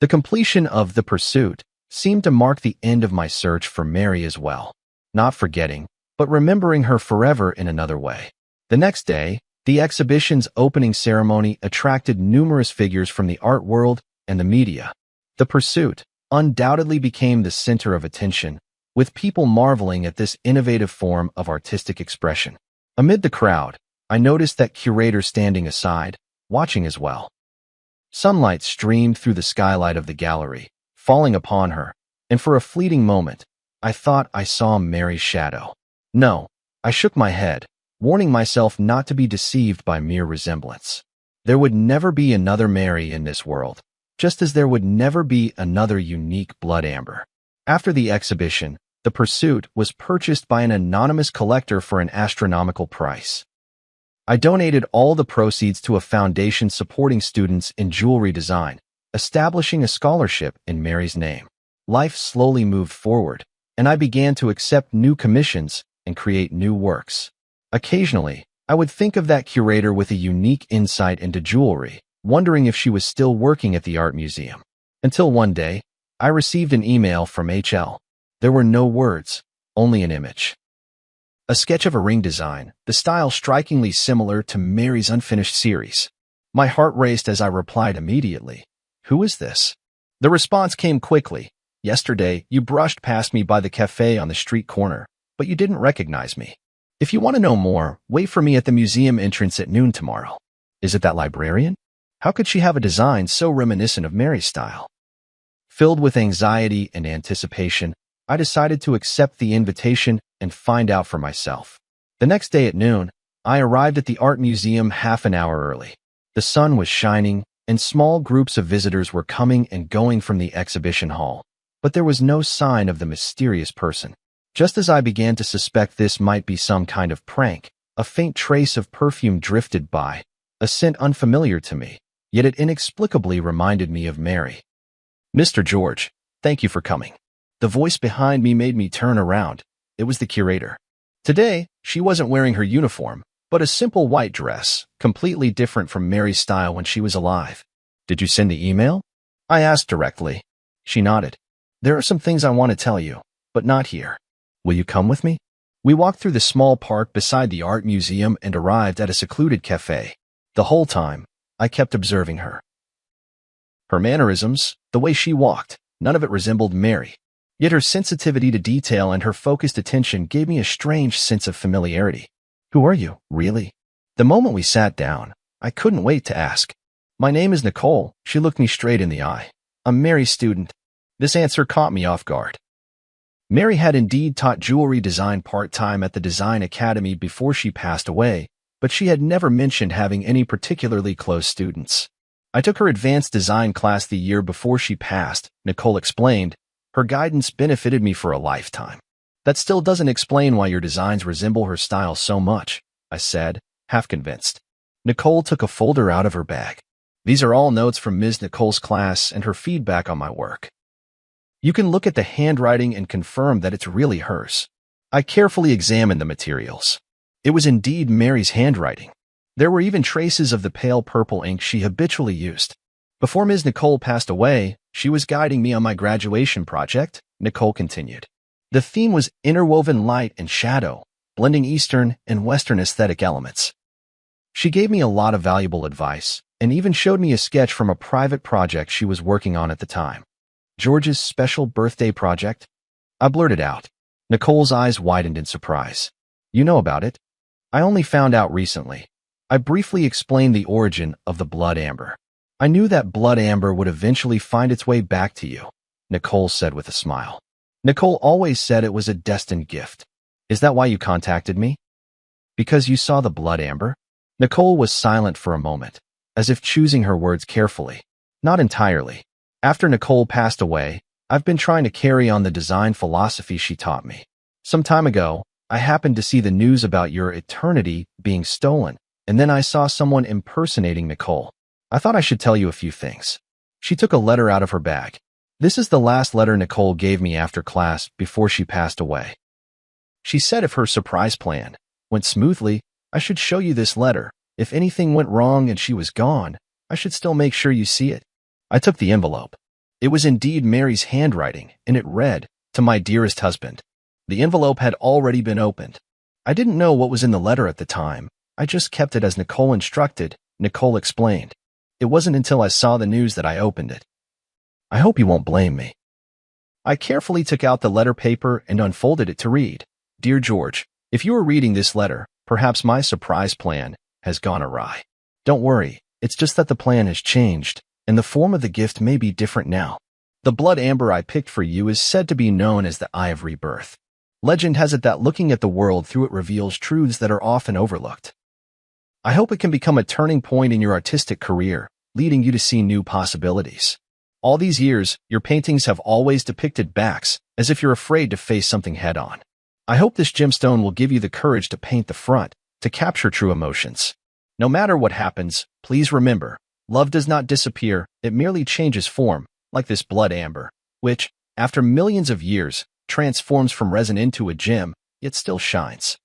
The completion of The Pursuit seemed to mark the end of my search for Mary as well. Not forgetting, but remembering her forever in another way. The next day, the exhibition's opening ceremony attracted numerous figures from the art world and the media. The Pursuit undoubtedly became the center of attention, with people marveling at this innovative form of artistic expression. Amid the crowd, I noticed that curator standing aside, watching as well. Sunlight streamed through the skylight of the gallery, falling upon her, and for a fleeting moment, I thought I saw Mary's shadow. No, I shook my head. warning myself not to be deceived by mere resemblance. There would never be another Mary in this world, just as there would never be another unique blood amber. After the exhibition, the pursuit was purchased by an anonymous collector for an astronomical price. I donated all the proceeds to a foundation supporting students in jewelry design, establishing a scholarship in Mary's name. Life slowly moved forward, and I began to accept new commissions and create new works. Occasionally, I would think of that curator with a unique insight into jewelry, wondering if she was still working at the art museum. Until one day, I received an email from HL. There were no words, only an image. A sketch of a ring design, the style strikingly similar to Mary's unfinished series. My heart raced as I replied immediately. Who is this? The response came quickly. Yesterday, you brushed past me by the cafe on the street corner, but you didn't recognize me. If you want to know more, wait for me at the museum entrance at noon tomorrow. Is it that librarian? How could she have a design so reminiscent of Mary's style? Filled with anxiety and anticipation, I decided to accept the invitation and find out for myself. The next day at noon, I arrived at the art museum half an hour early. The sun was shining, and small groups of visitors were coming and going from the exhibition hall. But there was no sign of the mysterious person. Just as I began to suspect this might be some kind of prank, a faint trace of perfume drifted by, a scent unfamiliar to me, yet it inexplicably reminded me of Mary. Mr. George, thank you for coming. The voice behind me made me turn around. It was the curator. Today, she wasn't wearing her uniform, but a simple white dress, completely different from Mary's style when she was alive. Did you send the email? I asked directly. She nodded. There are some things I want to tell you, but not here. Will you come with me? We walked through the small park beside the art museum and arrived at a secluded cafe. The whole time, I kept observing her. Her mannerisms, the way she walked, none of it resembled Mary. Yet her sensitivity to detail and her focused attention gave me a strange sense of familiarity. Who are you, really? The moment we sat down, I couldn't wait to ask. My name is Nicole. She looked me straight in the eye. I'm Mary's student. This answer caught me off guard. Mary had indeed taught jewelry design part-time at the Design Academy before she passed away, but she had never mentioned having any particularly close students. I took her advanced design class the year before she passed, Nicole explained. Her guidance benefited me for a lifetime. That still doesn't explain why your designs resemble her style so much, I said, half convinced. Nicole took a folder out of her bag. These are all notes from Ms. Nicole's class and her feedback on my work. You can look at the handwriting and confirm that it's really hers. I carefully examined the materials. It was indeed Mary's handwriting. There were even traces of the pale purple ink she habitually used. Before Ms. Nicole passed away, she was guiding me on my graduation project, Nicole continued. The theme was interwoven light and shadow, blending Eastern and Western aesthetic elements. She gave me a lot of valuable advice, and even showed me a sketch from a private project she was working on at the time. George's special birthday project? I blurted out. Nicole's eyes widened in surprise. You know about it? I only found out recently. I briefly explained the origin of the blood amber. I knew that blood amber would eventually find its way back to you, Nicole said with a smile. Nicole always said it was a destined gift. Is that why you contacted me? Because you saw the blood amber? Nicole was silent for a moment, as if choosing her words carefully. Not entirely. After Nicole passed away, I've been trying to carry on the design philosophy she taught me. Some time ago, I happened to see the news about your eternity being stolen, and then I saw someone impersonating Nicole. I thought I should tell you a few things. She took a letter out of her bag. This is the last letter Nicole gave me after class before she passed away. She said if her surprise plan went smoothly, I should show you this letter. If anything went wrong and she was gone, I should still make sure you see it. I took the envelope. It was indeed Mary's handwriting, and it read, "To my dearest husband." The envelope had already been opened. I didn't know what was in the letter at the time. I just kept it as Nicole instructed, Nicole explained. It wasn't until I saw the news that I opened it. I hope you won't blame me. I carefully took out the letter paper and unfolded it to read. Dear George, if you are reading this letter, perhaps my surprise plan has gone awry. Don't worry, it's just that the plan has changed, and the form of the gift may be different now. The blood amber I picked for you is said to be known as the Eye of Rebirth. Legend has it that looking at the world through it reveals truths that are often overlooked. I hope it can become a turning point in your artistic career, leading you to see new possibilities. All these years, your paintings have always depicted backs, as if you're afraid to face something head-on. I hope this gemstone will give you the courage to paint the front, to capture true emotions. No matter what happens, please remember, love does not disappear, it merely changes form, like this blood amber, which, after millions of years, transforms from resin into a gem, yet still shines.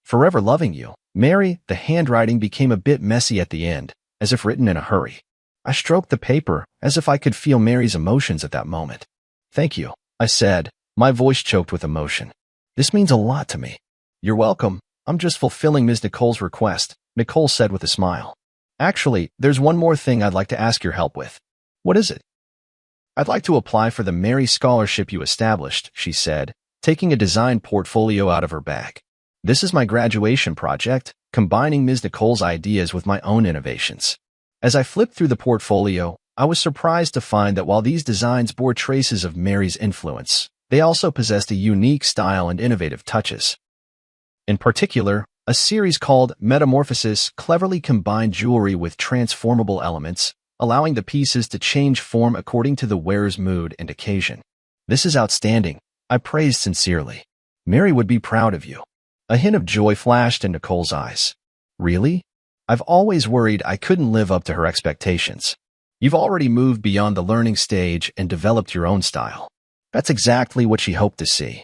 Forever loving you, Mary. The handwriting became a bit messy at the end, as if written in a hurry. I stroked the paper, as if I could feel Mary's emotions at that moment. Thank you, I said, my voice choked with emotion. This means a lot to me. You're welcome. I'm just fulfilling Ms. Nicole's request, Nicole said with a smile. Actually, there's one more thing I'd like to ask your help with. What is it? I'd like to apply for the Mary Scholarship you established, she said, taking a design portfolio out of her bag. This is my graduation project, combining Ms. Nicole's ideas with my own innovations. As I flipped through the portfolio, I was surprised to find that while these designs bore traces of Mary's influence, they also possessed a unique style and innovative touches. In particular, a series called Metamorphosis cleverly combined jewelry with transformable elements, allowing the pieces to change form according to the wearer's mood and occasion. This is outstanding, I praised sincerely. Mary would be proud of you. A hint of joy flashed in Nicole's eyes. Really? I've always worried I couldn't live up to her expectations. You've already moved beyond the learning stage and developed your own style. That's exactly what she hoped to see.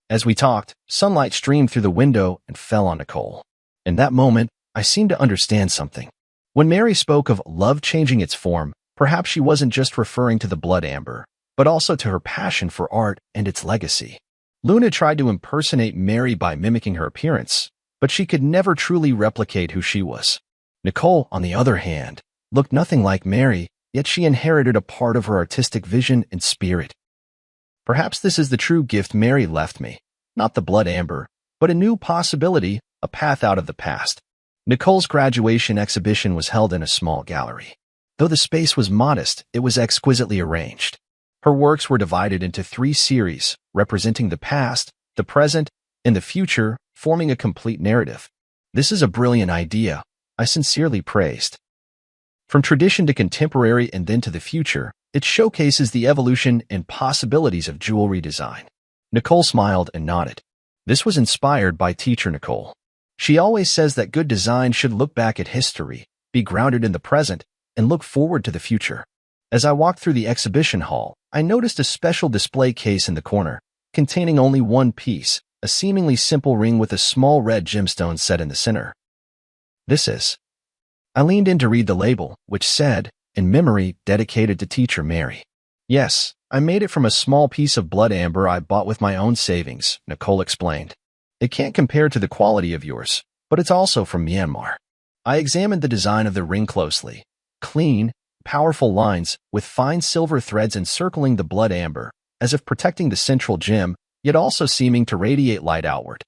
As we talked, sunlight streamed through the window and fell on Nicole. In that moment, I seemed to understand something. When Mary spoke of love changing its form, perhaps she wasn't just referring to the blood amber, but also to her passion for art and its legacy. Luna tried to impersonate Mary by mimicking her appearance, but she could never truly replicate who she was. Nicole, on the other hand, looked nothing like Mary, yet she inherited a part of her artistic vision and spirit. Perhaps this is the true gift Mary left me, not the blood amber, but a new possibility, a path out of the past. Nicole's graduation exhibition was held in a small gallery. Though the space was modest, it was exquisitely arranged. Her works were divided into 3 series, representing the past, the present, and the future, forming a complete narrative. This is a brilliant idea, I sincerely praised. From tradition to contemporary and then to the future, it showcases the evolution and possibilities of jewelry design. Nicole smiled and nodded. This was inspired by teacher Nicole. She always says that good design should look back at history, be grounded in the present, and look forward to the future. As I walked through the exhibition hall, I noticed a special display case in the corner, containing only one piece, a seemingly simple ring with a small red gemstone set in the center. This is. I leaned in to read the label, which said, in memory, dedicated to teacher Mary. Yes, I made it from a small piece of blood amber I bought with my own savings, Nicole explained. It can't compare to the quality of yours, but it's also from Myanmar. I examined the design of the ring closely. Clean, powerful lines, with fine silver threads encircling the blood amber, as if protecting the central gem, yet also seeming to radiate light outward.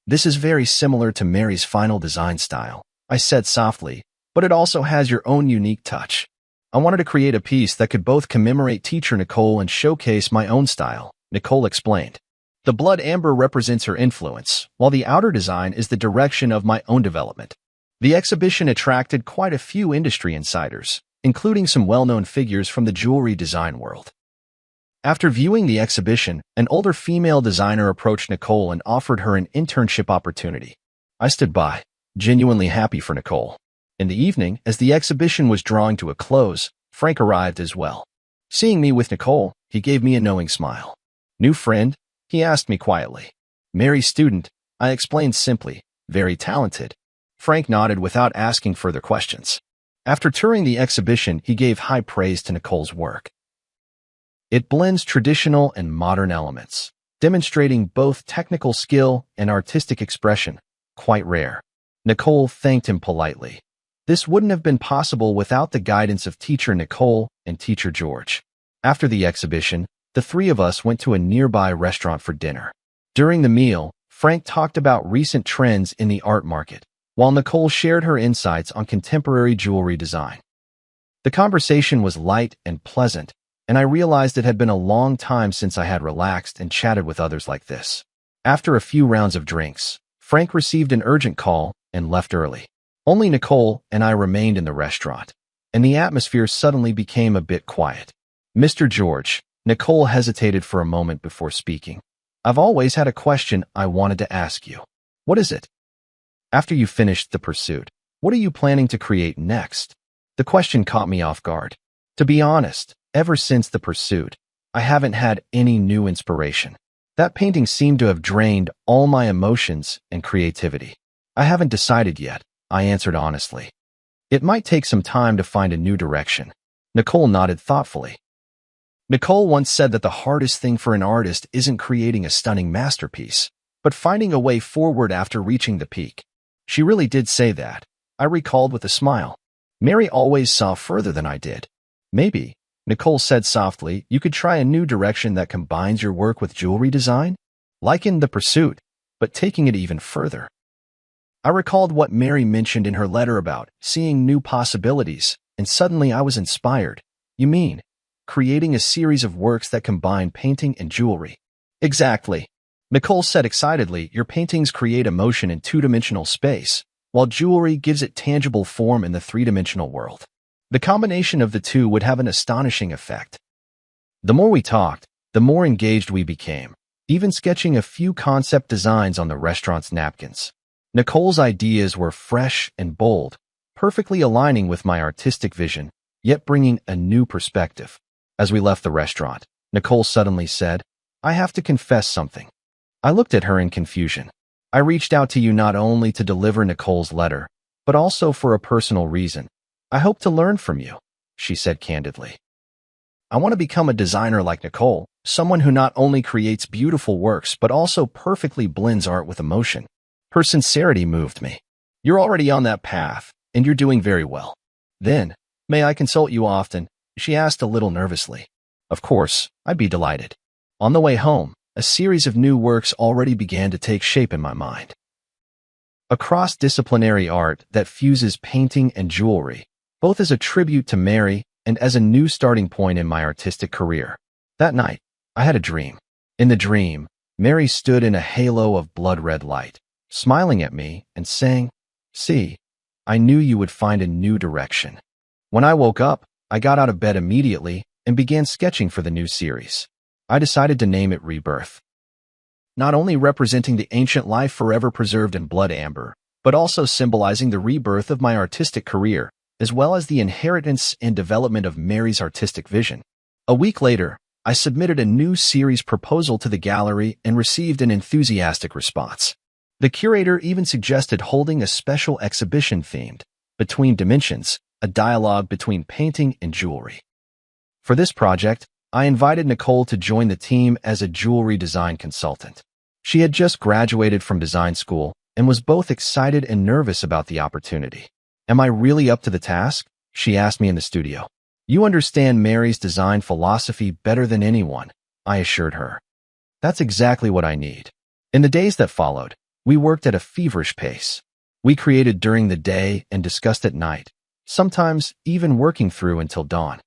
This is very similar to Mary's final design style, I said softly, but it also has your own unique touch. I wanted to create a piece that could both commemorate teacher Nicole and showcase my own style, Nicole explained. The blood amber represents her influence, while the outer design is the direction of my own development. The exhibition attracted quite a few industry insiders, including some well-known figures from the jewelry design world. After viewing the exhibition, an older female designer approached Nicole and offered her an internship opportunity. I stood by, genuinely happy for Nicole. In the evening, as the exhibition was drawing to a close, Frank arrived as well. Seeing me with Nicole, he gave me a knowing smile. New friend? He asked me quietly. Mary's student, I explained simply. Very talented. Frank nodded without asking further questions. After touring the exhibition, he gave high praise to Nicole's work. It blends traditional and modern elements, demonstrating both technical skill and artistic expression, quite rare. Nicole thanked him politely. This wouldn't have been possible without the guidance of teacher Nicole and teacher George. After the exhibition, the 3 of us went to a nearby restaurant for dinner. During the meal, Frank talked about recent trends in the art market, while Nicole shared her insights on contemporary jewelry design. The conversation was light and pleasant, and I realized it had been a long time since I had relaxed and chatted with others like this. After a few rounds of drinks, Frank received an urgent call and left early. Only Nicole and I remained in the restaurant, and the atmosphere suddenly became a bit quiet. Mr. George, Nicole hesitated for a moment before speaking. I've always had a question I wanted to ask you. What is it? After you finished the pursuit, what are you planning to create next? The question caught me off guard. To be honest, ever since the pursuit, I haven't had any new inspiration. That painting seemed to have drained all my emotions and creativity. I haven't decided yet, I answered honestly. It might take some time to find a new direction. Nicole nodded thoughtfully. Nicole once said that the hardest thing for an artist isn't creating a stunning masterpiece, but finding a way forward after reaching the peak. She really did say that, I recalled with a smile. Mary always saw further than I did. Maybe, Nicole said softly, you could try a new direction that combines your work with jewelry design? Like in The Pursuit, but taking it even further. I recalled what Mary mentioned in her letter about seeing new possibilities, and suddenly I was inspired. You mean, creating a series of works that combine painting and jewelry? Exactly. Nicole said excitedly, your paintings create emotion in two-dimensional space, while jewelry gives it tangible form in the three-dimensional world. The combination of the two would have an astonishing effect. The more we talked, the more engaged we became, even sketching a few concept designs on the restaurant's napkins. Nicole's ideas were fresh and bold, perfectly aligning with my artistic vision, yet bringing a new perspective. As we left the restaurant, Nicole suddenly said, I have to confess something. I looked at her in confusion. I reached out to you not only to deliver Nicole's letter, but also for a personal reason. I hope to learn from you, she said candidly. I want to become a designer like Nicole, someone who not only creates beautiful works but also perfectly blends art with emotion. Her sincerity moved me. You're already on that path, and you're doing very well. Then, may I consult you often? She asked a little nervously. Of course, I'd be delighted. On the way home, a series of new works already began to take shape in my mind. A cross-disciplinary art that fuses painting and jewelry, both as a tribute to Mary and as a new starting point in my artistic career. That night, I had a dream. In the dream, Mary stood in a halo of blood-red light, smiling at me and saying, see, I knew you would find a new direction. When I woke up, I got out of bed immediately and began sketching for the new series. I decided to name it Rebirth. Not only representing the ancient life forever preserved in blood amber, but also symbolizing the rebirth of my artistic career, as well as the inheritance and development of Mary's artistic vision. A week later, I submitted a new series proposal to the gallery and received an enthusiastic response. The curator even suggested holding a special exhibition themed Between Dimensions, a dialogue between painting and jewelry. For this project, I invited Nicole to join the team as a jewelry design consultant. She had just graduated from design school and was both excited and nervous about the opportunity. Am I really up to the task? She asked me in the studio. You understand Mary's design philosophy better than anyone, I assured her. That's exactly what I need. In the days that followed, we worked at a feverish pace. We created during the day and discussed at night, sometimes even working through until dawn.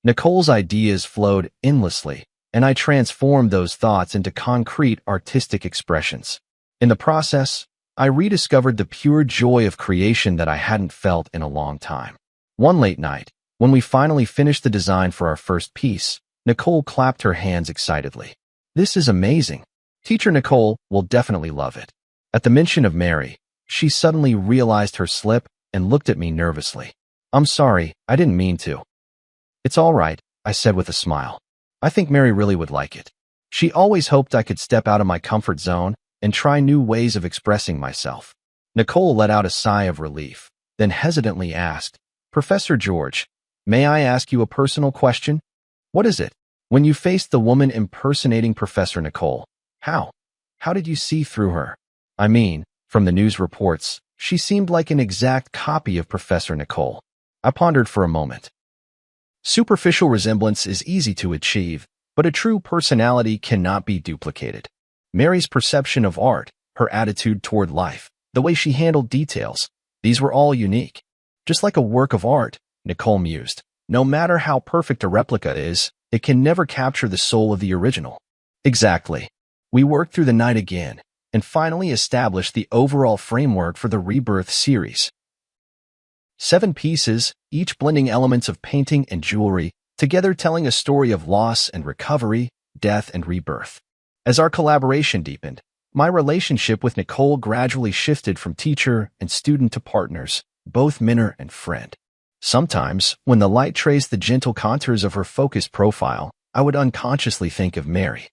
Nicole's ideas flowed endlessly, and I transformed those thoughts into concrete artistic expressions. In the process, I rediscovered the pure joy of creation that I hadn't felt in a long time. One late night, when we finally finished the design for our first piece, Nicole clapped her hands excitedly. This is amazing. Teacher Nicole will definitely love it. At the mention of Mary, she suddenly realized her slip and looked at me nervously. I'm sorry, I didn't mean to. It's all right, I said with a smile. I think Mary really would like it. She always hoped I could step out of my comfort zone and try new ways of expressing myself. Nicole let out a sigh of relief, then hesitantly asked, Professor George, may I ask you a personal question? What is it? When you faced the woman impersonating Professor Nicole, how did you see through her? I mean, from the news reports, she seemed like an exact copy of Professor Nicole. I pondered for a moment. Superficial resemblance is easy to achieve, but a true personality cannot be duplicated. Mary's perception of art, her attitude toward life, the way she handled details, these were all unique. Just like a work of art, Nicole mused. No matter how perfect a replica is, it can never capture the soul of the original. Exactly. We worked through the night again, and finally established the overall framework for the Rebirth series. 7 pieces, each blending elements of painting and jewelry, together telling a story of loss and recovery, death and rebirth. As our collaboration deepened, my relationship with Nicole gradually shifted from teacher and student to partners, both mentor and friend. Sometimes, when the light traced the gentle contours of her focused profile, I would unconsciously think of Mary.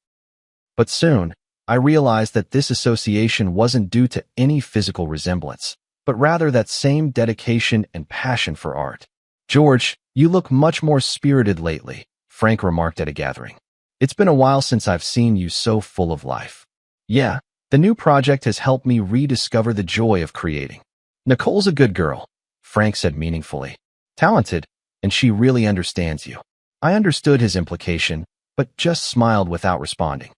But soon, I realized that this association wasn't due to any physical resemblance, but rather that same dedication and passion for art. "George, you look much more spirited lately," Frank remarked at a gathering. "It's been a while since I've seen you so full of life." "Yeah, the new project has helped me rediscover the joy of creating." "Nicole's a good girl," Frank said meaningfully. "Talented, and she really understands you." I understood his implication, but just smiled without responding.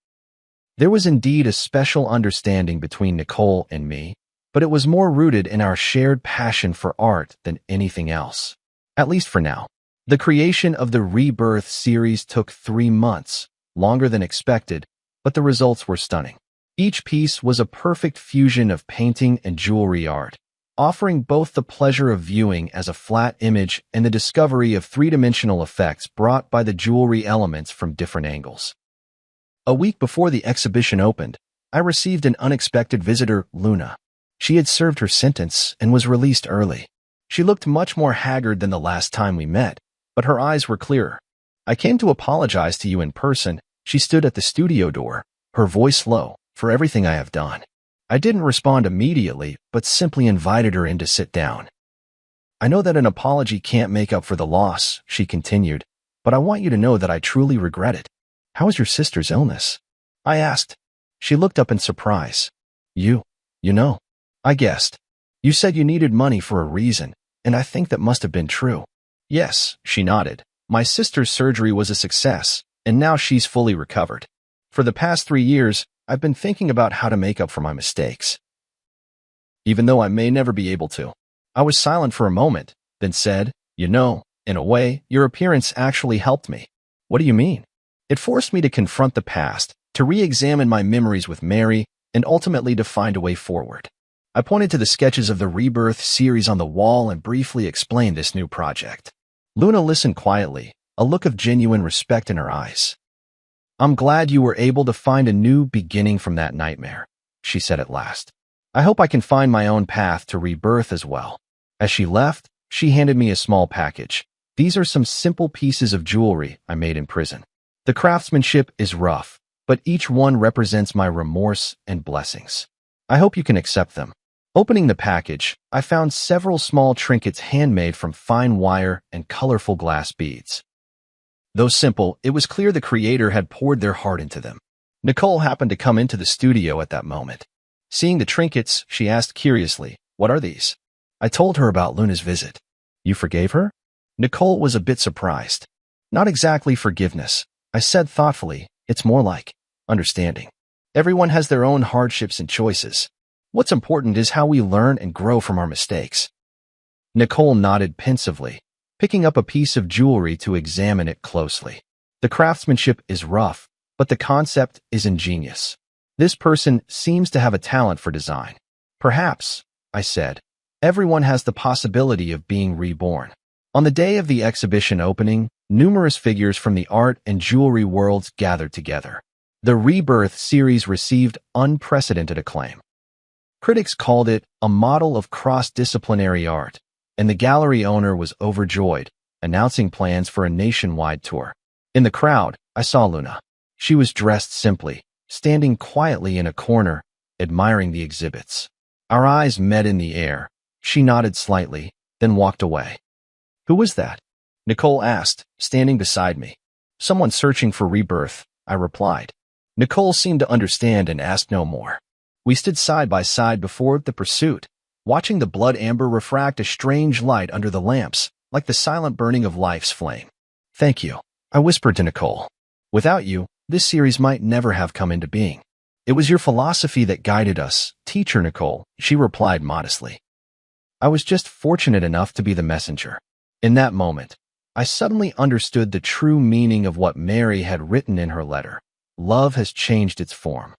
There was indeed a special understanding between Nicole and me, but it was more rooted in our shared passion for art than anything else. At least for now. The creation of the Rebirth series took 3 months, longer than expected, but the results were stunning. Each piece was a perfect fusion of painting and jewelry art, offering both the pleasure of viewing as a flat image and the discovery of 3-dimensional effects brought by the jewelry elements from different angles. A week before the exhibition opened, I received an unexpected visitor, Luna. She had served her sentence and was released early. She looked much more haggard than the last time we met, but her eyes were clearer. "I came to apologize to you in person." She stood at the studio door, her voice low, "for everything I have done." I didn't respond immediately, but simply invited her in to sit down. "I know that an apology can't make up for the loss," she continued, "but I want you to know that I truly regret it." "How is your sister's illness?" I asked. She looked up in surprise. You know. I guessed. "You said you needed money for a reason, and I think that must have been true." "Yes," she nodded. "My sister's surgery was a success, and now she's fully recovered. For the past 3 years, I've been thinking about how to make up for my mistakes, even though I may never be able to." I was silent for a moment, then said, "You know, in a way, your appearance actually helped me." "What do you mean?" "It forced me to confront the past, to re-examine my memories with Mary, and ultimately to find a way forward." I pointed to the sketches of the Rebirth series on the wall and briefly explained this new project. Luna listened quietly, a look of genuine respect in her eyes. "I'm glad you were able to find a new beginning from that nightmare," she said at last. "I hope I can find my own path to rebirth as well." As she left, she handed me a small package. "These are some simple pieces of jewelry I made in prison. The craftsmanship is rough, but each one represents my remorse and blessings. I hope you can accept them." Opening the package, I found several small trinkets handmade from fine wire and colorful glass beads. Though simple, it was clear the creator had poured their heart into them. Nicole happened to come into the studio at that moment. Seeing the trinkets, she asked curiously, "What are these?" I told her about Luna's visit. "You forgave her?" Nicole was a bit surprised. "Not exactly forgiveness," I said thoughtfully. "It's more like understanding. Everyone has their own hardships and choices. What's important is how we learn and grow from our mistakes." Nicole nodded pensively, picking up a piece of jewelry to examine it closely. "The craftsmanship is rough, but the concept is ingenious. This person seems to have a talent for design." "Perhaps," I said. "Everyone has the possibility of being reborn." On the day of the exhibition opening, numerous figures from the art and jewelry worlds gathered together. The Rebirth series received unprecedented acclaim. Critics called it a model of cross-disciplinary art, and the gallery owner was overjoyed, announcing plans for a nationwide tour. In the crowd, I saw Luna. She was dressed simply, standing quietly in a corner, admiring the exhibits. Our eyes met in the air. She nodded slightly, then walked away. "Who was that?" Nicole asked, standing beside me. "Someone searching for rebirth," I replied. Nicole seemed to understand and asked no more. We stood side by side before the pursuit, watching the blood amber refract a strange light under the lamps, like the silent burning of life's flame. "Thank you," I whispered to Nicole. "Without you, this series might never have come into being." "It was your philosophy that guided us, Teacher Nicole," she replied modestly. "I was just fortunate enough to be the messenger." In that moment, I suddenly understood the true meaning of what Mary had written in her letter. Love has changed its form.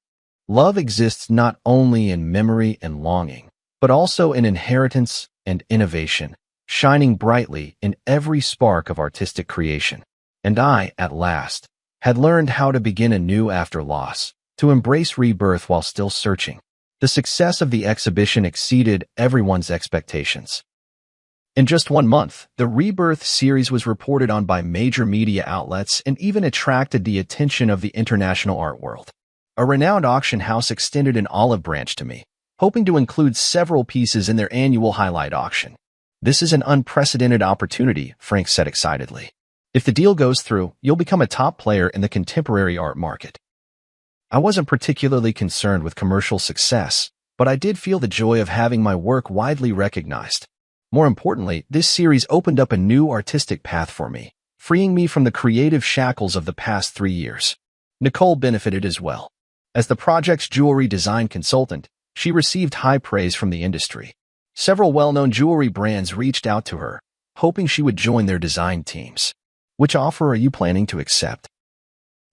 Love exists not only in memory and longing, but also in inheritance and innovation, shining brightly in every spark of artistic creation. And I, at last, had learned how to begin anew after loss, to embrace rebirth while still searching. The success of the exhibition exceeded everyone's expectations. In just 1 month, the Rebirth series was reported on by major media outlets and even attracted the attention of the international art world. A renowned auction house extended an olive branch to me, hoping to include several pieces in their annual highlight auction. "This is an unprecedented opportunity," Frank said excitedly. "If the deal goes through, you'll become a top player in the contemporary art market." I wasn't particularly concerned with commercial success, but I did feel the joy of having my work widely recognized. More importantly, this series opened up a new artistic path for me, freeing me from the creative shackles of the past 3 years. Nicole benefited as well. As the project's jewelry design consultant, she received high praise from the industry. Several well-known jewelry brands reached out to her, hoping she would join their design teams. "Which offer are you planning to accept?"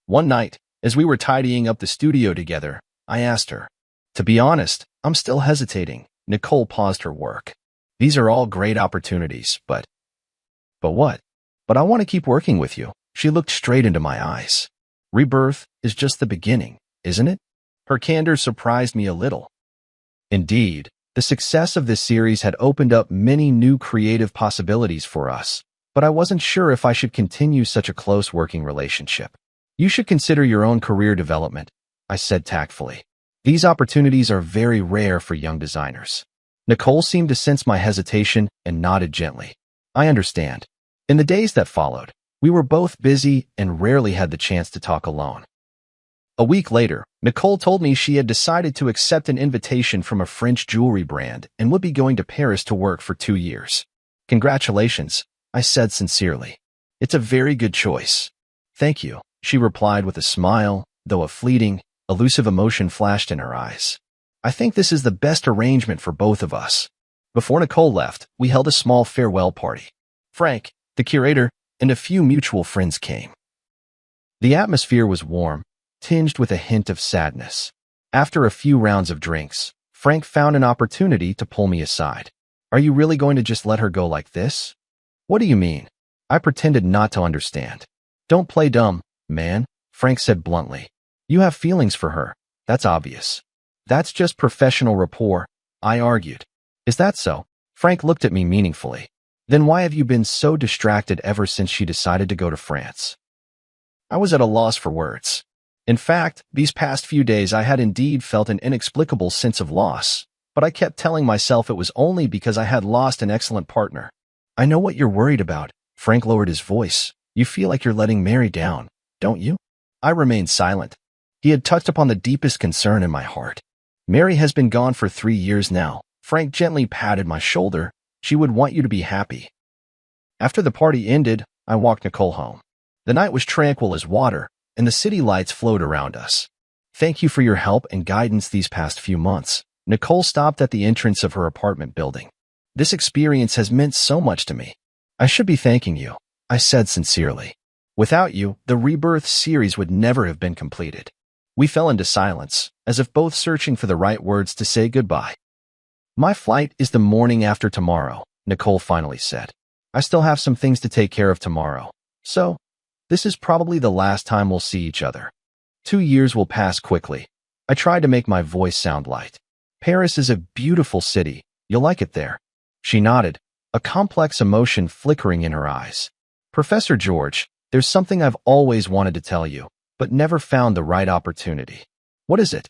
One night, as we were tidying up the studio together, I asked her. "To be honest, I'm still hesitating." Nicole paused her work. "These are all great opportunities, but what? But I want to keep working with you." She looked straight into my eyes. "Rebirth is just the beginning, isn't it?" Her candor surprised me a little. Indeed, the success of this series had opened up many new creative possibilities for us, but I wasn't sure if I should continue such a close working relationship. "You should consider your own career development," I said tactfully. "These opportunities are very rare for young designers." Nicole seemed to sense my hesitation and nodded gently. "I understand." In the days that followed, we were both busy and rarely had the chance to talk alone. A week later, Nicole told me she had decided to accept an invitation from a French jewelry brand and would be going to Paris to work for 2 years. "Congratulations," I said sincerely. "It's a very good choice." "Thank you," she replied with a smile, though a fleeting, elusive emotion flashed in her eyes. "I think this is the best arrangement for both of us." Before Nicole left, we held a small farewell party. Frank, the curator, and a few mutual friends came. The atmosphere was warm, tinged with a hint of sadness. After a few rounds of drinks, Frank found an opportunity to pull me aside. "Are you really going to just let her go like this?" "What do you mean?" I pretended not to understand. "Don't play dumb, man," Frank said bluntly. "You have feelings for her. That's obvious." "That's just professional rapport," I argued. "Is that so?" Frank looked at me meaningfully. "Then why have you been so distracted ever since she decided to go to France?" I was at a loss for words. In fact, these past few days I had indeed felt an inexplicable sense of loss, but I kept telling myself it was only because I had lost an excellent partner. "I know what you're worried about." Frank lowered his voice. "You feel like you're letting Mary down, don't you?" I remained silent. He had touched upon the deepest concern in my heart. "Mary has been gone for 3 years now." Frank gently patted my shoulder. "She would want you to be happy." After the party ended, I walked Nicole home. The night was tranquil as water, and the city lights flowed around us. "Thank you for your help and guidance these past few months." Nicole stopped at the entrance of her apartment building. "This experience has meant so much to me." "I should be thanking you," I said sincerely. "Without you, the Rebirth series would never have been completed." We fell into silence, as if both searching for the right words to say goodbye. "My flight is the morning after tomorrow," Nicole finally said. "I still have some things to take care of tomorrow. So, this is probably the last time we'll see each other. 2 years will pass quickly." I tried to make my voice sound light. "Paris is a beautiful city. You'll like it there." She nodded, a complex emotion flickering in her eyes. "Professor George, there's something I've always wanted to tell you, but never found the right opportunity." "What is it?"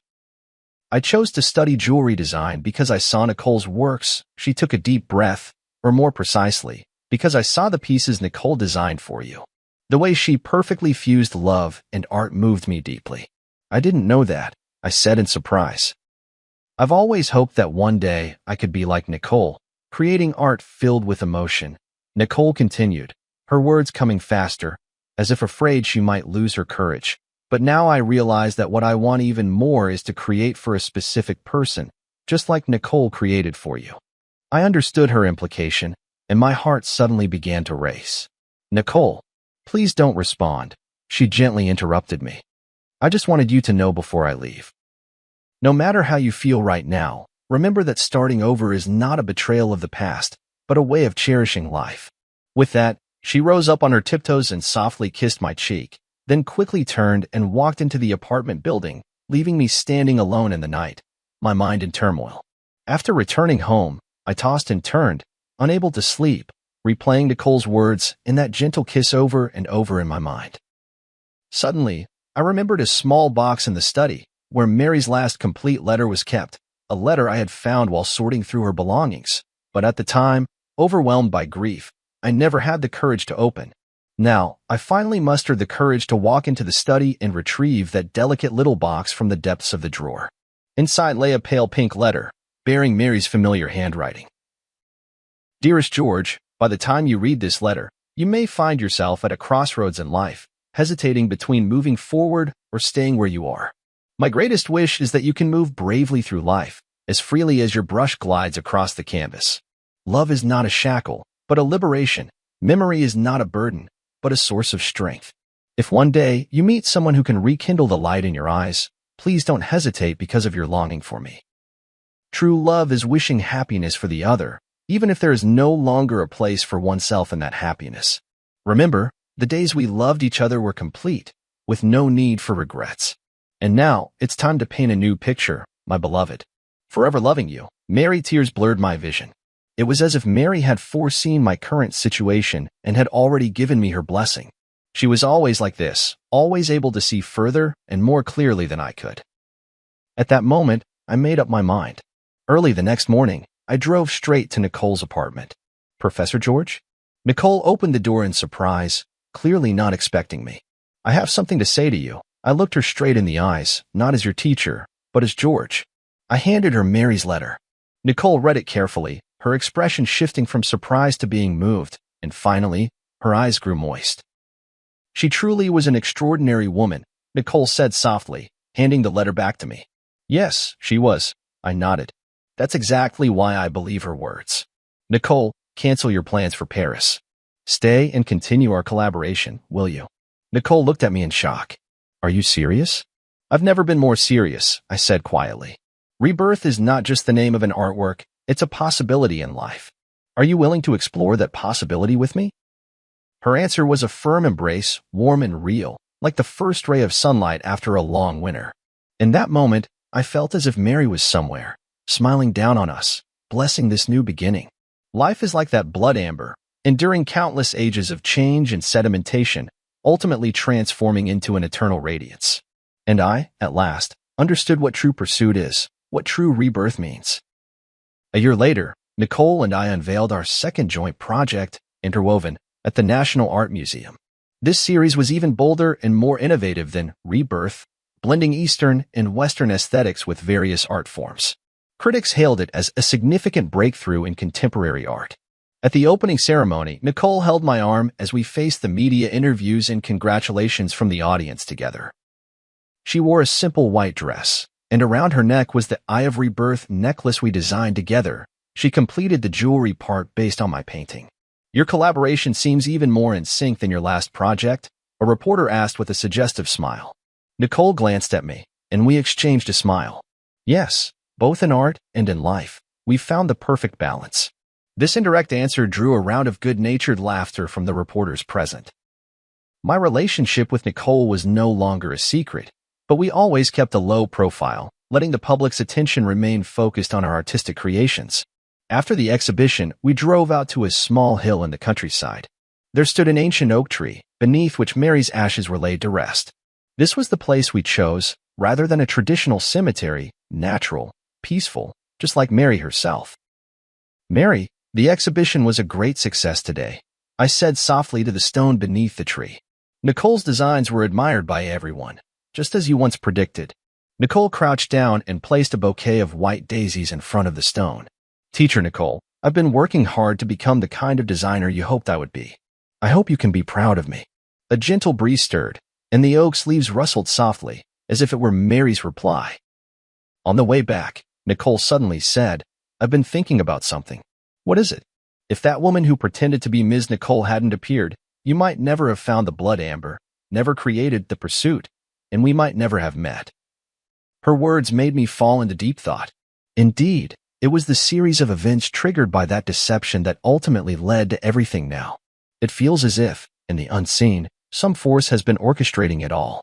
"I chose to study jewelry design because I saw Nicole's works." She took a deep breath, or more precisely, because I saw the pieces Nicole designed for you. The way she perfectly fused love and art moved me deeply. "I didn't know that," I said in surprise. "I've always hoped that one day I could be like Nicole, creating art filled with emotion." Nicole continued, her words coming faster, as if afraid she might lose her courage. "But now I realize that what I want even more is to create for a specific person, just like Nicole created for you." I understood her implication, and my heart suddenly began to race. Nicole, please don't respond. She gently interrupted me. I just wanted you to know before I leave. No matter how you feel right now, remember that starting over is not a betrayal of the past, but a way of cherishing life. With that, she rose up on her tiptoes and softly kissed my cheek, then quickly turned and walked into the apartment building, leaving me standing alone in the night, my mind in turmoil. After returning home, I tossed and turned, unable to sleep, replaying Nicole's words and that gentle kiss over and over in my mind. Suddenly, I remembered a small box in the study, where Mary's last complete letter was kept, a letter I had found while sorting through her belongings. But at the time, overwhelmed by grief, I never had the courage to open. Now, I finally mustered the courage to walk into the study and retrieve that delicate little box from the depths of the drawer. Inside lay a pale pink letter, bearing Mary's familiar handwriting. Dearest George, by the time you read this letter, you may find yourself at a crossroads in life, hesitating between moving forward or staying where you are. My greatest wish is that you can move bravely through life, as freely as your brush glides across the canvas. Love is not a shackle, but a liberation. Memory is not a burden, but a source of strength. If one day you meet someone who can rekindle the light in your eyes, please don't hesitate because of your longing for me. True love is wishing happiness for the other, even if there is no longer a place for oneself in that happiness. Remember, the days we loved each other were complete, with no need for regrets. And now, it's time to paint a new picture, my beloved. Forever loving you. Mary. Tears blurred my vision. It was as if Mary had foreseen my current situation and had already given me her blessing. She was always like this, always able to see further and more clearly than I could. At that moment, I made up my mind. Early the next morning, I drove straight to Nicole's apartment. Professor George? Nicole opened the door in surprise, clearly not expecting me. I have something to say to you. I looked her straight in the eyes, not as your teacher, but as George. I handed her Mary's letter. Nicole read it carefully, her expression shifting from surprise to being moved, and finally, her eyes grew moist. She truly was an extraordinary woman, Nicole said softly, handing the letter back to me. Yes, she was. I nodded. That's exactly why I believe her words. Nicole, cancel your plans for Paris. Stay and continue our collaboration, will you? Nicole looked at me in shock. Are you serious? I've never been more serious, I said quietly. Rebirth is not just the name of an artwork, it's a possibility in life. Are you willing to explore that possibility with me? Her answer was a firm embrace, warm and real, like the first ray of sunlight after a long winter. In that moment, I felt as if Mary was somewhere, smiling down on us, blessing this new beginning. Life is like that blood amber, enduring countless ages of change and sedimentation, ultimately transforming into an eternal radiance. And I, at last, understood what true pursuit is, what true rebirth means. A year later, Nicole and I unveiled our second joint project, Interwoven, at the National Art Museum. This series was even bolder and more innovative than Rebirth, blending Eastern and Western aesthetics with various art forms. Critics hailed it as a significant breakthrough in contemporary art. At the opening ceremony, Nicole held my arm as we faced the media interviews and congratulations from the audience together. She wore a simple white dress, and around her neck was the Eye of Rebirth necklace we designed together. She completed the jewelry part based on my painting. Your collaboration seems even more in sync than your last project, a reporter asked with a suggestive smile. Nicole glanced at me, and we exchanged a smile. Yes, both in art and in life, we've found the perfect balance. This indirect answer drew a round of good-natured laughter from the reporters present. My relationship with Nicole was no longer a secret, but we always kept a low profile, letting the public's attention remain focused on our artistic creations. After the exhibition, we drove out to a small hill in the countryside. There stood an ancient oak tree, beneath which Mary's ashes were laid to rest. This was the place we chose, rather than a traditional cemetery, natural, peaceful, just like Mary herself. Mary, the exhibition was a great success today, I said softly to the stone beneath the tree. Nicole's designs were admired by everyone, just as you once predicted. Nicole crouched down and placed a bouquet of white daisies in front of the stone. Teacher Nicole, I've been working hard to become the kind of designer you hoped I would be. I hope you can be proud of me. A gentle breeze stirred, and the oak's leaves rustled softly, as if it were Mary's reply. On the way back, Nicole suddenly said, I've been thinking about something. What is it? If that woman who pretended to be Ms. Nicole hadn't appeared, You might never have found the blood amber, never created the pursuit, and we might never have met. Her words made me fall into deep thought. Indeed, it was the series of events triggered by that deception that ultimately led to everything now. It feels as if, in the unseen, some force has been orchestrating it all.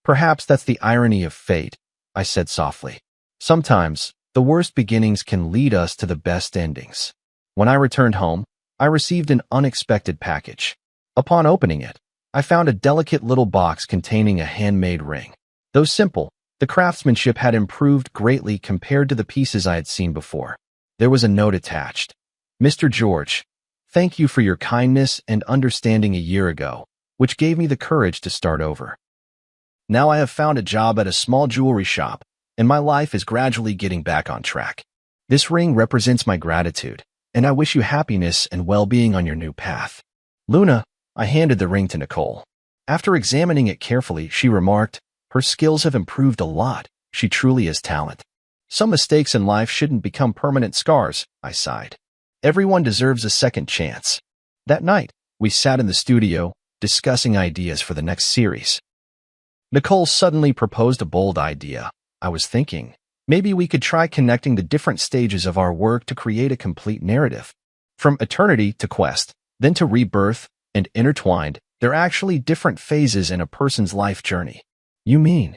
Perhaps that's the irony of fate, I said softly. Sometimes, the worst beginnings can lead us to the best endings. When I returned home, I received an unexpected package. Upon opening it, I found a delicate little box containing a handmade ring. Though simple, the craftsmanship had improved greatly compared to the pieces I had seen before. There was a note attached. Mr. George, thank you for your kindness and understanding a year ago, which gave me the courage to start over. Now I have found a job at a small jewelry shop, and my life is gradually getting back on track. This ring represents my gratitude, and I wish you happiness and well-being on your new path. Luna, I handed the ring to Nicole. After examining it carefully, she remarked, her skills have improved a lot. She truly is talented. Some mistakes in life shouldn't become permanent scars, I sighed. Everyone deserves a second chance. That night, we sat in the studio, discussing ideas for the next series. Nicole suddenly proposed a bold idea. I was thinking, maybe we could try connecting the different stages of our work to create a complete narrative. From eternity to quest, then to rebirth, and intertwined, they're actually different phases in a person's life journey. You mean?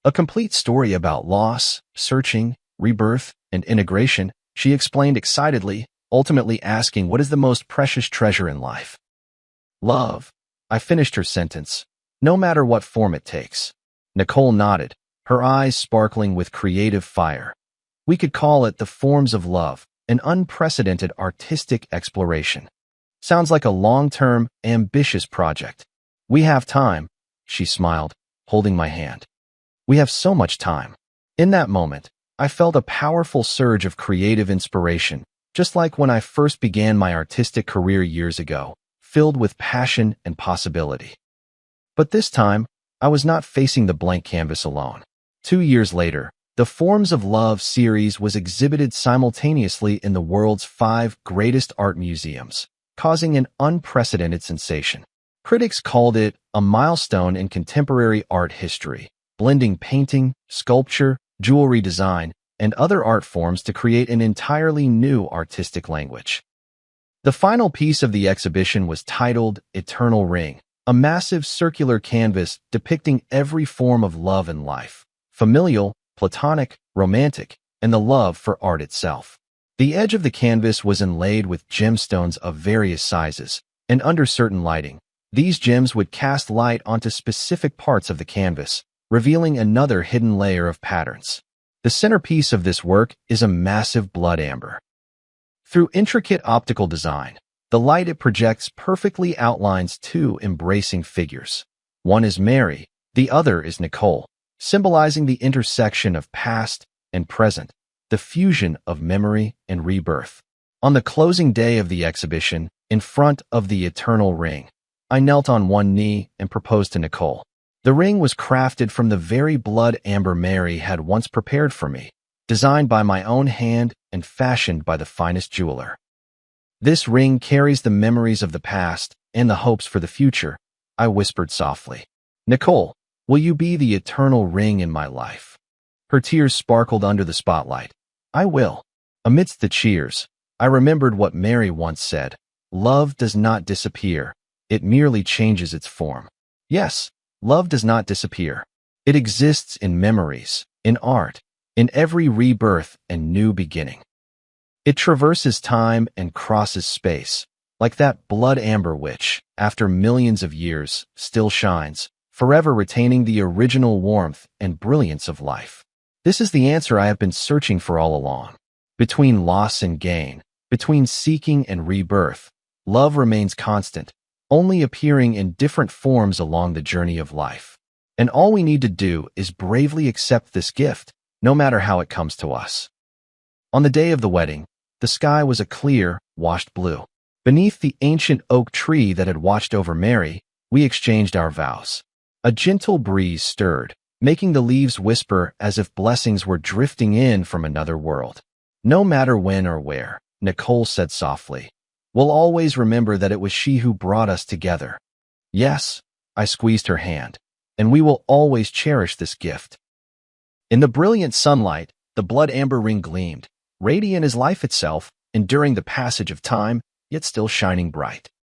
A complete story about loss, searching, rebirth, and integration, she explained excitedly, ultimately asking what is the most precious treasure in life. Love. I finished her sentence. No matter what form it takes. Nicole nodded, her eyes sparkling with creative fire. We could call it the forms of love, an unprecedented artistic exploration. Sounds like a long-term, ambitious project. We have time, she smiled, holding my hand. We have so much time. In that moment, I felt a powerful surge of creative inspiration, just like when I first began my artistic career years ago, filled with passion and possibility. But this time, I was not facing the blank canvas alone. 2 years later, the Forms of Love series was exhibited simultaneously in the world's 5 greatest art museums, causing an unprecedented sensation. Critics called it a milestone in contemporary art history, blending painting, sculpture, jewelry design, and other art forms to create an entirely new artistic language. The final piece of the exhibition was titled Eternal Ring, a massive circular canvas depicting every form of love in life, familial, platonic, romantic, and the love for art itself. The edge of the canvas was inlaid with gemstones of various sizes, and under certain lighting, these gems would cast light onto specific parts of the canvas, revealing another hidden layer of patterns. The centerpiece of this work is a massive blood amber. Through intricate optical design, the light it projects perfectly outlines 2 embracing figures. One is Mary, the other is Nicole, symbolizing the intersection of past and present, the fusion of memory and rebirth. On the closing day of the exhibition, in front of the Eternal Ring, I knelt on one knee and proposed to Nicole. The ring was crafted from the very blood amber Mary had once prepared for me, designed by my own hand and fashioned by the finest jeweler. This ring carries the memories of the past and the hopes for the future, I whispered softly. Nicole, will you be the eternal ring in my life? Her tears sparkled under the spotlight. I will. Amidst the cheers, I remembered what Mary once said. Love does not disappear. It merely changes its form. Yes, love does not disappear. It exists in memories, in art, in every rebirth and new beginning. It traverses time and crosses space, like that blood amber which, after millions of years, still shines, forever retaining the original warmth and brilliance of life. This is the answer I have been searching for all along. Between loss and gain, between seeking and rebirth, love remains constant, only appearing in different forms along the journey of life. And all we need to do is bravely accept this gift, no matter how it comes to us. On the day of the wedding, the sky was a clear, washed blue. Beneath the ancient oak tree that had watched over Mary, we exchanged our vows. A gentle breeze stirred, making the leaves whisper as if blessings were drifting in from another world. No matter when or where, Nicole said softly, We'll always remember that it was she who brought us together. Yes, I squeezed her hand, and we will always cherish this gift. In the brilliant sunlight, the blood amber ring gleamed, radiant as life itself, enduring the passage of time, yet still shining bright.